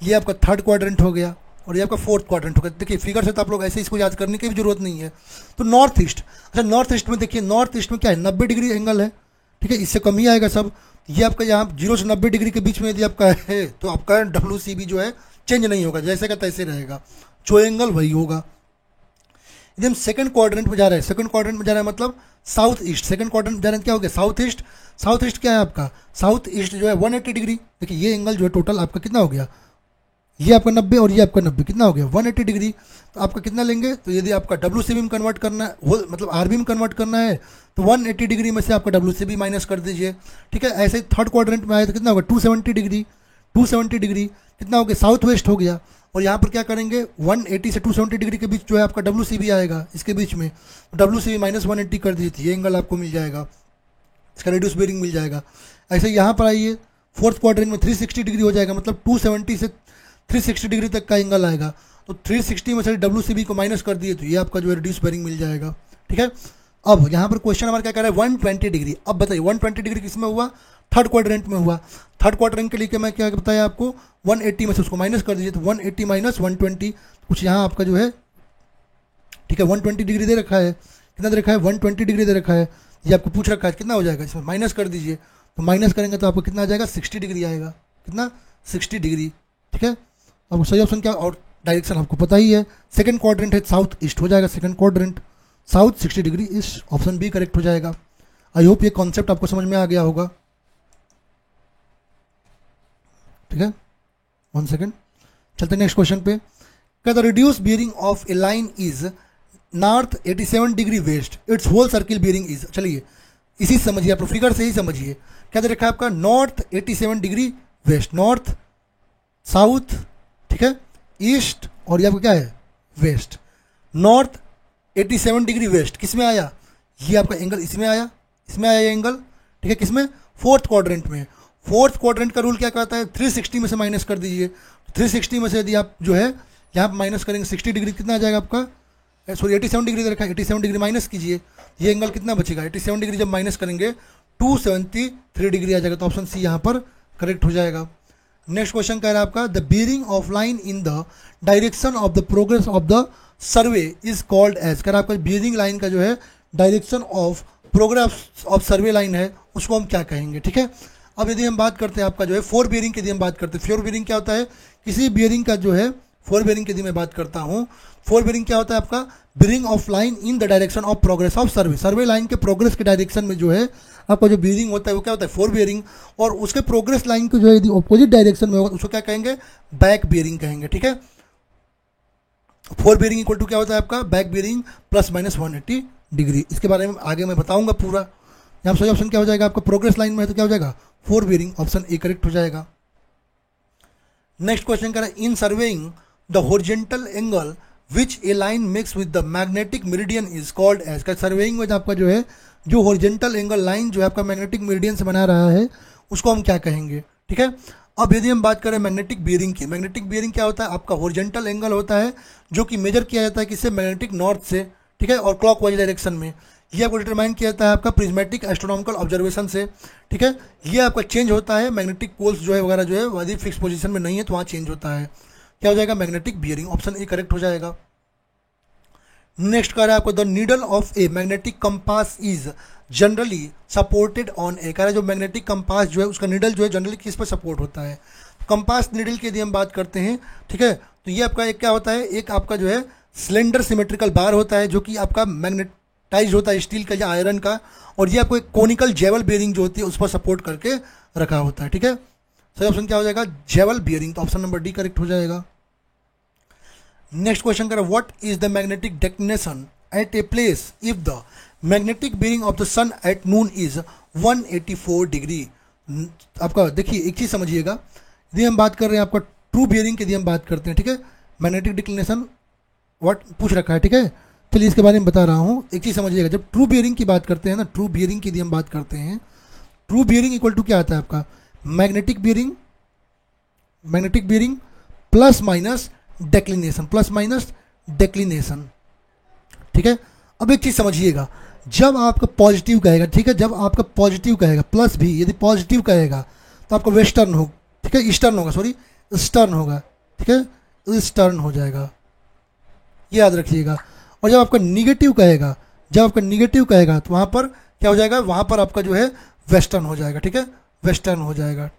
Speaker 1: ये आपका थर्ड क्वाड्रेंट हो गया, और ये आपका फोर्थ क्वाड्रेंट हो गया। देखिए फिगर से तो आप लोग ऐसे इसको याद करने की भी जरूरत नहीं है। तो नॉर्थ ईस्ट, अच्छा नॉर्थ ईस्ट में देखिए, नॉर्थ ईस्ट में क्या है, 90 डिग्री एंगल है, ठीक है, इससे कम ही आएगा सब। ये आपका यहाँ 0 से 90 डिग्री के बीच में यदि आपका है तो आपका WCB जो है चेंज नहीं होगा, जैसे का तैसे रहेगा, जो एंगल वही होगा। यदि हम सेकंड क्वाड्रेंट में जा रहे हैं, सेकंड क्वाड्रेंट में जा रहे हैं मतलब साउथ ईस्ट, सेकंड क्वाड्रेंट जा रहे हैं क्या हो गया, साउथ ईस्ट। साउथ ईस्ट क्या है आपका, साउथ ईस्ट जो है 180 डिग्री, देखिए ये एंगल जो है टोटल आपका कितना हो गया, ये आपका 90 और ये आपका 90, कितना हो गया 180 डिग्री। तो आपका कितना लेंगे, तो यदि आपका WCB में कन्वर्ट करना है, मतलब RB में कन्वर्ट करना है तो 180 डिग्री में से आपका WCB माइनस कर दीजिए, ठीक है। ऐसे ही थर्ड क्वाड्रेंट में आए तो कितना होगा 270 डिग्री, 270 डिग्री कितना हो गया, साउथ वेस्ट हो गया। और यहाँ पर क्या करेंगे, 180 से 270 डिग्री के बीच जो है आपका WCB आएगा, इसके बीच में WCB माइनस 180 कर दीजिए, ये एंगल आपको मिल जाएगा, इसका रिड्यूस बेयरिंग मिल जाएगा। ऐसे यहाँ पर आइए, फोर्थ क्वाड्रेंट में 360 डिग्री हो जाएगा, मतलब 270 से 360 डिग्री तक का एंगल आएगा, तो 360 में से WCB को माइनस कर दिए तो ये आपका जो है रिड्यूस बेयरिंग मिल जाएगा, ठीक है। अब यहाँ पर क्वेश्चन हमारा क्या कह रहा है, 120 डिग्री। अब बताइए 120 डिग्री किस में हुआ, थर्ड क्वाड्रेंट में हुआ। थर्ड क्वाड्रेंट के लिए मैं क्या बताया आपको, 180 में से उसको माइनस कर दीजिए, तो 180 माइनस 120 कुछ यहाँ आपका जो है, ठीक है, 120 डिग्री दे रखा है, कितना दे रखा है 120 डिग्री दे रखा है, ये आपको पूछ रखा है कितना हो जाएगा, इसमें माइनस कर दीजिए, तो माइनस करेंगे तो आपको कितना आ जाएगा 60 डिग्री आएगा, कितना 60 डिग्री, ठीक है। अब सही ऑप्शन क्या, और डायरेक्शन आपको पता ही है, सेकंड क्वाड्रेंट है साउथ ईस्ट हो जाएगा, सेकंड क्वाड्रेंट साउथ 60 डिग्री, इस ऑप्शन बी करेक्ट हो जाएगा। आई होप ये कॉन्सेप्ट आपको समझ में आ गया होगा, ठीक है। 1 सेकेंड, चलते नेक्स्ट क्वेश्चन पे। क्या the reduce bearing of a line is north 87 degree west, its whole circle bearing is, चलिए इसी समझिए, आप फिगर से ही समझिए, क्या दे रखा है आपका north 87 degree waste, north south, ठीक है, ईस्ट, और ये आपका क्या है वेस्ट। नॉर्थ 87 डिग्री वेस्ट किस में आया, ये आपका एंगल इसमें आया, इसमें आया ये एंगल, ठीक है, किसमें फोर्थ क्वाड्रेंट में। फोर्थ क्वाड्रेंट का रूल क्या कहता है, 360 में से माइनस कर दीजिए, 360 में से यदि आप जो है यहाँ पर माइनस करेंगे 60 डिग्री कितना आ जाएगा आपका, सॉरी 87 डिग्री रखा है, 87 डिग्री माइनस कीजिए, ये एंगल कितना बचेगा, 87 डिग्री जब माइनस करेंगे 273 डिग्री आ जाएगा, तो ऑप्शन सी यहाँ पर करेक्ट हो जाएगा। नेक्स्ट क्वेश्चन कह रहा है आपका the bearing of line in the direction of the progress of the survey is called as. कह रहा है आपका बियरिंग लाइन का जो है direction of progress of survey line है, उसको हम क्या कहेंगे, ठीक है। अब यदि हम बात करते हैं आपका जो है फोर बियरिंग की, यदि हम बात करते हैं फोर बियरिंग क्या होता है, किसी बियरिंग का जो है फोर बियरिंग की यदि मैं बात करता हूँ, फोर बियरिंग क्या होता है आपका bearing of line in the direction of progress of survey, survey line के प्रोग्रेस के डायरेक्शन में जो है आपका जो बियरिंग होता है वो क्या होता है फोर बियरिंग, और उसके प्रोग्रेस लाइन को जो है यदि ऑपोजिट डायरेक्शन में होगा उसको क्या कहेंगे बैक बियरिंग कहेंगे, ठीक है। फोर बियरिंग इक्वल टू क्या होता है आपका back bearing plus minus 180 degree. इसके बारे में आगे मैं बताऊंगा पूरा। यहाँ सही ऑप्शन क्या हो जाएगा आपका प्रोग्रेस लाइन में है तो क्या हो जाएगा fore bearing, option A correct हो जाएगा। नेक्स्ट क्वेश्चन कह रहा है in surveying the horizontal angle which a line makes with the magnetic meridian is called as. का सर्वेइंग में आपका जो है जो हॉरिजॉन्टल एंगल लाइन जो है आपका मैग्नेटिक मेरिडियन से बना रहा है उसको हम क्या कहेंगे, ठीक है। अब यदि हम बात करें मैग्नेटिक बियरिंग की, मैग्नेटिक बियरिंग क्या होता है आपका हॉरिजॉन्टल एंगल होता है जो कि मेजर किया जाता है किससे मैग्नेटिक नॉर्थ से, ठीक है, और क्लॉकवाइज डायरेक्शन में। ये आपको डिटरमाइन किया जाता है आपका प्रिज्मेटिक एस्ट्रोनॉमिकल ऑब्जर्वेशन से, ठीक है। ये आपका चेंज होता है मैग्नेटिक पोल्स जो है वगैरह जो है यदि फिक्स पोजीशन में नहीं है तो वहाँ चेंज होता है, क्या हो जाएगा magnetic bearing, option A correct हो जाएगा। नेक्स्ट कह रहा है आपको the needle of a magnetic compass is generally supported on a. कह रहा है जो मैग्नेटिक कंपास जो है उसका नीडल जो है जनरली किस पर सपोर्ट होता है, कंपास नीडल की यदि हम बात करते हैं, ठीक है, तो ये आपका एक क्या होता है एक आपका जो है सिलेंडर सिमेट्रिकल बार होता है जो कि आपका मैग्नेटाइज होता है स्टील का या आयरन का, और ये आपको एक कोनिकल जेवल बियरिंग जो होती है उस पर सपोर्ट करके रखा होता है, ठीक है। सही ऑप्शन क्या हो जाएगा जेवल बियरिंग, तो ऑप्शन नंबर डी करेक्ट हो जाएगा। नेक्स्ट क्वेश्चन करें what is the magnetic declination at a place if the magnetic bearing of the sun at noon is 184 degree. आपका देखिए एक चीज़ समझिएगा, यदि हम बात कर रहे हैं आपका ट्रू बियरिंग की यदि हम बात करते हैं, ठीक है, मैग्नेटिक डिक्लिनेशन व्हाट पूछ रखा है, ठीक है, चलिए इसके बारे में बता रहा हूँ। एक चीज़ समझिएगा जब ट्रू बियरिंग की बात करते हैं ना, ट्रू बियरिंग की यदि हम बात करते हैं, ट्रू बियरिंग इक्वल टू क्या आता है आपका magnetic bearing plus minus declination, plus minus declination, ठीक है। अब एक चीज़ समझिएगा जब आपका पॉजिटिव कहेगा, ठीक है, जब आपका पॉजिटिव कहेगा प्लस भी यदि पॉजिटिव कहेगा तो आपका वेस्टर्न हो, ठीक है, ईस्टर्न होगा, सॉरी ईस्टर्न होगा, ठीक है, ईस्टर्न हो जाएगा, ये याद रखिएगा। और जब आपका निगेटिव कहेगा, जब आपका निगेटिव कहेगा तो वहाँ पर क्या हो जाएगा, वहाँ पर आपका जो है वेस्टर्न हो जाएगा, ठीक है, वेस्टर्न हो जाएगा,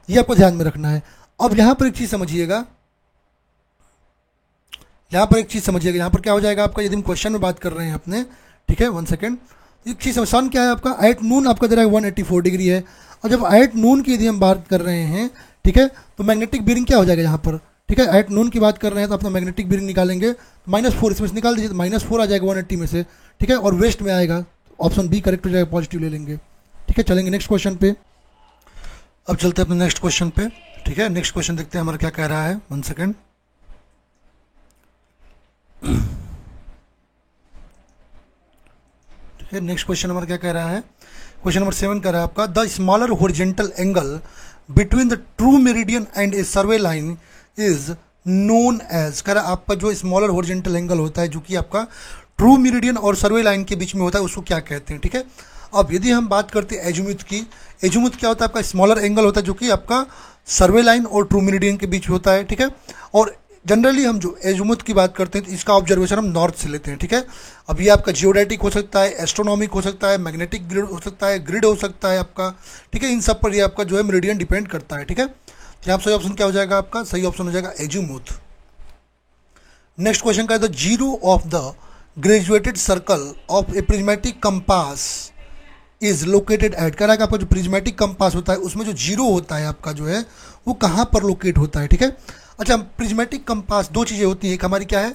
Speaker 1: ये आपको ध्यान में रखना है। अब यहाँ पर एक चीज़ समझिएगा, यहाँ पर एक चीज़ समझिएगा, यहाँ पर क्या हो जाएगा आपका यदि हम क्वेश्चन में बात कर रहे हैं अपने, ठीक है, 1 सेकेंड, एक चीज़ सन क्या है आपका एट नून आपका दे रहा है 184 डिग्री है, और जब एट नून की यदि हम बात कर रहे हैं, ठीक है, तो मैग्नेटिक बियरिंग क्या हो जाएगा यहाँ पर, ठीक है, एट नून की बात कर रहे हैं तो अपना मैग्नेटिक बियरिंग निकालेंगे -4 इसमें से निकाल दीजिए तो -4 आ जाएगा 180 में से, ठीक है, और वेस्ट में आएगा, ऑप्शन बी करेक्ट हो जाएगा, पॉजिटिव ले लेंगे, ठीक है। चलेंगे नेक्स्ट क्वेश्चन पे, अब चलते हैं अपने नेक्स्ट क्वेश्चन पे, ठीक है। नेक्स्ट क्वेश्चन देखते हैं हमारा क्या कह रहा है, 1 सेकेंड, ठीक है। नेक्स्ट क्वेश्चन हमारा क्या कह रहा है, क्वेश्चन नंबर 7 कह रहा है आपका the smaller horizontal angle between the true meridian and a survey line is known as. कह रहा है आपका जो स्मॉलर हॉरिजॉन्टल एंगल होता है जो कि आपका ट्रू मेरिडियन और सर्वे लाइन के बीच में होता है उसको क्या कहते हैं, ठीक है। अब यदि हम बात करते हैं एजुमुथ की, एजुमुथ क्या होता है आपका स्मॉलर एंगल होता है जो कि आपका सर्वे लाइन और ट्रू मेरिडियन के बीच होता है, ठीक है। और जनरली हम जो एजुमुथ की बात करते हैं तो इसका ऑब्जर्वेशन हम नॉर्थ से लेते हैं, ठीक है। अब ये आपका जियोडेटिक हो सकता है, एस्ट्रोनॉमिक हो सकता है, मैग्नेटिक ग्रिड हो सकता है, ग्रिड हो सकता है आपका, ठीक है, इन सब पर ये आपका जो है मेरिडियन डिपेंड करता है, ठीक है। तो यहाँ सही ऑप्शन क्या हो जाएगा आपका, सही ऑप्शन हो जाएगा एजुमुथ। नेक्स्ट क्वेश्चन का है the zero of the graduated circle of A prismatic compass is located at. कह रहा है कि आपका जो प्रिज्मेटिक कंपास होता है उसमें जो जीरो होता है आपका जो है वो कहाँ पर लोकेट होता है, ठीक है। अच्छा प्रिज्मेटिक कंपास दो चीज़ें होती हैं, एक हमारी क्या है,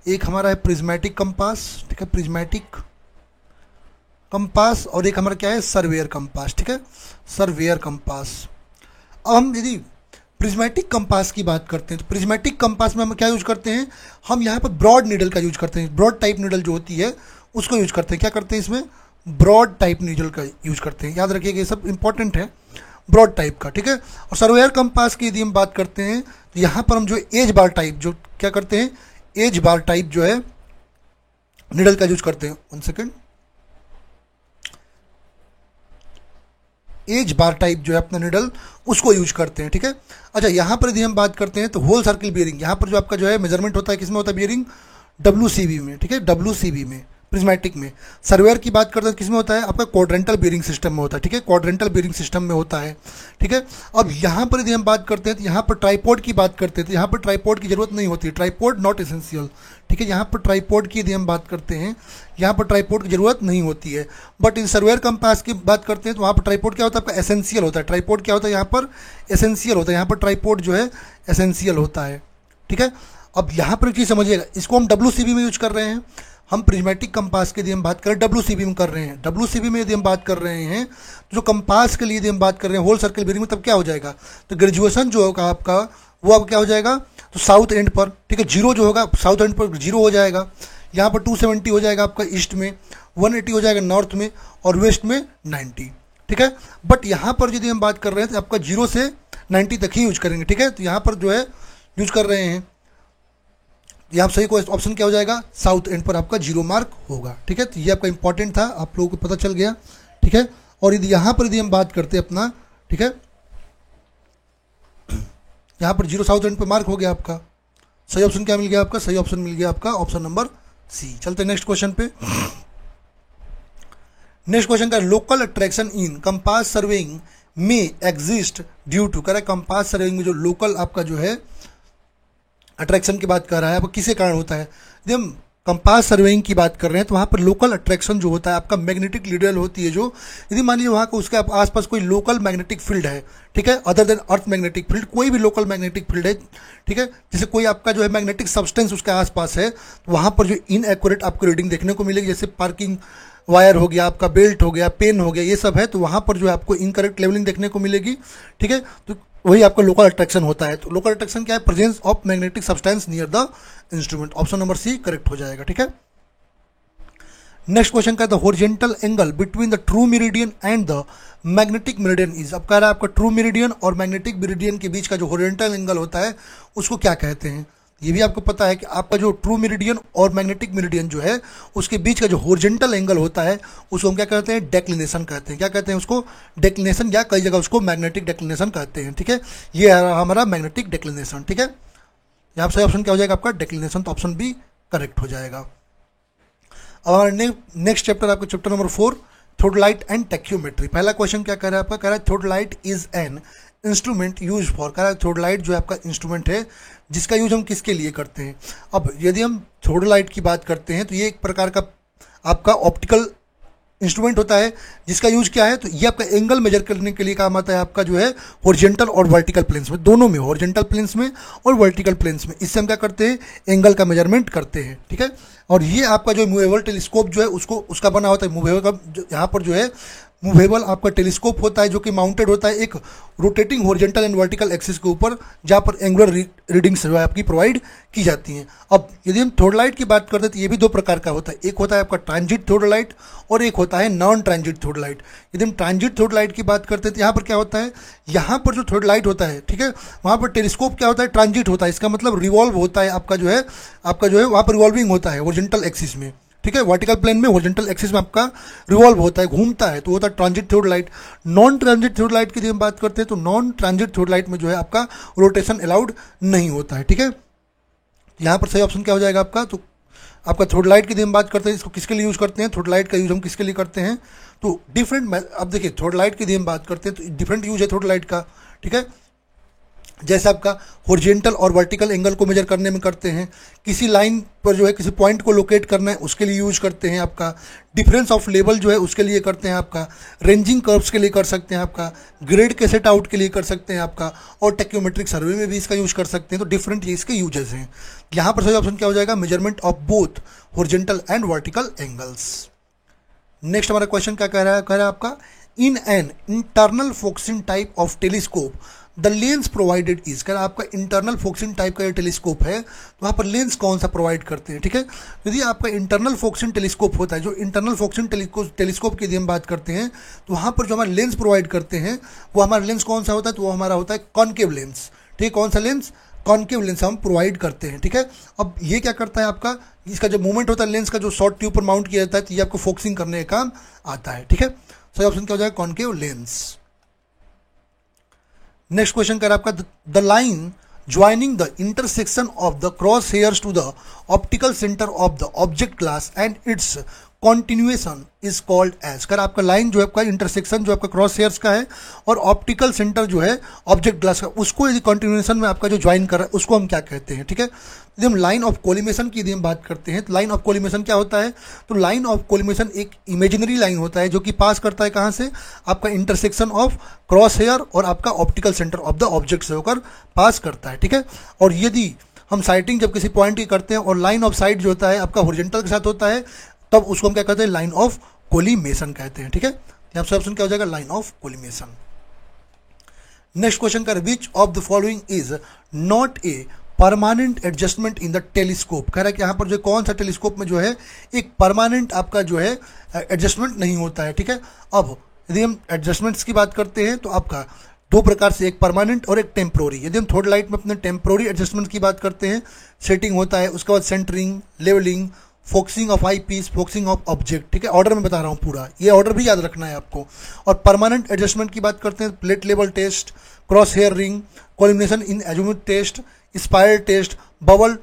Speaker 1: एक हमारा है प्रिज्मेटिक कंपास, ठीक है, प्रिज्मेटिक कंपास, और एक हमारा क्या है सर्वेयर कंपास, ठीक है, सर्वेयर कंपास। अब हम यदि प्रिज्मेटिक कंपास की बात करते हैं तो प्रिज्मेटिक कंपास में हम क्या यूज करते हैं, हम यहाँ पर ब्रॉड नीडल का यूज करते हैं, ब्रॉड टाइप नीडल जो होती है उसको यूज करते हैं, क्या करते हैं इसमें ब्रॉड टाइप नीडल का यूज करते हैं, याद रखिएगा ये सब इंपॉर्टेंट है, ब्रॉड टाइप का, ठीक है। और सर्वेयर कंपास की यदि हम बात करते हैं तो यहाँ पर हम जो एज बार टाइप जो क्या करते हैं, एज बार टाइप जो है नीडल का यूज करते हैं। 1 सेकेंड, एज बार टाइप जो है अपना निडल उसको यूज करते हैं, ठीक है। अच्छा, यहाँ पर यदि हम बात करते हैं तो होल सर्किल बियरिंग, यहाँ पर जो आपका जो है मेजरमेंट होता है किसमें होता है बियरिंग, WCB में, ठीक है, WCB में, प्रिज्मेटिक में। सर्वेयर की बात करते हैं किसमें होता है आपका क्वाड्रेंटल बियरिंग सिस्टम में होता है, ठीक है, क्वाड्रेंटल बियरिंग सिस्टम में होता है, ठीक है। अब यहाँ पर यदि हम बात करते हैं तो यहाँ पर ट्राइपॉड की बात करते हैं तो यहाँ पर ट्राइपॉड की जरूरत नहीं होती है, ट्राइपॉड नॉट एसेंशियल, ठीक है। यहाँ पर ट्राइपॉड की यदि हम बात करते हैं, यहाँ पर ट्राइपॉड की जरूरत नहीं होती है। बट इन सर्वेयर कंपास की बात करते हैं तो वहाँ पर ट्राइपॉड क्या होता है आपका एसेंशियल होता है, ट्राइपॉड क्या होता है यहाँ पर एसेंशियल होता है, यहाँ पर ट्राइपॉड जो है एसेंशियल होता है, ठीक है। अब यहाँ पर एक चीज़ समझिएगा, इसको हम WCB में यूज कर रहे हैं, हम प्रिज्मेटिक कंपास के यदि हम बात करें WCB में कर रहे हैं, WCB में यदि हम बात कर रहे हैं तो जो कंपास के लिए यदि हम बात कर रहे हैं होल सर्किल बियरिंग में, तब क्या हो जाएगा, तो ग्रेजुएशन जो होगा आपका वो अब क्या हो जाएगा, तो साउथ एंड पर, ठीक है, 0 जो होगा साउथ एंड पर 0 हो जाएगा, यहाँ पर 270 हो जाएगा आपका ईस्ट में, 180 हो जाएगा नॉर्थ में और वेस्ट में 90, ठीक है। बट यहाँ पर यदि हम बात कर रहे हैं तो आपका 0 से 90 तक ही यूज करेंगे, ठीक है। तो यहाँ पर जो है यूज कर रहे हैं, यहाँ सही को ऑप्शन क्या हो जाएगा, साउथ एंड पर आपका 0 मार्क होगा, ठीक है। तो ये आपका इंपॉर्टेंट था, आप लोगों को पता चल गया, ठीक है। और यदि यहाँ पर यदि हम बात करते हैं अपना, ठीक है, यहाँ पर 0 साउथ एंड पर मार्क हो गया आपका, सही ऑप्शन क्या मिल गया आपका, सही ऑप्शन मिल गया आपका ऑप्शन नंबर सी। चलते हैं नेक्स्ट क्वेश्चन पे। नेक्स्ट क्वेश्चन का local attraction in compass surveying में एग्जिस्ट ड्यू टू, कह रहा है कंपास सर्वेइंग में जो लोकल आपका जो है अट्रैक्शन की बात कर रहा है, आपको किसके कारण होता है। यदि हम कंपास सर्वेइंग की बात कर रहे हैं तो वहाँ पर लोकल अट्रैक्शन जो होता है आपका मैग्नेटिक लीडियल होती है, जो यदि मान लीजिए वहाँ का उसके आसपास कोई लोकल मैग्नेटिक फील्ड है, ठीक है, other than earth magnetic field, कोई भी लोकल मैग्नेटिक फील्ड है, ठीक है, जैसे कोई आपका जो है मैग्नेटिक सब्सटेंस उसके आसपास है, तो वहाँ पर जो इनएक्यूरेट आपको रीडिंग देखने को मिलेगी, जैसे पार्किंग वायर हो गया, आपका बेल्ट हो गया, पेन हो गया, ये सब है, तो वहाँ पर जो है आपको इनकरेक्ट लेवलिंग देखने को मिलेगी, ठीक है। तो वही आपका लोकल अट्रैक्शन होता है। तो लोकल अट्रैक्शन क्या है, presence of magnetic substance near the instrument, option number C correct हो जाएगा, ठीक है। नेक्स्ट क्वेश्चन का the horizontal angle between the true meridian and the magnetic meridian is, अब कह रहा है आपका ट्रू मेरिडियन और मैग्नेटिक मेरिडियन के बीच का जो हॉरिजॉन्टल एंगल होता है उसको क्या कहते हैं। ये भी आपको पता है कि आपका जो ट्रू मेरिडियन और मैग्नेटिक मेरिडियन जो है उसके बीच का जो हॉरिजॉन्टल एंगल होता है उसको हम क्या कहते हैं, डेक्लिनेशन कहते हैं। क्या कहते हैं उसको, डेक्लिनेशन, या कई जगह उसको मैग्नेटिक डेक्लिनेशन कहते हैं, ठीक है। ये है हमारा मैग्नेटिक डेक्लिनेशन, ठीक है। यहाँ सही ऑप्शन क्या हो जाएगा आपका डेक्लिनेशन, तो ऑप्शन बी करेक्ट हो जाएगा। अब हमारा नेक्स्ट चैप्टर आपका chapter number 4 theodolite and tacheometry. पहला क्वेश्चन क्या कह रहा है आपका, कह रहा है theodolite is an instrument use for, कह रहा है थ्रोडलाइट जो है आपका इंस्ट्रूमेंट है जिसका यूज हम किसके लिए करते हैं। अब यदि हम थ्रोडलाइट की बात करते हैं तो ये एक प्रकार का आपका ऑप्टिकल इंस्ट्रूमेंट होता है जिसका यूज क्या है, तो ये आपका एंगल मेजर करने के लिए काम आता है आपका जो है हॉरिजॉन्टल और वर्टिकल प्लेन्स में, दोनों में, हॉरिजॉन्टल प्लेन्स में और वर्टिकल प्लेन्स में। इससे हम क्या करते हैं, एंगल का मेजरमेंट करते हैं, ठीक है। और ये आपका जो मूवेबल टेलीस्कोप जो है उसको उसका बना होता है, मूवेबल का यहाँ पर जो है मूवेबल आपका टेलीस्कोप होता है जो कि माउंटेड होता है एक rotating horizontal and vertical axis के ऊपर, जहाँ पर एंगुलर रीडिंग्स जो है आपकी प्रोवाइड की जाती हैं। अब यदि हम थ्रोडलाइट की बात करते हैं तो ये भी दो प्रकार का होता है, एक होता है आपका ट्रांजिट थ्रोडलाइट और एक होता है नॉन ट्रांजिट थ्रोडलाइट। यदि हम ट्रांजिट थ्रोडलाइट की बात करते हैं तो यहाँ पर क्या होता है, यहाँ पर जो थ्रोडलाइट होता है, ठीक है, वहाँ पर टेलीस्कोप क्या होता है, ट्रांजिट होता है, इसका मतलब रिवॉल्व होता है आपका जो है वहाँ पर रिवॉल्विंग होता है हॉरिजॉन्टल एक्सिस में, ठीक है, वर्टिकल प्लेन में हॉरिजॉन्टल एक्सिस में आपका रिवॉल्व होता है, घूमता है, तो होता है ट्रांजिट थ्रोडलाइट। नॉन ट्रांजिट थ्रोडलाइट की यदि हम बात करते हैं तो नॉन ट्रांजिट थ्रोडलाइट में जो है आपका रोटेशन अलाउड नहीं होता है, ठीक है। यहाँ पर सही ऑप्शन क्या हो जाएगा आपका, तो आपका थ्रोडलाइट की यदि हम बात करते हैं इसको किसके लिए यूज़ करते हैं, थ्रोडलाइट का यूज़ हम किसके लिए करते हैं, तो डिफरेंट, अब देखिए थ्रोडलाइट की यदि हम बात करते हैं तो डिफरेंट यूज है थ्रोडलाइट का, ठीक है। जैसे आपका हॉरिजॉन्टल और वर्टिकल एंगल को मेजर करने में करते हैं, किसी लाइन पर जो है किसी पॉइंट को लोकेट करना है उसके लिए यूज करते हैं, आपका डिफरेंस ऑफ लेवल जो है उसके लिए करते हैं, आपका रेंजिंग कर्व्स के लिए कर सकते हैं, आपका ग्रेड के सेट आउट के लिए कर सकते हैं आपका, और टेक्योमेट्रिक सर्वे में भी इसका यूज कर सकते हैं। तो डिफरेंट ये इसके यूजेस हैं। यहाँ पर सही ऑप्शन क्या हो जाएगा, measurement of both horizontal and vertical angles. Next हमारा क्वेश्चन क्या कह रहा है आपका, in an internal focusing type of telescope the lens provided is, कह रहा आपका इंटरनल फोकसिंग टाइप का ये टेलीस्कोप है तो वहाँ पर लेंस कौन सा प्रोवाइड करते हैं, ठीक है। यदि आपका इंटरनल फोकसिंग टेलीस्कोप होता है, जो इंटरनल फोकसिंग टेलीस्कोप की यदि हम बात करते हैं तो वहाँ पर जो हमारा लेंस प्रोवाइड करते हैं वो हमारा लेंस कौन सा होता है, तो वो हमारा होता है कॉनकेव लेंस, ठीक है। कौन सा लेंस, कॉनकेव लेंस हम प्रोवाइड करते हैं, ठीक है। अब ये क्या करता है आपका, इसका जो मूवमेंट होता है लेंस का जो शॉर्ट ट्यूब पर माउंट किया जाता है तो ये आपको फोकसिंग करने का काम आता है, ठीक है। सही ऑप्शन क्या हो जाएगा, कॉनकेव लेंस। नेक्स्ट क्वेश्चन कर आपका the line joining the intersection of the cross hairs to the optical centre of the object class and its continuation is called as. कर आपका लाइन जो है आपका इंटरसेक्शन जो आपका क्रॉस हेयर्स का है और ऑप्टिकल सेंटर जो है ऑब्जेक्ट ग्लास का, उसको यदि कॉन्टिन्यूएशन में आपका जो ज्वाइन कर रहा है उसको हम क्या कहते हैं, ठीक है। यदि हम लाइन ऑफ कोलिमेशन की यदि हम बात करते हैं तो लाइन ऑफ कोलिमेशन क्या होता है, तो लाइन ऑफ कोलिमेशन एक इमेजिनरी लाइन होता है जो कि पास करता है कहाँ से, आपका इंटरसेक्शन ऑफ क्रॉस हेयर और आपका optical centre of the object से होकर पास करता है, ठीक है। और यदि हम साइटिंग जब किसी पॉइंट की करते हैं और लाइन ऑफ साइट जो होता है आपका हॉरिजॉन्टल के साथ होता है, तब उसको हम क्या कहते हैं, लाइन ऑफ कोलिमेशन कहते हैं, ठीक है। यहाँ से ऑप्शन क्या हो जाएगा, line of collimation. Next question का which of the following is not a permanent adjustment in the telescope. कह रहा है कि यहाँ पर जो कौन सा टेलीस्कोप में जो है एक परमानेंट आपका जो है एडजस्टमेंट नहीं होता है, ठीक है। अब यदि हम एडजस्टमेंट्स की बात करते हैं तो आपका दो प्रकार से, एक परमानेंट और एक टेम्प्रोरी। यदि हम थर्ड लाइट में अपने टेम्प्रोरी एडजस्टमेंट की बात करते हैं, सेटिंग होता है, उसके बाद centring, levelling, focusing of eye piece, focusing of object, ठीक है। ऑर्डर में बता रहा हूँ पूरा, ये ऑर्डर भी याद रखना है आपको। और परमानेंट एडजस्टमेंट की बात करते हैं, plate level test, cross hair ring, collimation in azimuth test, spiral test, bubble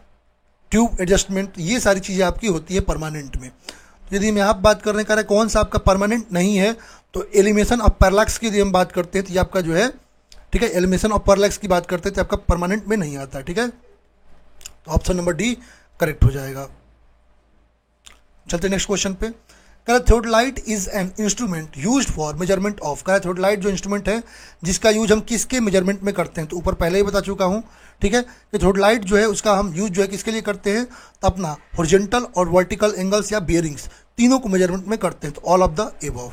Speaker 1: tube adjustment, ये सारी चीज़ें आपकी होती है परमानेंट में। तो यदि हम यहाँ बात कर रहे हैं कौन सा आपका परमानेंट नहीं है, तो एलिमिनेशन ऑफ पैरालैक्स की यदि हम बात करते हैं तो ये आपका जो है, ठीक है, एलिमिनेशन ऑफ पैरालैक्स की बात करते हैं तो आपका परमानेंट में नहीं आता है, ठीक है। तो ऑप्शन नंबर डी करेक्ट हो जाएगा। चलते नेक्स्ट क्वेश्चन पे। कह theodolite is an instrument used for measurement of. कह थियोडोलाइट जो इंस्ट्रूमेंट है जिसका यूज हम किसके मेजरमेंट में करते हैं, तो ऊपर पहले ही बता चुका हूँ, ठीक है, कि थियोडोलाइट जो है उसका हम यूज जो है किसके लिए करते हैं, तो अपना हॉरिजॉन्टल और वर्टिकल एंगल्स या बियरिंग्स तीनों को मेजरमेंट में करते हैं, तो all of the above.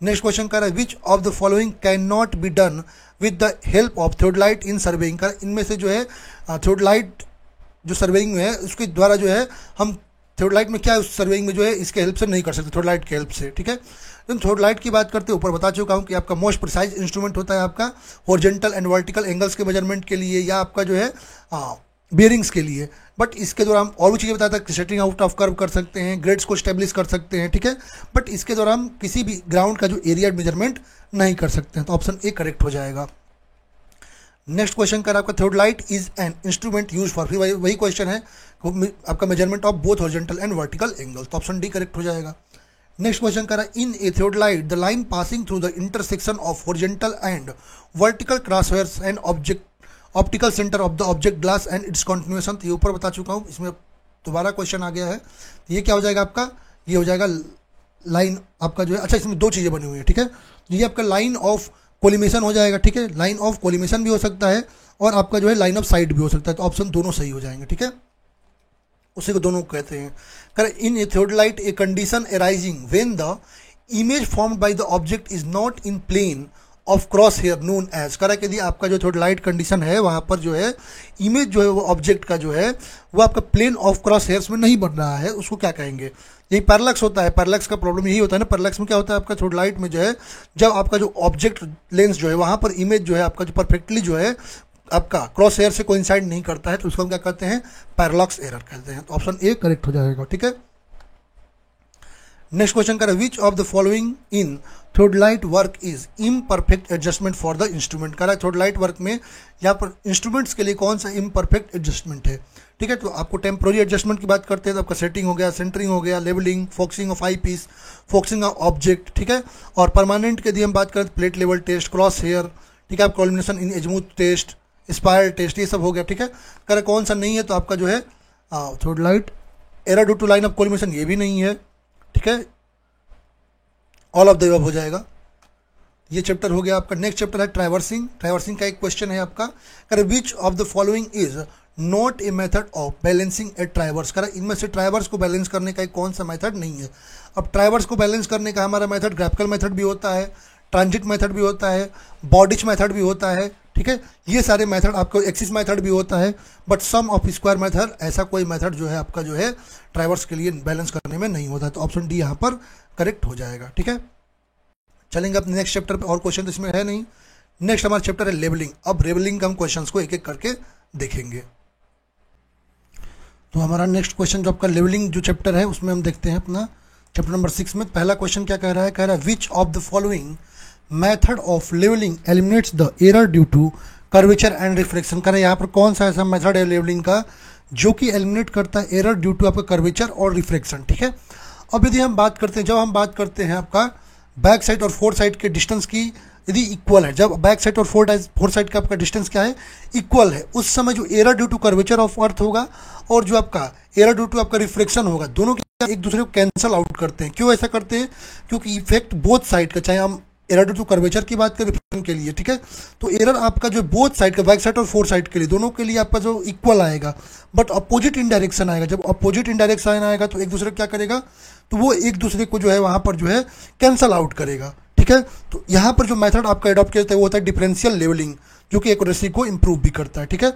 Speaker 1: Next question कर रहा है which of the following can not be done with the help of theodolite in surveying. कर इनमें से जो है थियोडोलाइट जो सर्वेइंग में है उसके द्वारा जो है हम थियोडोलाइट में क्या उस सर्वेइंग में जो है इसके हेल्प से नहीं कर सकते, थियोडोलाइट के हेल्प से, ठीक है। तो थियोडोलाइट की बात करते हैं, ऊपर बता चुका हूँ कि आपका मोस्ट प्रिसाइज इंस्ट्रूमेंट होता है आपका हॉरिजॉन्टल एंड वर्टिकल एंगल्स के मेजरमेंट के लिए या आपका जो है बियरिंग्स के लिए। बट इसके द्वारा हम और भी चीज़ें बताया था, सेटिंग आउट ऑफ कर्व कर सकते हैं, ग्रेड्स को स्टेब्लिश कर सकते हैं, ठीक है। बट इसके द्वारा हम किसी भी ग्राउंड का जो एरिया मेजरमेंट नहीं कर सकते हैं, तो ऑप्शन ए करेक्ट हो जाएगा। नेक्स्ट क्वेश्चन कर आपका theodolite is an instrument use for, फिर वही क्वेश्चन है आपका measurement of both horizontal and vertical angle, तो ऑप्शन डी करेक्ट हो जाएगा। नेक्स्ट क्वेश्चन कर in a theodolite the line passing through the intersection of horizontal and vertical cross hairs and optical centre of the object glass and its continuation, ये ऊपर बता चुका हूँ, इसमें दोबारा क्वेश्चन आ गया है। ये क्या हो जाएगा आपका, ये हो जाएगा लाइन आपका जो है, अच्छा इसमें दो चीज़ें बनी हुई है, ठीक है। ये आपका लाइन ऑफ कोलिमेशन हो जाएगा, ठीक है, लाइन ऑफ कोलिमेशन भी हो सकता है और आपका जो है लाइन ऑफ साइट भी हो सकता है, तो ऑप्शन दोनों सही हो जाएंगे, ठीक है, उसी को दोनों कहते हैं। कर in a theodolite a condition arising when the image formed by the object is not in plane of cross hair known as. करा यदि आपका जो थियोडोलाइट कंडीशन है वहाँ पर जो है इमेज जो है वो ऑब्जेक्ट का जो है वो आपका प्लेन ऑफ क्रॉस हेयर्स में नहीं बन रहा है, उसको क्या कहेंगे, यही पैरेलैक्स होता है। पैरेलैक्स का प्रॉब्लम यही होता है ना, पैरेलैक्स में क्या होता है आपका थियोडोलाइट में जो है जब आपका जो ऑब्जेक्ट लेंस जो है वहाँ पर इमेज जो है आपका जो परफेक्टली जो है आपका क्रॉस हेयर से कोइंसाइड नहीं करता है, तो उसको हम क्या कहते हैं, पैरेलैक्स एरर कहते हैं, तो ऑप्शन ए करेक्ट हो जाएगा, ठीक है। नेक्स्ट क्वेश्चन कर which of the following in theodolite work is imperfect adjustment for the instrument. कह रहा है थियोडोलाइट वर्क में यहाँ पर इंस्ट्रूमेंट्स के लिए कौन सा इम्परफेक्ट एडजस्टमेंट है, ठीक है। तो आपको टेम्प्रोरी एडजस्टमेंट की बात करते हैं तो आपका सेटिंग हो गया, सेंटरिंग हो गया, levelling, focusing of eye piece, focusing of object, ठीक है। और परमानेंट के लिए हम बात करें plate level test, cross hair, ठीक है, collimation in azimuth test, spiral test, ये सब हो गया, ठीक है। कह रहा कौन सा नहीं है, तो आपका जो है theodolite error due to line of collimation, ये भी नहीं है, ठीक है, ऑल ऑफ द अबव हो जाएगा। ये चैप्टर हो गया आपका। नेक्स्ट चैप्टर है ट्रैवर्सिंग। ट्रैवर्सिंग का एक क्वेश्चन है आपका, कर which of the following is not a method of balancing A traverse. कर इनमें से ट्राइवर्स को बैलेंस करने का एक कौन सा मेथड नहीं है। अब ट्राइवर्स को बैलेंस करने का हमारा मेथड ग्राफिकल मेथड भी होता है, ट्रांजिट मेथड भी होता है, बॉडिच मेथड भी होता है, ठीक है, ये सारे मेथड आपको, एक्सिस मेथड भी होता है, but sum of square method ऐसा कोई मेथड जो है आपका जो है ट्राइवर्स के लिए बैलेंस करने में नहीं होता, तो ऑप्शन डी यहाँ पर करेक्ट हो जाएगा, ठीक है। चलेंगे अपने नेक्स्ट चैप्टर पे, और क्वेश्चन तो इसमें है नहीं। नेक्स्ट हमारा चैप्टर है लेवलिंग। अब लेवलिंग का हम क्वेश्चंस को एक एक करके देखेंगे। तो हमारा नेक्स्ट क्वेश्चन जो आपका लेवलिंग जो चैप्टर है उसमें हम देखते हैं अपना चैप्टर नंबर 6 में पहला क्वेश्चन क्या कह रहा है, कह रहा है which of the following method of levelling eliminates the error due to curvature and reflection. करें यहाँ पर कौन सा ऐसा मेथड है लेवलिंग का जो कि एलिमिनेट करता है एरर ड्यू टू आपका कर्वेचर और रिफ्लेक्शन। ठीक है, अब यदि हम बात करते हैं, जब हम बात करते हैं आपका बैक साइड और फोर साइड के डिस्टेंस की यदि इक्वल है, जब बैक साइड और फोर साइड का आपका डिस्टेंस क्या है, इक्वल है, उस समय जो error due to curvature of earth होगा और जो आपका एरर ड्यू टू आपका रिफ्लेक्शन होगा, दोनों क्या एक दूसरे को कैंसल आउट करते हैं। क्यों ऐसा करते हैं? क्योंकि इफेक्ट बोथ साइड का, चाहे हम एरर ड्यू टू कर्वेचर की बात करें रिफ्लेक्शन के लिए, ठीक है, तो एरर आपका जो बोथ साइड का, बैक साइड और फोर साइड के लिए, दोनों के लिए आपका जो इक्वल आएगा, बट अपोजिट इन डायरेक्शन आएगा। जब अपोजिट इन डायरेक्शन आएगा तो एक दूसरे क्या करेगा, तो वो एक दूसरे को जो है वहां पर जो है कैंसल आउट करेगा। ठीक है, तो यहाँ पर जो मेथड आपका एडॉप्ट किया जाता है वो होता है डिफरेंशियल लेवलिंग, जो कि एक्यूरेसी को इंप्रूव भी करता है। ठीक है,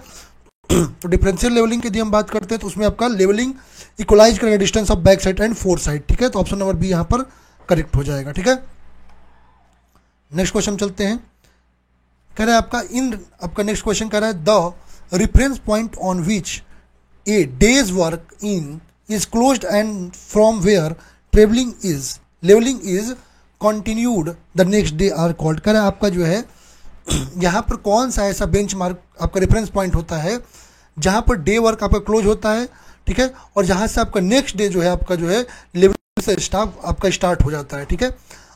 Speaker 1: तो डिफरेंशियल लेवलिंग की यदि हम बात करते हैं तो उसमें आपका लेवलिंग इक्वलाइज करेगा distance of back side and four side. ठीक है, तो ऑप्शन नंबर बी यहाँ पर करेक्ट हो जाएगा। ठीक है, नेक्स्ट क्वेश्चन चलते हैं। कह रहा है आपका नेक्स्ट क्वेश्चन कह रहा है the reference point on which a day's work in is closed and from where levelling is continued the next day are called. कह रहा है आपका जो है यहाँ पर कौन सा ऐसा बेंचमार्क आपका रेफरेंस पॉइंट होता है जहाँ पर डे वर्क आपका क्लोज होता है, ठीक है, और जहाँ से आपका नेक्स्ट डे जो है आपका जो है लेवलिंग से आपका स्टार्ट हो जाता है। ठीक है,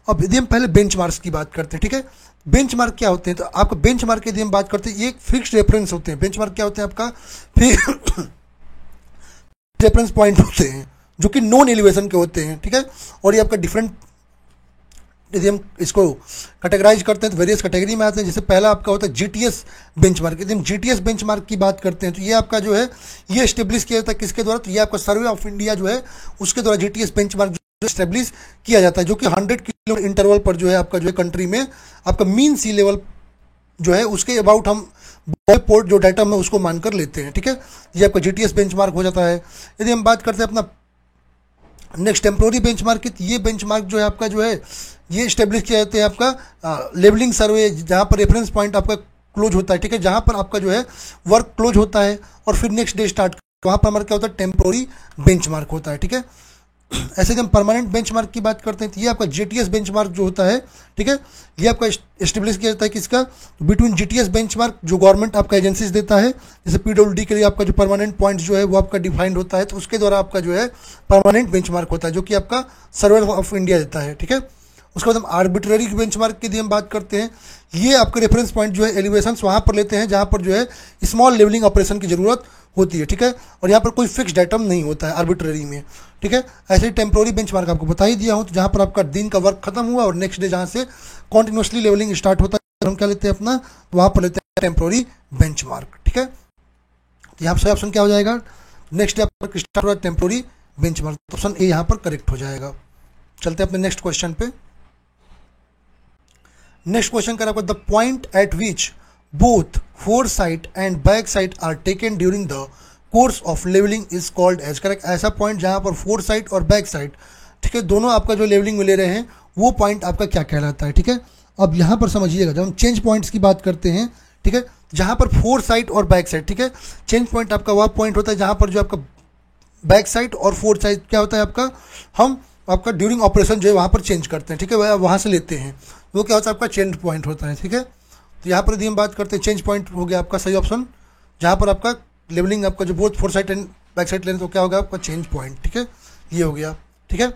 Speaker 1: अब यदि हम पहले बेंचमार्क्स की बात करते हैं, ठीक है, बेंचमार्क क्या होते हैं, तो आपका बेंचमार्क यदि हम बात करते हैं ये एक फिक्स्ड रेफरेंस होते हैं। बेंचमार्क क्या होते हैं आपका रेफरेंस पॉइंट होते हैं जो कि नॉन एलिवेशन के होते हैं। ठीक है, और ये आपका डिफरेंट, यदि हम इसको कैटेगराइज करते हैं तो वेरियस कैटेगरी में आते हैं। जैसे पहला आपका होता है जीटीएस बेंचमार्क। यदि हम जीटीएस बेंचमार्क की बात करते हैं तो ये आपका जो है ये एस्टेब्लिश किया जाता है किसके द्वारा, तो ये आपका सर्वे ऑफ इंडिया जो है उसके द्वारा जीटीएस बेंचमार्क एस्टेब्लिश किया जाता है, जो कि 100 किलोमीटर इंटरवल पर जो है आपका जो है कंट्री में आपका मीन सी लेवल जो है उसके अबाउट हम पोर्ट जो डाटा में उसको मानकर लेते हैं। ठीक है, ये आपका जीटीएस बेंचमार्क हो जाता है। यदि हम बात करते हैं अपना नेक्स्ट टेम्प्रोरी बेंचमार्क की, ये बेंचमार्क जो है आपका जो है ये स्टेब्लिश किया जाता है आपका लेवलिंग सर्वे, जहाँ पर रेफरेंस पॉइंट आपका क्लोज होता है। ठीक है, जहाँ पर आपका जो है वर्क क्लोज होता है और फिर नेक्स्ट डे स्टार्ट, वहाँ पर हमारा क्या होता है टेम्प्रोरी बेंचमार्क होता है। ठीक है, ऐसे हम परमानेंट बेंचमार्क की बात करते हैं तो ये आपका जीटीएस बेंचमार्क जो होता है, ठीक है, ये आपका एस्टेब्लिश किया जाता है किसका, बिटवीन जीटीएस बेंचमार्क जो गवर्नमेंट आपका एजेंसीज देता है, जैसे पीडब्ल्यूडी के लिए आपका जो परमानेंट पॉइंट जो है वो आपका डिफाइंड होता है, तो उसके द्वारा आपका जो है परमानेंट बेंचमार्क होता है जो कि आपका सर्वे ऑफ इंडिया देता है। ठीक है, उसके बाद हम आर्बिट्ररी बेंचमार्क की यदि हम बात करते हैं, ये आपके रेफरेंस पॉइंट जो है एलिवेशंस वहाँ पर लेते हैं जहाँ पर जो है स्मॉल लेवलिंग ऑपरेशन की जरूरत होती है। ठीक है, और यहाँ पर कोई फिक्स्ड आइटम नहीं होता है आर्बिट्ररी में। ठीक है, ऐसे ही टेम्प्रोरी बेंचमार्क आपको बता ही दिया हूँ, तो जहाँ पर आपका दिन का वर्क खत्म हुआ और नेक्स्ट डे जहाँ से कॉन्टिन्यूसली लेवलिंग स्टार्ट होता है, हम क्या लेते हैं अपना, वहाँ पर लेते हैं टेम्प्रोरी बेंचमार्क। ठीक है, तो यहाँ पर सही ऑप्शन क्या हो जाएगा, नेक्स्ट डे आपका स्टार्ट हुआ टेम्प्रोरी बेंचमार्क, ऑप्शन ए यहाँ पर करेक्ट हो जाएगा। चलते हैं अपने नेक्स्ट क्वेश्चन पे। नेक्स्ट क्वेश्चन कर आपका the point at which both fore side and back side are taken during the course of levelling is called as. Correct, ऐसा पॉइंट जहां पर फोर साइड और बैक साइड, ठीक है, दोनों आपका जो लेवलिंग में ले रहे हैं वो पॉइंट आपका क्या कहलाता है। ठीक है, अब यहाँ पर समझिएगा, जब हम चेंज पॉइंट्स की बात करते हैं, ठीक है, जहाँ पर फोर साइड और बैक साइड, ठीक है, चेंज पॉइंट आपका वह पॉइंट होता है जहाँ पर जो आपका बैक साइड और फोर साइड क्या होता है आपका, हम आपका ड्यूरिंग ऑपरेशन जो है वहाँ पर चेंज करते हैं। ठीक है, वहाँ से लेते हैं, वो क्या होता है आपका चेंज पॉइंट होता है। ठीक है, तो यहाँ पर यदि हम बात करते हैं चेंज पॉइंट हो गया आपका सही ऑप्शन, जहाँ पर आपका लेवलिंग आपका जो both fore side and back side लेने तो क्या होगा आपका चेंज पॉइंट। ठीक है, ये हो गया। ठीक है,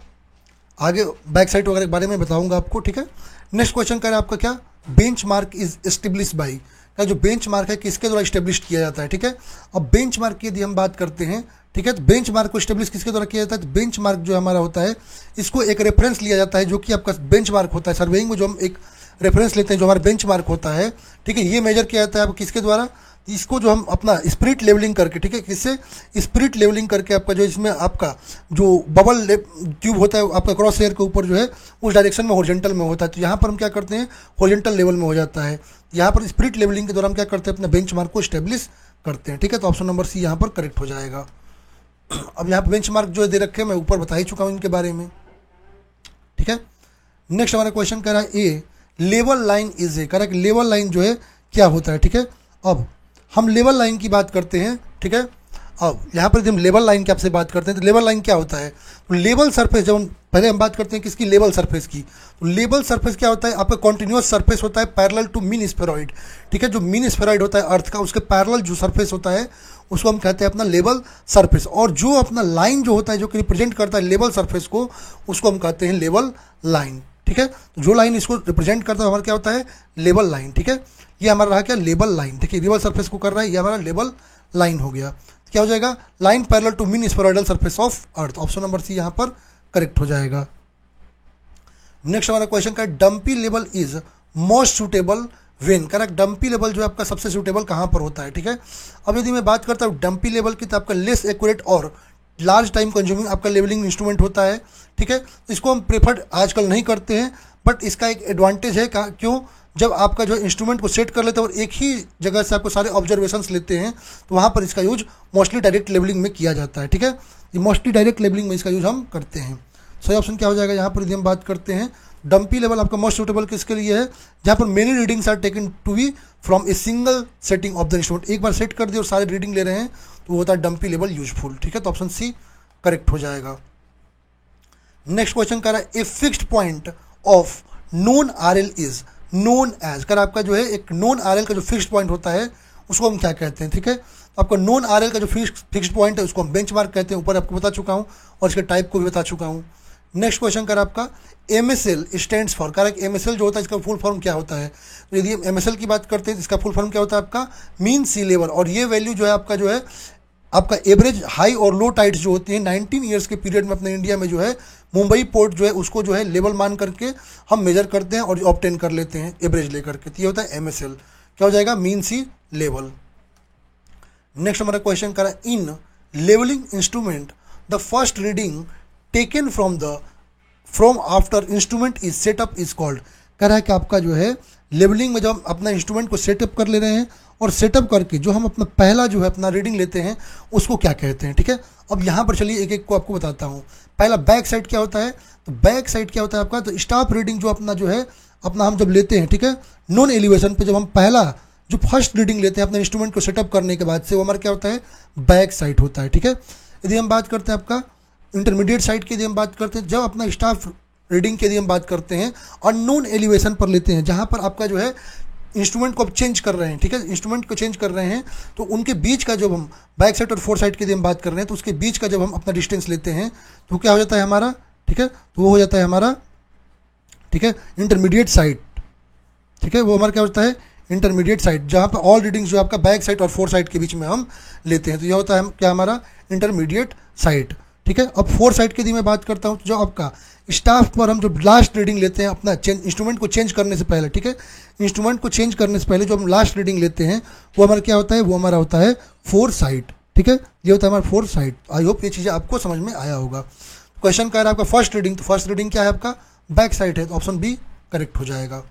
Speaker 1: आगे बैक साइड वगैरह के बारे में बताऊंगा आपको। ठीक है, नेक्स्ट क्वेश्चन कर आपका क्या, bench mark is establish by, का जो बेंच मार्क है किसके द्वारा स्टेब्लिश किया जाता है। ठीक है, अब बेंच मार्क की यदि हम बात करते हैं, ठीक है, तो बेंच मार्क को स्टेब्लिश किसके द्वारा किया जाता है, तो बेंच मार्क जो हमारा होता है इसको एक रेफरेंस लिया जाता है जो कि आपका बेंच मार्क होता है। सर्वेइंग में जो हम एक रेफरेंस लेते हैं जो हमारा बेंच मार्क होता है, ठीक है, ये मेजर किया जाता है आपको किसके द्वारा, इसको जो हम अपना स्पिरिट लेवलिंग करके, ठीक है, किससे स्पिरिट लेवलिंग करके आपका जो इसमें आपका जो बबल ट्यूब होता है आपका क्रॉस हेयर के ऊपर जो है उस डायरेक्शन में हॉरिजॉन्टल में होता है, तो यहाँ पर हम क्या करते हैं हॉरिजॉन्टल लेवल में हो जाता है। यहाँ पर स्पिरिट लेवलिंग के दौरान क्या करते हैं अपना बेंच मार्क को स्टेब्लिश करते हैं। ठीक है, तो ऑप्शन नंबर सी यहाँ पर करेक्ट हो जाएगा। अब यहाँ पर बेंच मार्क जो दे रखे हैं मैं ऊपर बता ही चुका हूँ इनके बारे में। ठीक है, नेक्स्ट हमारा क्वेश्चन कह रहा है a level line is a, correct, level line जो है क्या होता है। ठीक है, अब हम लेवल लाइन की बात करते हैं। ठीक है, अब यहाँ पर जब हम लेवल लाइन की आपसे बात करते हैं तो लेवल लाइन क्या होता है, तो लेवल सरफेस, जब हम पहले हम बात करते हैं किसकी, लेवल सरफेस की, तो लेवल सरफेस क्या होता है, आपका कॉन्टिन्यूस सरफेस होता है पैरेलल टू मीन स्फेरॉइड, ठीक है, जो मीन स्फेरॉइड होता है अर्थ का, उसके पैरेलल जो सरफेस होता है उसको हम कहते हैं अपना लेवल सरफेस, और जो अपना लाइन जो होता है जो कि रिप्रेजेंट करता है लेवल सरफेस को, उसको हम कहते हैं लेवल लाइन, ठीक है। तो जो लाइन इसको रिप्रेजेंट करता है हमारा क्या होता है, लेवल लाइन, ठीक है। ये हमारा रहा क्या, लेवल लाइन, ठीक है, लेवल सरफेस को कर रहा है, ये हमारा लेवल लाइन हो गया। क्या हो जाएगा, line parallel to mean spheroidal surface of earth, option number C यहाँ पर करेक्ट हो जाएगा। नेक्स्ट हमारा क्वेश्चन का dumpy level is most suitable when, correct, dumpy level जो है आपका सबसे सुटेबल कहाँ पर होता है, ठीक है। अब यदि मैं बात करता हूँ डंपी लेवल की, तो आपका लेस एक्यूरेट और लार्ज टाइम कंज्यूमिंग आपका लेवलिंग इंस्ट्रूमेंट होता है, ठीक है। इसको हम प्रेफर्ड आजकल नहीं करते हैं, बट इसका एक एडवांटेज है, क्यों, जब आपका जो इंस्ट्रूमेंट को सेट कर लेते हैं और एक ही जगह से आपको सारे ऑब्जर्वेशंस लेते हैं, तो वहाँ पर इसका यूज मोस्टली डायरेक्ट लेवलिंग में किया जाता है, ठीक है। ये मोस्टली डायरेक्ट लेवलिंग में इसका यूज हम करते हैं। सही ऑप्शन क्या हो जाएगा यहाँ पर यदि हम बात करते हैं, डंपी लेवल आपका मोस्ट सुटेबल किसके लिए है, जहाँ पर many readings are taken to be from a single setting of the instrument, एक बार सेट कर दिए और सारे रीडिंग ले रहे हैं, तो वो होता है डंपी लेवल यूजफुल, ठीक है। तो ऑप्शन सी करेक्ट हो जाएगा। नेक्स्ट क्वेश्चन कर रहा है a fixed point of known RL is known as, कर आपका जो है एक नोन आरएल का जो फिक्स्ड पॉइंट होता है उसको हम क्या कहते हैं, ठीक है। तो आपका नोन आरएल का जो फिक्स्ड पॉइंट है उसको हम बेंचमार्क कहते हैं, ऊपर आपको बता चुका हूँ और इसके टाइप को भी बता चुका हूँ। नेक्स्ट क्वेश्चन कर आपका MSL stands for, correct, MSL जो होता है इसका फुल फॉर्म क्या होता है, तो यदि हम MSL की बात करते हैं इसका फुल फॉर्म क्या होता है आपका मीन सी लेवल, और ये वैल्यू जो है आपका जो है आपका एवरेज हाई और लो टाइड्स जो होती हैं 19 ईयर्स के पीरियड में अपने इंडिया में जो है मुंबई पोर्ट जो है उसको जो है लेवल मान करके हम मेजर करते हैं और ऑब्टेन कर लेते हैं एवरेज लेकर के, तो ये होता है MSL, क्या हो जाएगा, मीन सी लेवल। नेक्स्ट हमारा क्वेश्चन करा in levelling instrument the first reading taken from after instrument is setup is called, कह रहा है कि आपका जो है लेवलिंग में जब हम अपना इंस्ट्रूमेंट को सेटअप कर ले रहे हैं और सेटअप करके जो हम अपना पहला जो है अपना रीडिंग लेते हैं उसको क्या कहते हैं, ठीक है। अब यहाँ पर चलिए एक एक को आपको बताता हूँ। पहला बैक साइड क्या होता है, तो बैक साइड क्या होता है आपका, तो स्टाफ रीडिंग जो अपना जो है अपना हम जब लेते हैं, ठीक है, नॉन एलिवेशन पे जब हम पहला जो फर्स्ट रीडिंग लेते हैं अपने इंस्ट्रूमेंट को सेटअप करने के बाद से, वो हमारा क्या होता है, बैक साइड होता है, ठीक है। यदि हम बात करते हैं आपका इंटरमीडिएट साइड की, यदि हम बात करते हैं जब अपना स्टाफ रीडिंग की यदि हम बात करते हैं अननोन एलिवेशन पर लेते हैं, जहाँ पर आपका जो है इंस्ट्रूमेंट को अब चेंज कर रहे हैं, ठीक है, इंस्ट्रूमेंट को चेंज कर रहे हैं, तो उनके बीच का जब हम बैक साइड और फोर साइड की यदि हम बात कर रहे हैं तो उसके बीच का जब हम अपना डिस्टेंस लेते हैं तो क्या हो जाता है हमारा, ठीक है, तो वो हो जाता है हमारा, ठीक है, इंटरमीडिएट साइड, ठीक है, वो हमारा क्या होता है, इंटरमीडिएट साइड, जहाँ पर ऑल रीडिंग्स जो आपका बैक साइड और फोर साइड के बीच में हम लेते हैं, तो यह होता है क्या हमारा इंटरमीडिएट साइड, ठीक है। अब फोर साइड की यदि मैं बात करता हूँ तो जो आपका स्टाफ पर हम जो लास्ट रीडिंग लेते हैं अपना इंस्ट्रूमेंट को चेंज करने से पहले, ठीक है, इंस्ट्रूमेंट को चेंज करने से पहले जो हम लास्ट रीडिंग लेते हैं वो हमारा क्या होता है, वो हमारा होता है फोर साइड, ठीक है, ये होता है हमारा फोर साइड। आई होप ये चीज़ें आपको समझ में आया होगा। क्वेश्चन कह रहा है आपका फर्स्ट रीडिंग, तो फर्स्ट रीडिंग क्या है आपका, बैक साइड है, तो ऑप्शन बी करेक्ट हो जाएगा।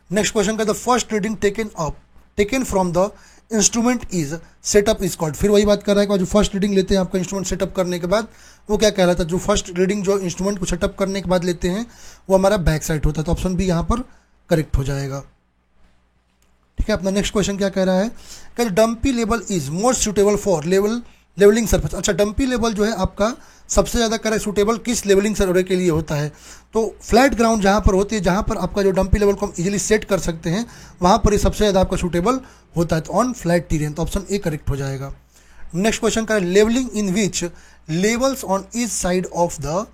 Speaker 1: नेक्स्ट क्वेश्चन का the first reading taken from the instrument is setup is called, फिर वही बात कर रहा है कि जो फर्स्ट रीडिंग लेते हैं आपका इंस्ट्रूमेंट सेटअप करने के बाद वो क्या कह रहा था, जो फर्स्ट रीडिंग जो इंस्ट्रूमेंट को सेटअप करने के बाद लेते हैं वो हमारा बैक साइड होता है, तो ऑप्शन बी यहाँ पर करेक्ट हो जाएगा, ठीक है। अपना नेक्स्ट क्वेश्चन क्या कह रहा है कि dumpy level is most suitable for levelling surface, अच्छा डंपी लेवल जो है आपका सबसे ज़्यादा करें सूटेबल किस लेवलिंग सर्वे के लिए होता है, तो फ्लैट ग्राउंड जहाँ पर होती है, जहाँ पर आपका जो डंपी लेवल को हम इजीली सेट कर सकते हैं वहाँ पर ये सबसे ज़्यादा आपका सूटेबल होता है, तो ऑन फ्लैट टेरेन, तो ऑप्शन ए करेक्ट हो जाएगा। नेक्स्ट क्वेश्चन का levelling in which levels on each side of the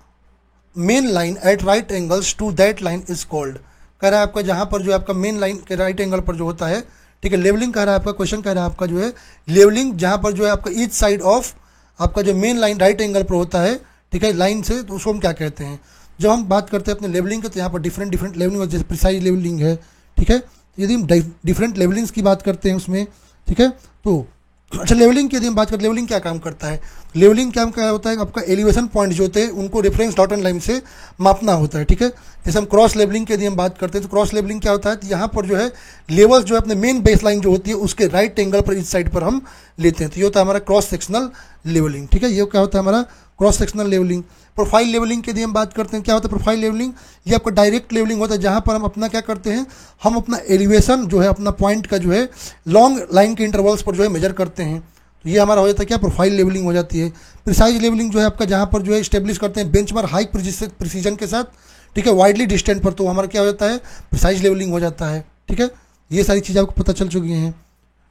Speaker 1: main line at right angles to that line is called, कह रहा है आपका जहाँ पर जो आपका मेन लाइन के राइट एंगल पर जो होता है, ठीक है, लेवलिंग कह रहा है आपका क्वेश्चन कह रहा है आपका जो है लेवलिंग जहाँ पर जो है आपका ईच साइड ऑफ आपका जो मेन लाइन राइट एंगल पर होता है, ठीक है, लाइन से, तो उसको हम क्या कहते हैं। जब हम बात करते हैं अपने लेवलिंग की तो यहाँ पर डिफरेंट लेवलिंग, जैसे प्रिसाइज लेवलिंग है, ठीक है, यदि हम डिफरेंट लेवलिंग्स की बात करते हैं उसमें, ठीक है, तो अच्छा लेवलिंग की यदि हम बात करें लेवलिंग क्या काम करता है, लेवलिंग क्या होता है, आपका एलिवेशन पॉइंट जो होते हैं उनको रेफरेंस डॉट एंड लाइन से मापना होता है, ठीक है। जैसे हम क्रॉस लेवलिंग की यदि हम बात करते हैं तो क्रॉस लेवलिंग क्या होता है, तो यहाँ पर जो है लेवल्स जो है अपने मेन बेस लाइन जो होती है उसके राइट एंगल पर इस साइड पर हम लेते हैं, तो ये होता है हमारा क्रॉस सेक्शनल लेवलिंग, ठीक है, ये क्या होता है हमारा cross sectional levelling. Profile levelling की यदि हम बात करते हैं क्या होता है प्रोफाइल लेवलिंग, ये आपका डायरेक्ट लेवलिंग होता है जहाँ पर हम अपना क्या करते हैं, हम अपना एलिवेशन जो है अपना पॉइंट का जो है लॉन्ग लाइन के इंटरवल्स पर जो है मेजर करते हैं, तो ये हमारा हो जाता है क्या, प्रोफाइल लेवलिंग हो जाती है। प्रिसाइज लेवलिंग जो है आपका जहाँ पर जो है इस्टेब्लिश करते हैं बेंचमार्क हाई प्रिसीजन के साथ, ठीक है, वाइडली डिस्टेंट पर, तो हमारा क्या हो जाता है, प्रिसाइज लेवलिंग हो जाता है। ठीक है, ये सारी चीज़ें आपको पता चल चुकी हैं।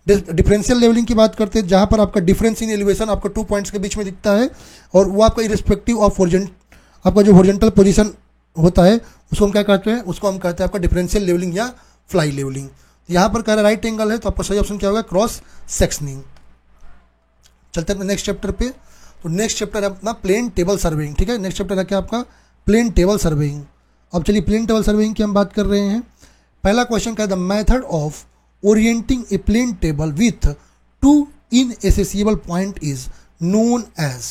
Speaker 1: डिफरेंशियल लेवलिंग की बात करते हैं, जहाँ पर आपका डिफरेंस इन एलिवेशन आपका 2 पॉइंट्स के बीच में दिखता है और वो आपका इरिस्पेक्टिव ऑफ आपका जो हॉरिजॉन्टल पोजीशन होता है उसको हम क्या कहते हैं, उसको हम कहते हैं आपका डिफरेंशियल लेवलिंग या फ्लाई लेवलिंग। यहाँ पर कह रहा है राइट एंगल है, तो आपका सही ऑप्शन क्या होगा, क्रॉस सेक्शनिंग। चलते हैं नेक्स्ट चैप्टर पे। तो नेक्स्ट चैप्टर है अपना प्लेन टेबल सर्वेइंग। ठीक है, नेक्स्ट चैप्टर है क्या आपका, प्लेन टेबल सर्वेइंग। अब चलिए प्लेन टेबल सर्वेइंग की हम बात कर रहे हैं। पहला क्वेश्चन क्या है, the method of orienting a plane table with 2 inaccessible point is known as.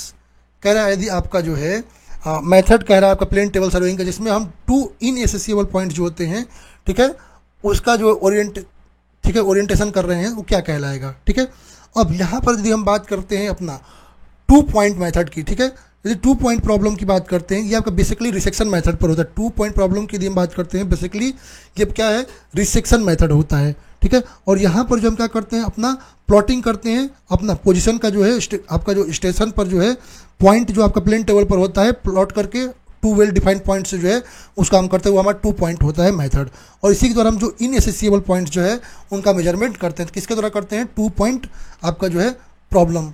Speaker 1: कह रहा है यदि आपका जो है मेथड कह रहा है आपका प्लेन टेबल सर्वेइंग का, जिसमें हम 2 इनएसेसिबल पॉइंट जो होते हैं, ठीक है, उसका जो ओरिएंटेशन कर रहे हैं वो क्या कहलाएगा। ठीक है, अब यहाँ पर यदि हम बात करते हैं अपना 2 पॉइंट मेथड की, ठीक है, यदि 2 पॉइंट प्रॉब्लम की बात करते हैं, ये आपका बेसिकली रिसेक्शन मेथड पर होता है। 2 पॉइंट प्रॉब्लम की यदि हम बात करते हैं, बेसिकली ये क्या है, रिसेक्शन मेथड होता है। ठीक है, और यहाँ पर जो हम क्या करते हैं, अपना प्लॉटिंग करते हैं, अपना पोजीशन का जो है आपका जो स्टेशन पर जो है पॉइंट जो आपका प्लेन टेबल पर होता है, प्लॉट करके 2 वेल डिफाइंड पॉइंट से जो है उसका हम करते हैं, वो हमारा 2 पॉइंट होता है मेथड। और इसी के द्वारा हम जो इनएसेसिबल पॉइंट जो है उनका मेजरमेंट करते हैं, तो किसके द्वारा करते हैं, 2 पॉइंट आपका जो है प्रॉब्लम।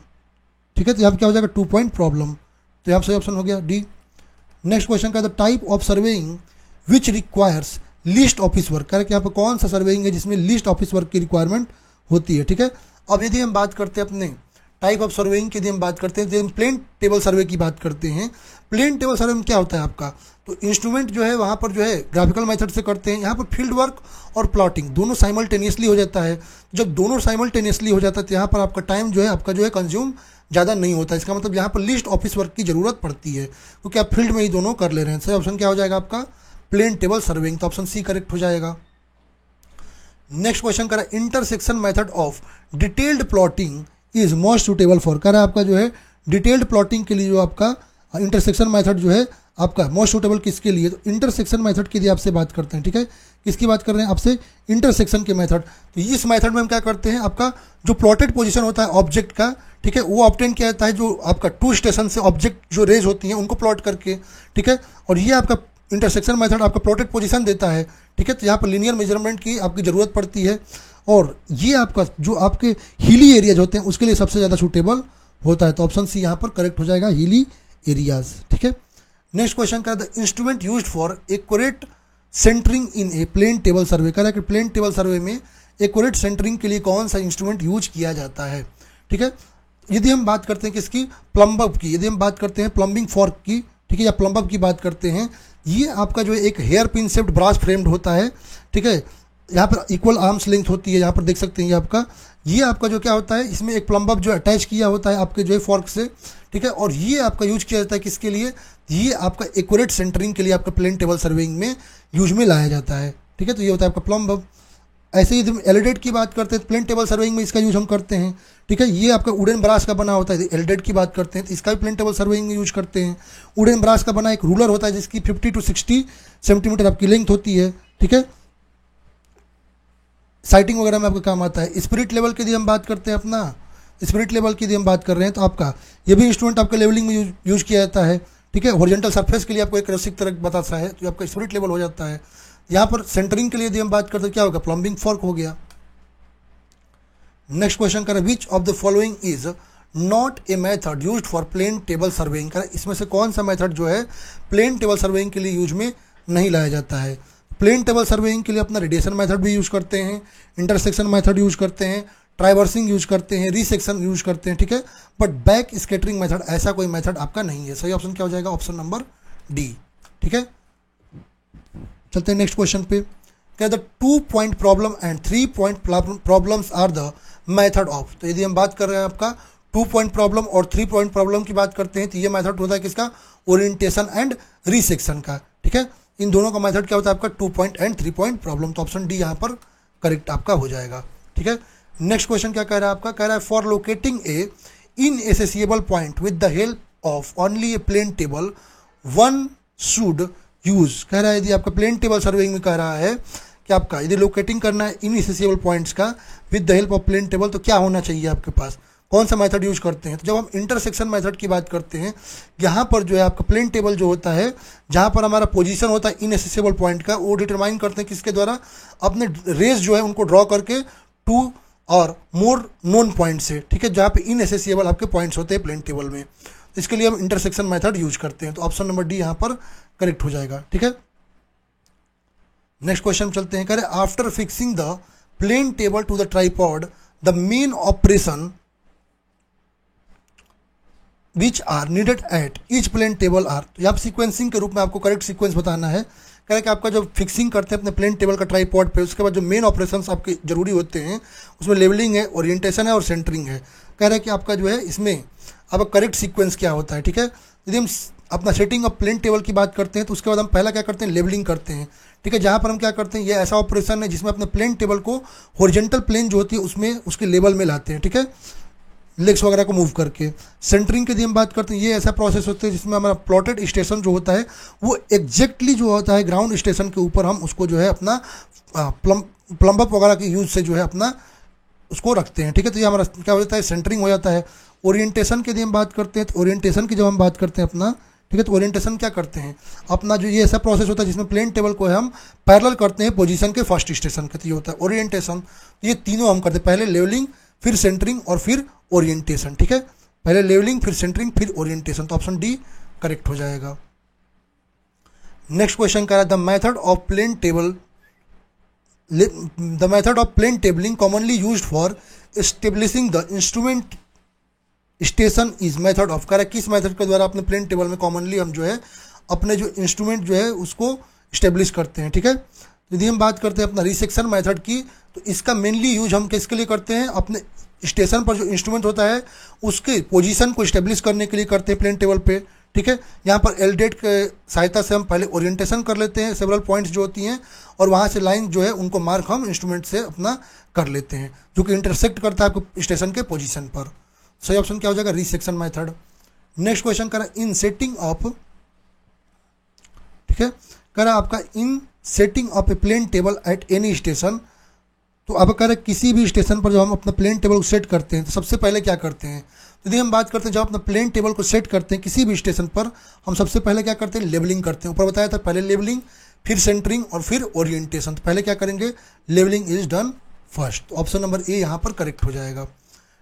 Speaker 1: ठीक है, तो यहाँ पर क्या हो जाएगा, 2 पॉइंट प्रॉब्लम। तो यहाँ सही ऑप्शन हो गया डी। नेक्स्ट क्वेश्चन का the type of surveying which requires list office work. कह रहे कि यहाँ पर कौन सा सर्वेइंग है जिसमें लिस्ट ऑफिस वर्क की रिक्वायरमेंट होती है। ठीक है, अब यदि हम बात करते हैं अपने टाइप ऑफ सर्वेइंग की, यदि हम बात करते हैं, यदि हम प्लेन टेबल सर्वे की बात करते हैं, प्लेन टेबल सर्वे में क्या होता है आपका, तो इंस्ट्रूमेंट जो है वहाँ पर जो है ग्राफिकल मेथड से करते हैं। यहाँ पर फील्ड वर्क और प्लॉटिंग दोनों साइमल्टेनियसली हो जाता है। जब दोनों साइमल्टेनियसली हो जाता है तो यहाँ पर आपका टाइम जो है आपका जो है कंज्यूम ज़्यादा नहीं होता। इसका मतलब यहाँ पर लिस्ट ऑफिस वर्क की ज़रूरत पड़ती है, क्योंकि आप फील्ड में ही दोनों कर ले रहे हैं। सही ऑप्शन क्या हो जाएगा आपका, प्लेन टेबल सर्वेइंग। तो ऑप्शन सी करेक्ट हो जाएगा। नेक्स्ट क्वेश्चन करा intersection method of detailed plotting is most suitable for. कह रहा है आपका जो है डिटेल्ड प्लॉटिंग के लिए जो आपका इंटरसेक्शन मेथड जो है आपका मोस्ट सुटेबल किसके लिए, तो इंटरसेक्शन मेथड के लिए आपसे बात करते हैं। ठीक है, किसकी बात कर रहे हैं आपसे, इंटरसेक्शन के मेथड। तो इस मेथड में हम क्या करते हैं, आपका जो प्लॉटेड पोजीशन होता है ऑब्जेक्ट का, ठीक है, वो ऑब्टेन किया जाता है जो आपका 2 स्टेशन से ऑब्जेक्ट जो रेज होती हैं उनको प्लॉट करके। ठीक है, और ये आपका इंटरसेक्शन मेथड आपका प्लॉटेड पोजीशन देता है। ठीक है, तो यहाँ पर लीनियर मेजरमेंट की आपकी ज़रूरत पड़ती है, और ये आपका जो आपके हिली एरियाज होते हैं उसके लिए सबसे ज़्यादा सूटेबल होता है। तो ऑप्शन सी यहाँ पर करेक्ट हो जाएगा, हिली एरियाज। ठीक है, नेक्स्ट क्वेश्चन का the instrument used for accurate centring in a plane table survey. कह रहा है कि प्लेन टेबल सर्वे में एक्यूरेट सेंटरिंग के लिए कौन सा इंस्ट्रूमेंट यूज किया जाता है। ठीक है, यदि हम बात करते हैं किसकी, प्लम्बअप की, यदि हम बात करते हैं प्लम्बिंग फॉर्क की, ठीक है, या प्लम्बअप की बात करते हैं, ये आपका जो है एक hairpin shaped brass framed होता है। ठीक है, यहाँ पर इक्वल आर्म्स लेंथ होती है, यहाँ पर देख सकते हैं ये आपका जो क्या होता है, इसमें एक प्लम्बअप जो अटैच किया होता है आपके जो है फॉर्क से। ठीक है, और ये आपका यूज किया जाता है किसके लिए, ये आपका एक्यूरेट सेंटरिंग के लिए आपका प्लेन टेबल सर्वेइंग में यूज में लाया जाता है। ठीक है, तो ये होता है आपका प्लम्बअप। ऐसे ही हम एलडेड की बात करते हैं, प्लेन टेबल सर्वेइंग में इसका यूज हम करते हैं। ठीक है, ये आपका वुडन ब्रास का बना होता है। एलडेड की बात करते हैं तो इसका भी प्लेन टेबल सर्वेइंग में यूज करते हैं। वुडन ब्रास का बना एक रूलर होता है जिसकी 50 to 60 सेंटीमीटर आपकी लेंथ होती है। ठीक है, साइटिंग वगैरह में आपका काम आता है। स्पिरिट लेवल की यदि हम बात करते हैं, अपना स्पिरिट लेवल की यदि हम बात कर रहे हैं, तो आपका ये भी इंस्ट्रूमेंट आपका लेवलिंग में यूज किया जाता है। ठीक है, हॉरिजॉन्टल सरफेस के लिए आपको एक रसिक तरह बताता है, तो आपका स्पिरिट लेवल हो जाता है। यहाँ पर सेंटरिंग के लिए यदि हम बात करते हैं क्या होगा, प्लम्बिंग फॉर्क हो गया। नेक्स्ट क्वेश्चन कर which of the following is not a method used for plane table surveying. कर इसमें से कौन सा मेथड जो है प्लेन टेबल सर्वेइंग के लिए यूज में नहीं लाया जाता है। प्लेन टेबल सर्वेइंग के लिए अपना रेडिएशन मेथड भी यूज करते हैं, इंटरसेक्शन मेथड यूज करते हैं, ट्राइवर्सिंग यूज करते हैं, रीसेक्शन यूज करते हैं। ठीक है, बट बैक स्कैटरिंग मेथड ऐसा कोई मेथड आपका नहीं है। सही ऑप्शन क्या हो जाएगा, ऑप्शन नंबर डी। ठीक है, चलते हैं नेक्स्ट क्वेश्चन पे। क्या the 2 point problem and 3 point problems are the method of. तो यदि हम बात कर रहे हैं आपका 2 पॉइंट प्रॉब्लम और 3 पॉइंट प्रॉब्लम की बात करते हैं, तो ये मेथड होता है किसका, ओरिएंटेशन एंड रीसेक्शन का। ठीक है, इन दोनों का मेथड क्या होता है आपका 2 पॉइंट एंड 3 पॉइंट प्रॉब्लम। तो ऑप्शन डी यहाँ पर करेक्ट आपका हो जाएगा। ठीक है, नेक्स्ट क्वेश्चन क्या कह रहा है आपका, कह रहा है for locating a inaccessible point with the help of only a plane table one should use. कह रहा है यदि आपका प्लेन टेबल सर्वेइंग में कह रहा है कि आपका यदि लोकेटिंग करना है इनएसेसिबल पॉइंट्स का with the help of plane table, तो क्या होना चाहिए आपके पास, कौन सा मेथड यूज करते हैं? तो जब हम इंटरसेक्शन मेथड की बात करते हैं, यहाँ पर जो है आपका प्लेन टेबल जो होता है, जहाँ पर हमारा पोजीशन होता है इनएसेसिबल पॉइंट का, वो डिटरमाइन करते हैं किसके द्वारा? अपने रेस जो है उनको ड्रॉ करके 2 और मोर नोन पॉइंट से, ठीक है, जहाँ पे इनएसेसिबल आपके पॉइंट्स होते हैं प्लेन टेबल में। इसके लिए हम इंटरसेक्शन मेथड यूज करते हैं। तो ऑप्शन नंबर डी यहाँ पर करेक्ट हो जाएगा, ठीक है। नेक्स्ट क्वेश्चन चलते हैं। कह रहे after fixing the plane table to the tripod the main operation which are needed at each plane table are. तो यहाँ सीक्वेंसिंग के रूप में आपको करेक्ट सीक्वेंस बताना है। कह रहे कि आपका जब फिक्सिंग करते हैं अपने प्लेन टेबल का ट्राइपॉड पे, उसके बाद जो मेन ऑपरेशंस आपके जरूरी होते हैं उसमें लेवलिंग है, ओरिएंटेशन है और सेंटरिंग है। कह रहे हैं कि आपका जो है इसमें आपका करेक्ट सीक्वेंस क्या होता है, ठीक है। यदि हम अपना सेटिंग ऑफ प्लेन टेबल की बात करते हैं तो उसके बाद हम पहला क्या करते हैं? लेवलिंग करते हैं, ठीक है। जहाँ पर हम क्या करते हैं, ये ऐसा ऑपरेशन है जिसमें अपने प्लेन टेबल को हॉरिजॉन्टल प्लेन जो होती है उसमें उसके लेवल में लाते हैं, ठीक है, लेग्स वगैरह को मूव करके। सेंटरिंग की यदि हम बात करते हैं, ये ऐसा प्रोसेस होता है जिसमें हमारा प्लॉटेड स्टेशन जो होता है वो एग्जैक्टली जो होता है ग्राउंड स्टेशन के ऊपर हम उसको जो है अपना प्लम्ब अप वगैरह के यूज से जो है अपना उसको रखते हैं, ठीक है। तो ये हमारा क्या हो जाता है? सेंटरिंग हो जाता है। ओरिएंटेशन की यदि हम बात करते हैं तो ओरिएंटेशन की जब हम बात करते हैं अपना, ठीक है, तो ओरिएंटेशन क्या करते हैं? अपना जो ये ऐसा प्रोसेस होता है जिसमें प्लेन टेबल को हम पैरेलल करते हैं पोजीशन के फर्स्ट स्टेशन के, तो ये होता है ओरिएंटेशन। ये तीनों हम करते हैं, पहले लेवलिंग, फिर सेंटरिंग और फिर ओरिएंटेशन, ठीक है। पहले लेवलिंग, फिर सेंटरिंग, फिर ओरिएंटेशन। तो ऑप्शन डी करेक्ट हो जाएगा। नेक्स्ट क्वेश्चन कह रहा है the method of plane tabling commonly used for establishing the instrument station is method of. कह रहा है किस मेथड के द्वारा अपने प्लेन टेबल में कॉमनली हम जो है अपने जो इंस्ट्रूमेंट जो है उसको स्टेब्लिश करते हैं, ठीक है। यदि हम बात करते हैं अपना रिसेक्शन मेथड की, तो इसका मेनली यूज हम किसके लिए करते हैं? अपने स्टेशन पर जो इंस्ट्रूमेंट होता है उसके पोजीशन को स्टेब्लिश करने के लिए करते हैं प्लेन टेबल पे, ठीक है। यहाँ पर एलडेट के सहायता से हम पहले ओरिएंटेशन कर लेते हैं, सेवरल पॉइंट्स जो होती हैं, और वहाँ से लाइन जो है उनको मार्क हम इंस्ट्रूमेंट से अपना कर लेते हैं, जो कि इंटरसेक्ट करता है आपको स्टेशन के पोजीशन पर। सही ऑप्शन क्या हो जाएगा? Resection method. नेक्स्ट क्वेश्चन करा इन सेटिंग ऑफ, ठीक है, करा आपका in setting of a plane table at any station. तो अब कह रहे किसी भी स्टेशन पर जब हम अपना प्लेन टेबल को सेट करते हैं तो सबसे पहले क्या करते हैं? यदि हम बात करते हैं जब अपना प्लेन टेबल को सेट करते हैं किसी भी स्टेशन पर, हम सबसे पहले क्या करते हैं? लेवलिंग करते हैं। ऊपर बताया था पहले लेवलिंग, फिर सेंटरिंग और फिर ओरिएंटेशन। तो पहले क्या करेंगे? Levelling is done first. तो ऑप्शन नंबर ए यहाँ पर करेक्ट हो जाएगा।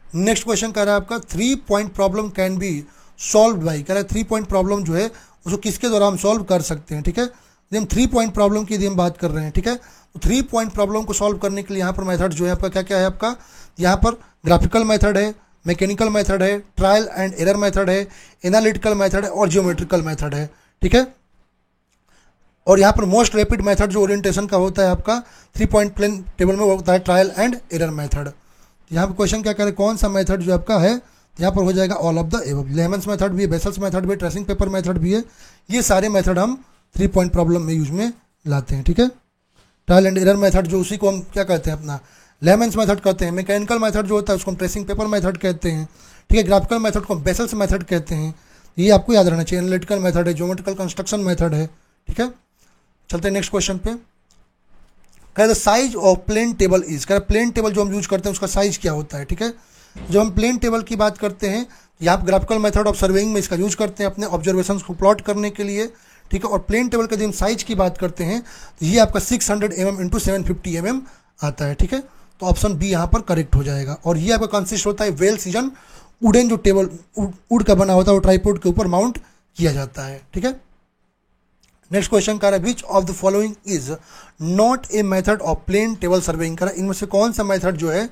Speaker 1: नेक्स्ट क्वेश्चन कह रहा है आपका 3 point problem can be solve by. कह रहा है 3 पॉइंट प्रॉब्लम जो है उसको किसके द्वारा हम सॉल्व कर सकते हैं, ठीक है। यदि हम 3 पॉइंट प्रॉब्लम की यदि हम बात कर रहे हैं, ठीक है, तो 3 पॉइंट प्रॉब्लम को सॉल्व करने के लिए यहाँ पर मेथड जो है आपका क्या क्या है? आपका यहाँ पर ग्राफिकल मेथड है, मैकेनिकल मेथड है, ट्रायल एंड एरर मेथड है, एनालिटिकल मेथड है और जियोमेट्रिकल मेथड है, ठीक है। और यहाँ पर मोस्ट रैपिड मेथड जो ओरिएंटेशन का होता है आपका 3 पॉइंट प्लेन टेबल में वो होता है ट्रायल एंड एरर मेथड। यहाँ पर क्वेश्चन क्या कह रहे हैं? कौन सा मेथड जो आपका है? यहाँ पर हो जाएगा all of the above. Lemons method भी है, बेसल्स मेथड भी है, ट्रेसिंग पेपर मेथड भी है। ये सारे मेथड हम 3 पॉइंट प्रॉब्लम में यूज में लाते हैं, ठीक है। ट्रायल एंड एरर मेथड जो उसी को हम क्या कहते हैं? अपना लेमन्स मेथड कहते हैं। मैकेनिकल मेथड जो होता है उसको हम ट्रेसिंग पेपर मेथड कहते हैं, ठीक है। ग्राफिकल मेथड को हम बेसल्स मेथड कहते हैं। ये आपको याद रहना चाहिए। एनालिटिकल मेथड है, ज्योमेट्रिकल कंस्ट्रक्शन मेथड है, ठीक है। चलते हैं नेक्स्ट क्वेश्चन पे। कह the size of plane table is. कह प्लेन टेबल जो हम यूज करते हैं उसका साइज क्या होता है, ठीक है। जब हम प्लेन टेबल की बात करते हैं, यहाँ ग्राफिकल मेथड ऑफ सर्वेइंग में इसका यूज करते हैं अपने ऑब्जर्वेशंस को प्लॉट करने के लिए, ठीक है। और प्लेन टेबल के जब हम साइज की बात करते हैं तो ये आपका 600 mm इंटू 750 mm आता है, ठीक है। तो ऑप्शन बी यहाँ पर करेक्ट हो जाएगा। और ये आपका कंसिस्ट होता है वेल सीजन वुडन जो टेबल वुड का बना होता है वो ट्राइपॉड के ऊपर माउंट किया जाता है, ठीक है। नेक्स्ट क्वेश्चन कह रहा है which of the following is not a method of plane table surveying. कह रहा है इनमें से कौन सा मेथड जो है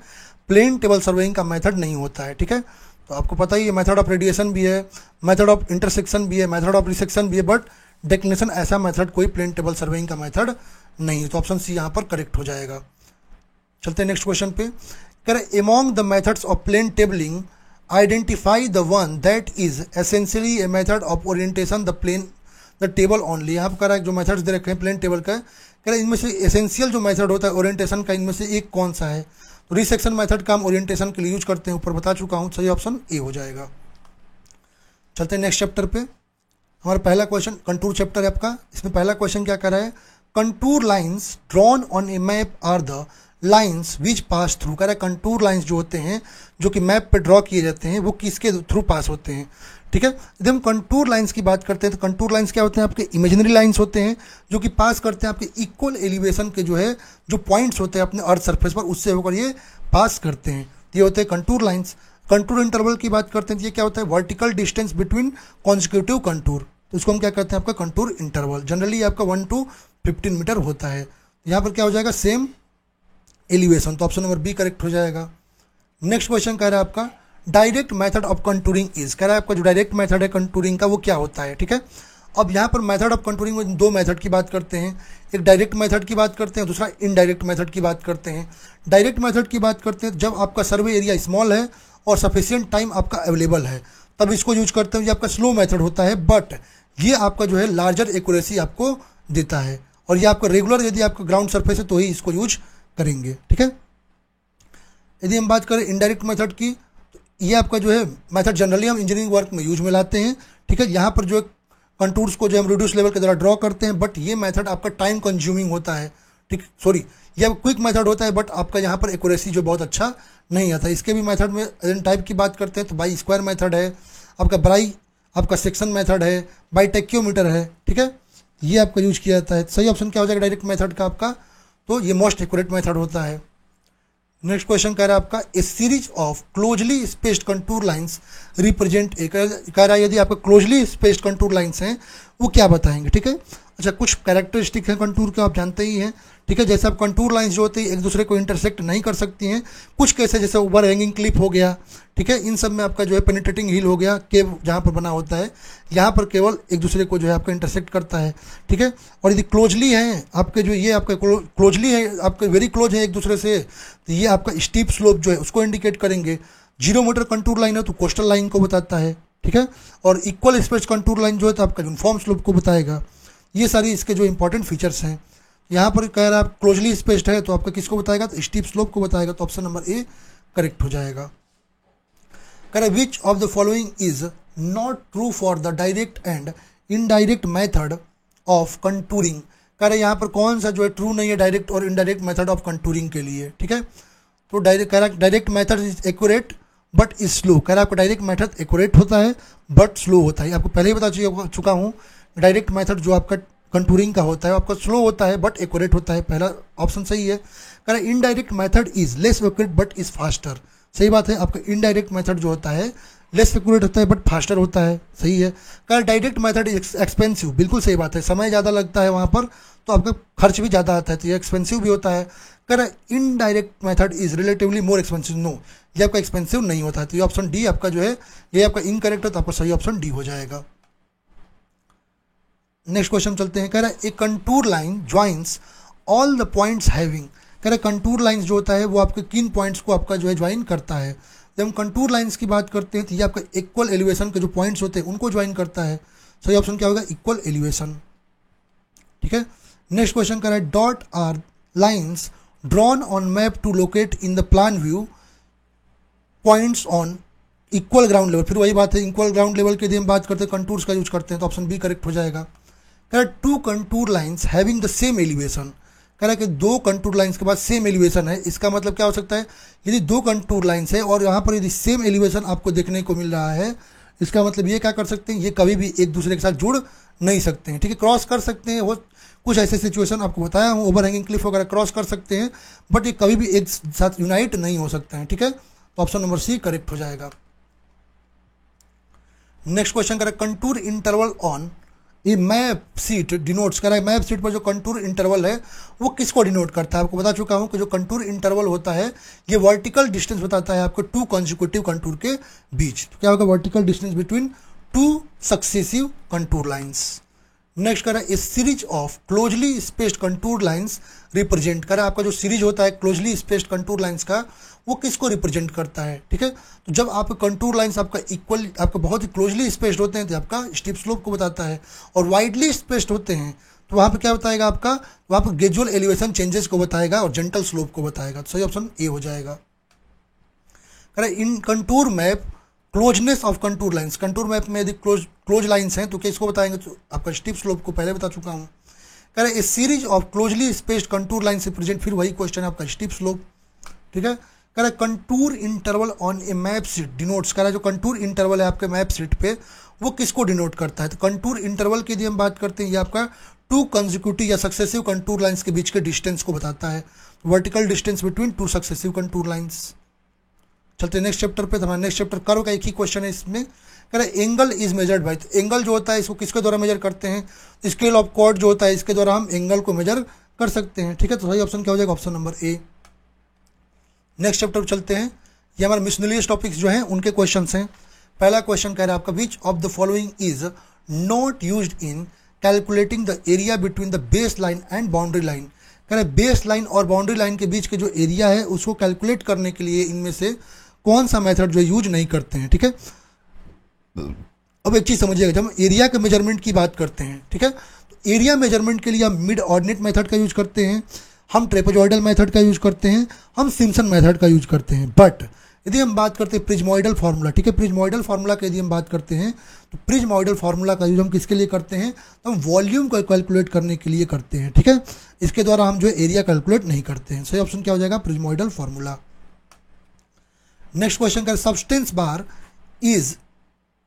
Speaker 1: प्लेन टेबल सर्वेइंग का मेथड नहीं होता है, ठीक है। तो आपको पता ही है मेथड ऑफ रेडिएशन भी है, मेथड ऑफ इंटरसेक्शन भी है, मेथड ऑफ रिसेक्शन भी है, बट डेक्लिनेशन ऐसा मेथड कोई प्लेन टेबल सर्वेइंग का मेथड नहीं है। तो ऑप्शन सी यहाँ पर करेक्ट हो जाएगा। चलते हैं नेक्स्ट क्वेश्चन पे। कह रहे among the methods of plane tabling identify the one that is essentially a method of orientation the table only. यहाँ पर कह रहा है जो मेथड्स दे रखे हैं प्लेन टेबल का, कह रहे इनमें से एसेंशियल जो मेथड होता है ओरिएंटेशन का इनमें से एक कौन सा है? तो रिसेक्शन मेथड का हम ओरिएंटेशन के लिए यूज करते हैं, ऊपर बता चुका हूँ। सही ऑप्शन ए हो जाएगा। चलते हैं नेक्स्ट चैप्टर पे। हमारा पहला क्वेश्चन कंटूर चैप्टर है आपका। इसमें पहला क्वेश्चन क्या कर रहा है? Contour lines drawn on a map are the lines which pass through. कह रहा है कंटूर लाइंस जो होते हैं जो कि मैप पे ड्रॉ किए जाते हैं वो किसके थ्रू पास होते हैं, ठीक है। यदि हम कंटूर लाइंस की बात करते हैं तो कंटूर लाइंस क्या होते हैं, आपके इमेजिनरी लाइंस होते हैं जो कि पास करते हैं आपके इक्वल एलिवेशन के जो है जो पॉइंट्स होते हैं अपने अर्थ सरफेस पर, उससे होकर ये पास करते हैं, ये होते हैं कंटूर लाइंस। कंटूर इंटरवल की बात करते हैं तो ये क्या होता है, vertical distance between consecutive contour, तो इसको हम क्या कहते हैं आपका कंटूर इंटरवल। जनरली आपका 1 to 15 मीटर होता है। यहाँ पर क्या हो जाएगा, सेम एलिवेशन, तो ऑप्शन नंबर बी करेक्ट हो जाएगा। नेक्स्ट क्वेश्चन कह रहा है आपका direct method of contouring is. कह रहा है आपका जो डायरेक्ट मेथड है कंटूरिंग का वो क्या होता है, ठीक है। अब यहाँ पर मेथड ऑफ कंटूरिंग में दो मेथड की बात करते हैं, एक डायरेक्ट मेथड की बात करते हैं, दूसरा इनडायरेक्ट मेथड की बात करते हैं। डायरेक्ट मेथड की बात करते हैं जब आपका सर्वे एरिया स्मॉल है और सफिशिएंट टाइम आपका अवेलेबल है तब इसको यूज करते हैं। ये आपका स्लो मेथड होता है, बट ये आपका जो है लार्जर एक्यूरेसी आपको देता है, और ये आपका रेगुलर यदि आपका ग्राउंड सरफेस है तो ही इसको यूज करेंगे, ठीक है। यदि हम बात करें इनडायरेक्ट मेथड की, तो ये आपका जो है मेथड जनरली हम इंजीनियरिंग वर्क में यूज में लाते हैं, ठीक है। यहाँ पर जो कंटूर्स को जो हम रिड्यूस लेवल के द्वारा ड्रॉ करते हैं, बट ये मेथड आपका टाइम कंज्यूमिंग होता है, ठीक, सॉरी, यह क्विक मेथड होता है, बट आपका यहाँ पर एक्यूरेसी जो बहुत अच्छा नहीं आता। इसके भी मेथड में टाइप की बात करते हैं तो बाई स्क्वायर मेथड है, आपका ब्राई आपका सेक्शन मेथड है, बाई टेक्योमीटर है, ठीक है, ये आपका यूज किया जाता है। सही ऑप्शन क्या हो जाएगा डायरेक्ट मेथड का आपका, तो ये मोस्ट एक्यूरेट मेथड होता है। नेक्स्ट क्वेश्चन कह रहा है आपका a series of closely spaced contour lines represent a. कह रहा है यदि आपका क्लोजली स्पेस्ड कंटूर लाइंस हैं वो क्या बताएंगे, ठीक है। अच्छा, कुछ कैरेक्टरिस्टिक हैं कंटूर के, आप जानते ही हैं, ठीक है। जैसे आप कंटूर लाइंस जो होती है एक दूसरे को इंटरसेक्ट नहीं कर सकती हैं, कुछ केसेस जैसे ओवर हैंगिंग क्लिप हो गया, ठीक है, इन सब में आपका जो है पेनिट्रेटिंग हिल हो गया, केव जहाँ पर बना होता है यहाँ पर केवल एक दूसरे को जो है आपका इंटरसेक्ट करता है, ठीक है। और यदि क्लोजली हैं आपके जो ये आपका क्लोजली है आपके वेरी क्लोज है एक दूसरे से, तो ये आपका स्टीप स्लोप जो है उसको इंडिकेट करेंगे। 0 मीटर कंटूर लाइन है तो कोस्टल लाइन को बताता है, ठीक है। और इक्वल स्पेस कंटूर लाइन जो है तो आपका यूनिफॉर्म स्लोप को बताएगा। ये सारी इसके जो इंपॉर्टेंट फीचर्स हैं। यहाँ पर कह रहा है आप क्लोजली स्पेस्ड है तो आपका किसको बताएगा, तो स्टीप स्लोप को बताएगा, तो ऑप्शन नंबर ए करेक्ट हो जाएगा। कह रहा है which of the following is not true for the direct and indirect method of contouring. कह रहा है यहाँ पर कौन सा जो है ट्रू नहीं है डायरेक्ट और इनडायरेक्ट मेथड ऑफ कंटूरिंग के लिए, ठीक है। तो direct method is accurate but is slow. कह रहा है आपका डायरेक्ट मेथड एक्यूरेट होता है बट स्लो होता है। आपको पहले ही बता चुका हूँ डायरेक्ट मेथड जो आपका कंटूरिंग का होता है आपका स्लो होता है बट एक्यूरेट होता है, पहला ऑप्शन सही है। कह रहा है indirect method is less accurate but is faster. सही बात है, आपका इनडायरेक्ट मेथड जो होता है लेस एक्यूरेट होता है बट फास्टर होता है, सही है। कह रहा है डायरेक्ट मेथड इज एक्सपेंसिव। बिल्कुल सही बात है, समय ज़्यादा लगता है वहाँ पर तो आपका खर्च भी ज़्यादा आता है, तो ये एक्सपेंसिव भी होता है। कह रहा है indirect method is relatively more expensive. No, ये आपका एक्सपेंसिव नहीं होता है, तो ये ऑप्शन डी आपका जो है ये आपका इनकरेक्ट है, तो आपका सही ऑप्शन डी हो जाएगा। नेक्स्ट क्वेश्चन चलते हैं। कह रहा है a contour line joins all the points having. कह रहा है कंटूर लाइंस जो होता है वो आपके किन पॉइंट्स को आपका जो है ज्वाइन करता है। जब हम कंटूर लाइंस की बात करते हैं तो ये आपका इक्वल एलिवेशन के जो पॉइंट्स होते हैं उनको ज्वाइन करता है। सही ऑप्शन क्या होगा, इक्वल एलिवेशन, ठीक है। नेक्स्ट क्वेश्चन कह रहा है dot are lines drawn on map to locate in the plan view points on equal ground level. फिर वही बात है, इक्वल ग्राउंड लेवल के लिए हम बात करते हैं कंटूर्स का यूज करते हैं, तो ऑप्शन बी करेक्ट हो जाएगा। कह रहा है to contour lines having the same elevation. कह रहा है कि दो कंटूर लाइंस के बाद सेम एलिवेशन है, इसका मतलब क्या हो सकता है, यदि दो कंटूर लाइंस है और यहाँ पर यदि सेम एलिवेशन आपको देखने को मिल रहा है, इसका मतलब ये क्या कर सकते हैं, ये कभी भी एक दूसरे के साथ जुड़ नहीं सकते हैं, ठीक है। क्रॉस कर सकते हैं, वो कुछ ऐसे सिचुएशन आपको बताया हूँ, ओवर हैंगिंग क्लिफ वगैरह क्रॉस कर सकते हैं, बट ये कभी भी एक साथ यूनाइट नहीं हो सकते हैं, ठीक है। तो ऑप्शन नंबर सी करेक्ट हो जाएगा। नेक्स्ट क्वेश्चन करें कंटूर इंटरवल ऑन ये मैप सीट डिनोट्स। कह रहा है मैप सीट पर जो कंटूर इंटरवल है वो किसको डिनोट करता है। आपको बता चुका हूं कि जो कंटूर इंटरवल होता है ये वर्टिकल डिस्टेंस बताता है आपको टू कॉन्जिक्यूटिव कंटूर के बीच। तो क्या होगा, vertical distance between two successive contour lines. Next कह रहा है a series of closely spaced contour lines represent. कह रहा है आपका जो सीरीज होता है क्लोजली स्पेस्ड कंटूर लाइंस का वो किसको रिप्रेजेंट करता है, ठीक है। तो जब आप कंटूर लाइंस आपका इक्वल आपका बहुत ही क्लोजली स्पेस्ड होते हैं तो आपका स्टीप स्लोप को बताता है, और वाइडली स्पेस्ड होते हैं तो वहाँ पे क्या बताएगा आपका, वहाँ पर ग्रेजुअल एलिवेशन चेंजेस को बताएगा और जेंटल स्लोप को बताएगा। तो सही ऑप्शन ए हो जाएगा। कह रहा है in contour map closeness of contour lines. Contour map में यदि क्लोज लाइंस हैं तो किसको बताएंगे, तो आपका स्टीप स्लोप को पहले बता चुका हूँ। कह रहे a series of closely spaced contour line से प्रेजेंट, फिर वही क्वेश्चन है आपका स्टीप स्लोप, ठीक है। कह रहा है contour interval on a map sheet denotes, कह रहा है जो कंटूर इंटरवल है आपके मैप शीट पे वो किसको डिनोट करता है, तो कंटूर इंटरवल की यदि हम बात करते हैं ये आपका टू कंसेक्यूटिव या सक्सेसिव कंटूर लाइंस के बीच के डिस्टेंस को बताता है, vertical distance between two successive contour lines. चलते नेक्स्ट चैप्टर पे, तो हमारा नेक्स्ट चैप्टर कर्व का एक ही क्वेश्चन है इसमें। कह रहा है एंगल इज मेजर्ड बाय, तो एंगल जो होता है इसको किसके द्वारा मेजर करते हैं, स्केल ऑफ कॉर्ड जो होता है इसके द्वारा हम एंगल को मेजर कर सकते हैं, ठीक है। तो सही ऑप्शन क्या हो जाएगा, option number A. Next chapter पर चलते हैं, ये हमारे मिसलेनियस टॉपिक्स जो हैं उनके क्वेश्चंस हैं। पहला क्वेश्चन कह रहा है आपका which of the following is not used in calculating the area between the base line and boundary line. कह रहे बेस लाइन और बाउंड्री लाइन के बीच के जो एरिया है उसको कैलकुलेट करने के लिए इनमें से कौन सा मेथड जो यूज नहीं करते हैं, ठीक है। अब एक चीज समझिएगा, जब हम एरिया के मेजरमेंट की बात करते हैं, ठीक है, तो एरिया मेजरमेंट के लिए हम मिड ऑर्डिनेट मेथड का यूज करते हैं, हम ट्रेपेजॉइडल मेथड का यूज करते हैं, हम सिम्पसन मेथड का यूज करते हैं। बट यदि हम बात करते हैं प्रिज्मोइडल फार्मूला, ठीक है, प्रिज्मोइडल फार्मूला की यदि हम बात करते हैं तो प्रिज्मोइडल फार्मूला का यूज हम किसके लिए करते हैं, तो हम वॉल्यूम को कैलकुलेट करने के लिए करते हैं, ठीक है। इसके द्वारा हम जो एरिया कैलकुलेट नहीं करते हैं। सही ऑप्शन क्या हो जाएगा, प्रिज्मोइडल फार्मूला। नेक्स्ट क्वेश्चन का substance bar is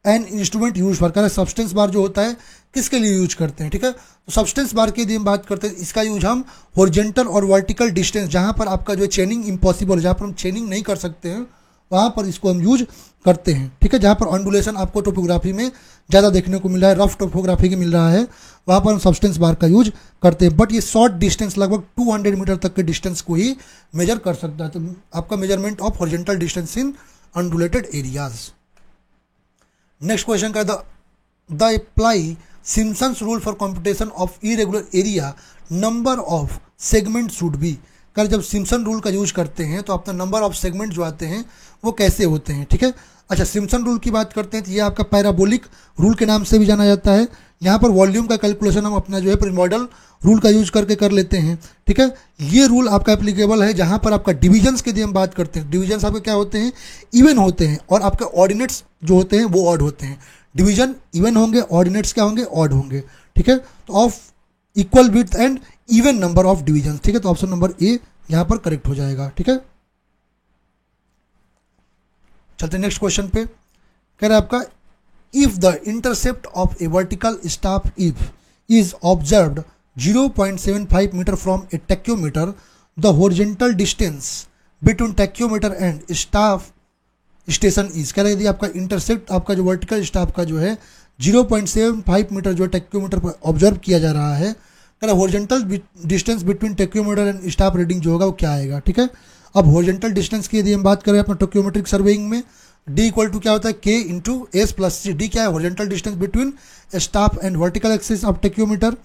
Speaker 1: an instrument use for, करें सब्सटेंस बार जो होता है किसके लिए यूज करते हैं, ठीक है। तो सब्सटेंस बार की यदि हम बात करते हैं इसका यूज हम हॉरिजॉन्टल और वर्टिकल डिस्टेंस, जहां पर आपका जो चेनिंग इम्पॉसिबल है, जहां पर हम चेनिंग नहीं कर सकते हैं वहां पर इसको हम यूज करते हैं, ठीक है। जहां पर ऑन्डुलेशन आपको टोपोग्राफी में ज़्यादा देखने को मिल रहा है, रफ टोपोग्राफी की मिल रहा है, वहां पर हम सब्सटेंस बार का यूज करते हैं। बट ये शॉर्ट डिस्टेंस लगभग 200 मीटर तक के डिस्टेंस को ही मेजर कर सकता है। तो आपका measurement of horizontal distance in undulated areas. Next question का the apply Simpson's rule for computation of irregular area number of segment should be. कर जब सिम्पसन रूल का यूज करते हैं तो अपना नंबर ऑफ सेगमेंट जो आते हैं वो कैसे होते हैं, ठीक है। अच्छा, सिम्पसन रूल की बात करते हैं तो ये आपका पैराबोलिक रूल के नाम से भी जाना जाता है। यहाँ पर वॉल्यूम का कैलकुलेशन हम अपना जो है प्रिमोइडल रूल का यूज करके कर लेते हैं, ठीक है। ये रूल आपका एप्लीकेबल है जहाँ पर आपका डिविजन्स की यदि हम बात करते हैं, डिविजन्स आपके क्या होते हैं, इवन होते हैं, और आपके ऑर्डिनेट्स जो होते हैं वो ऑड होते हैं। डिवीजन इवन होंगे, ऑर्डिनेट्स क्या होंगे, ऑड होंगे, ठीक है। तो of equal width and even number of division, ठीक है। तो ऑप्शन नंबर ए यहाँ पर करेक्ट हो जाएगा, ठीक है। चलते नेक्स्ट क्वेश्चन पे, कह रहा है आपका if the intercept of a vertical staff if is observed 0.75 metre from a tacheometer, the horizontal distance between tacheometer and staff station is. कह रहे यदि आपका इंटरसेप्ट आपका जो वर्टिकल स्टाफ का जो है 0.75 मीटर जो टैक्योमीटर पर ऑब्जर्व किया जा रहा है, कह रहा horizontal distance between tacheometer and staff reading जो होगा वो क्या आएगा, ठीक है। अब हॉरिजॉन्टल डिस्टेंस की यदि हम बात करें अपना टोक्योमेट्रिक सर्वेइंग में, d इक्वल टू क्या होता है, k इंटू एस प्लस सी। डी क्या है, horizontal distance between staff and vertical axis of tacheometer,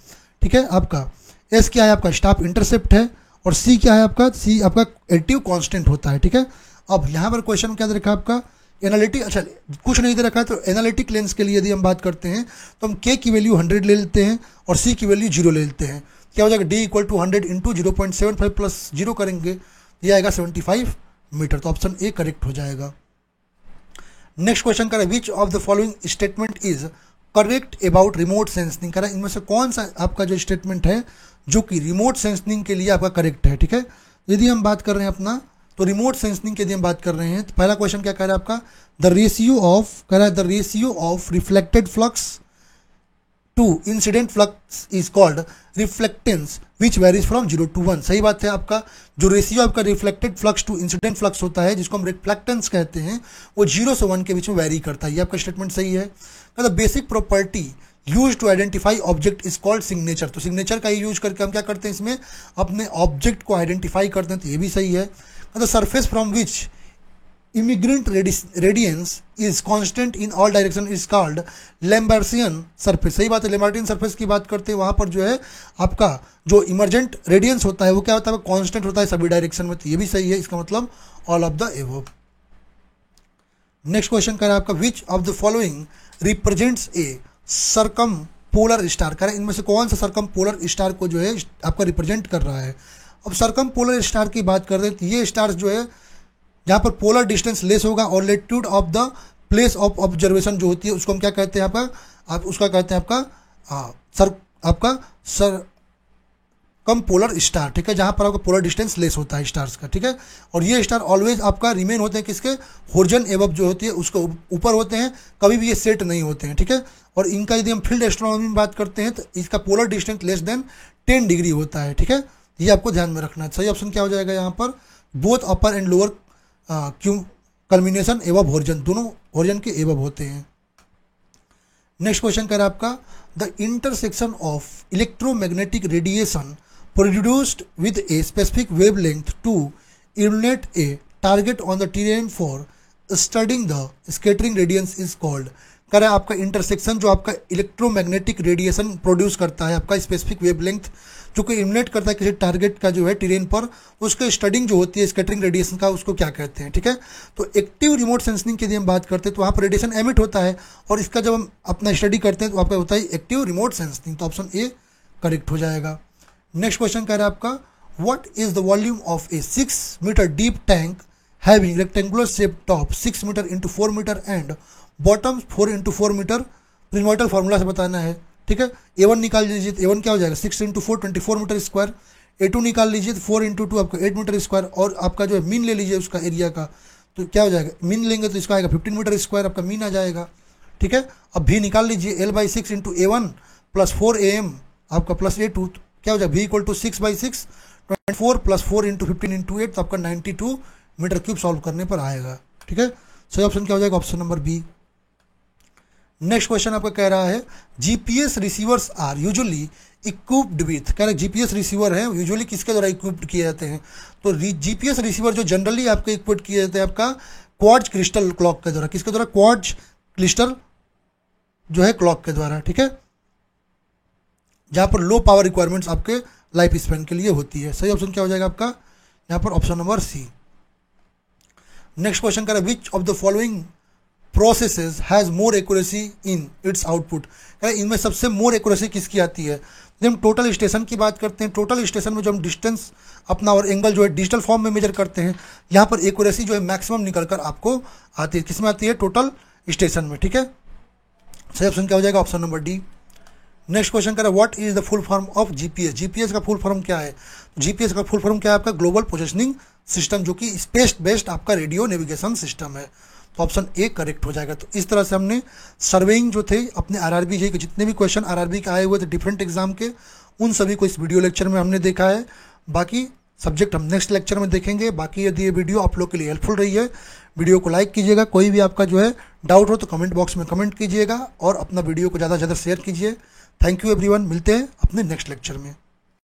Speaker 1: ठीक है। आपका s क्या है, आपका स्टाफ इंटरसेप्ट है, और c क्या है आपका, c आपका एडिटिव कांस्टेंट होता है, ठीक है। अब यहाँ पर क्वेश्चन क्या दे रखा है आपका, एनालिटिक, अच्छा कुछ नहीं दे रखा है, तो एनालिटिक लेंस के लिए यदि हम बात करते हैं तो हम k की वैल्यू 100 ले लेते हैं और c की वैल्यू 0 ले लेते हैं। क्या हो जाएगा, d equal to 100 into 0.75 plus 0 करेंगे, ये आएगा 75 मीटर। तो ऑप्शन ए करेक्ट हो जाएगा। नेक्स्ट क्वेश्चन करें विच of the following statement is correct about remote sensing. करें इनमें से कौन सा आपका जो स्टेटमेंट है जो कि रिमोट सेंसिंग के लिए आपका करेक्ट है, ठीक है। यदि हम बात कर रहे हैं अपना, तो रिमोट सेंसिंग के यदि हम बात कर रहे हैं तो पहला क्वेश्चन क्या कह रहा है आपका, द रेशियो ऑफ, कह रहा है the ratio of reflected flux to incident flux is called reflectance which varies from 0 to 1। सही बात है, आपका जो रेशियो आपका reflected flux to incident flux होता है जिसको हम रिफ्लेक्टेंस कहते हैं, वो 0 से 1 के बीच में वेरी करता है। ये आपका स्टेटमेंट सही है। The basic property use to identify object is called signature. तो सिग्नेचर का यूज करके हम क्या करते हैं, इसमें अपने ऑब्जेक्ट को आइडेंटिफाई करते हैं, तो ये भी सही है। The surface from which emergent radiance is constant in all direction is called Lambertian surface. सही बात है, लैम्बर्टियन सरफेस की बात करते हैं, वहां पर जो है आपका जो इमर्जेंट रेडियंस होता है वो क्या होता है, कांस्टेंट होता है सभी डायरेक्शन में, तो ये भी सही है। इसका मतलब all of the above. Next question कह रहा है आपका which of the following represents a circumpolar star. कह रहा है इनमें से कौन सा सरकम पोलर स्टार को जो है आपका रिप्रेजेंट कर रहा है। अब सरकम पोलर स्टार की बात कर रहे हैं तो ये स्टार जो है जहाँ पर पोलर डिस्टेंस लेस होगा और latitude of the place of observation जो होती है उसको हम क्या कहते हैं, आपका आप उसका कहते हैं आपका कम पोलर स्टार, ठीक है, जहाँ पर आपका पोलर डिस्टेंस लेस होता है स्टार्स का, ठीक है। और ये स्टार ऑलवेज आपका रिमेन होते हैं किसके, होरिजन एबव जो होती है उसके ऊपर होते हैं, कभी भी ये सेट नहीं होते हैं, ठीक है। और इनका यदि हम फील्ड एस्ट्रोनॉमी में बात करते हैं तो इसका polar distance less than 10 degree होता है, ठीक है। ये आपको ध्यान में रखना है। सही ऑप्शन क्या हो जाएगा यहाँ पर, both upper and lower Q culmination एवब horizon, दोनों होरिजन के एवब होते हैं। नेक्स्ट क्वेश्चन कह रहा है आपका, the intersection of electromagnetic radiation produced with a specific wavelength to illuminate a target on the terrain for studying the scattering radiance is called। कह रहा है आपका इंटरसेक्शन जो आपका इलेक्ट्रोमैग्नेटिक रेडिएशन प्रोड्यूस करता है, आपका स्पेसिफिक वेवलेंथ जो कि इल्यूमिनेट करता है किसी टारगेट का जो है टेरेन पर, उसके स्टडिंग जो होती है स्कैटरिंग रेडिएशन का, उसको क्या कहते हैं, ठीक है। तो एक्टिव रिमोट सेंसिंग की यदि हम बात करते हैं तो वहाँ पर रेडिएशन एमिट होता है और इसका जब हम अपना स्टडी करते हैं तो आपका होता है एक्टिव रिमोट सेंसिंग। तो ऑप्शन ए करेक्ट हो जाएगा। नेक्स्ट क्वेश्चन कह रहा है आपका, what is the volume of a 6 meter deep tank having rectangular shaped top 6 meter into 4 meter and bottom 4 into 4 meter। प्रीमोर्टल formula से बताना है, ठीक है। A1 निकाल लीजिए, A1 क्या हो जाएगा 6 into 4 24 मीटर स्क्वायर। A2 निकाल लीजिए 4 into 2 आपका 8 मीटर स्क्वायर। और आपका जो है मीन ले लीजिए उसका एरिया का, तो क्या हो जाएगा, मीन लेंगे तो इसका आएगा 15 मीटर स्क्वायर, आपका मीन आ जाएगा, ठीक है। अब भी निकाल लीजिए L/6 into A1 plus 4AM आपका प्लस A2, क्या हो जाएगा V equal to 6/6 24 plus 4 into 15 into 8, तो आपका 92 मीटर क्यूब सॉल्व करने पर आएगा, ठीक है। सही ऑप्शन क्या हो जाएगा, option number B. Next question आपका कह रहा है, GPS receivers are usually equipped with, कह रहे जीपीएस रिसीवर है यूजुअली किसके द्वारा इक्विप्ड किए जाते हैं, तो जीपीएस रिसीवर जो जनरली आपके इक्विप्ड किए जाते हैं आपका क्वार्ट्ज क्रिस्टल क्लॉक के द्वारा, किसके द्वारा, क्वार्ट्ज क्रिस्टल जो है क्लॉक के द्वारा, ठीक है, जहाँ पर लो पावर रिक्वायरमेंट्स आपके लाइफ स्पैन के लिए होती है। सही ऑप्शन क्या हो जाएगा आपका यहाँ पर, option number C. Next question कर रहा है, which of the following processes has more accuracy in its output, इनमें सबसे मोर एक्यूरेसी किसकी आती है। जब हम टोटल स्टेशन की बात करते हैं, टोटल स्टेशन में जो हम डिस्टेंस अपना और एंगल जो है डिजिटल फॉर्म में मेजर करते हैं, यहाँ पर एक्यूरेसी जो है मैक्सिमम निकल कर आपको आती है, किसमें आती है, टोटल स्टेशन में, ठीक है। सही ऑप्शन क्या हो जाएगा, option number D. Next question कर रहा है, what is the full form of GPS, GPS का फुल फॉर्म क्या है। जीपीएस का फुल फॉर्म क्या है आपका, ग्लोबल पोजिशनिंग सिस्टम, जो कि स्पेस बेस्ड आपका रेडियो नेविगेशन सिस्टम है। तो ऑप्शन ए करेक्ट हो जाएगा। तो इस तरह से हमने सर्वेइंग जो थे अपने आरआरबी के जितने भी क्वेश्चन आरआरबी के आए हुए थे डिफरेंट एग्जाम के, उन सभी को इस वीडियो लेक्चर में हमने देखा है। बाकी सब्जेक्ट हम नेक्स्ट लेक्चर में देखेंगे। बाकी यदि ये वीडियो आप लोग के लिए हेल्पफुल रही है, वीडियो को लाइक कीजिएगा, कोई भी आपका जो है डाउट हो तो कमेंट बॉक्स में कमेंट कीजिएगा और अपना वीडियो को ज़्यादा से ज़्यादा शेयर कीजिए। थैंक यू एवरीवन, मिलते हैं अपने नेक्स्ट लेक्चर में।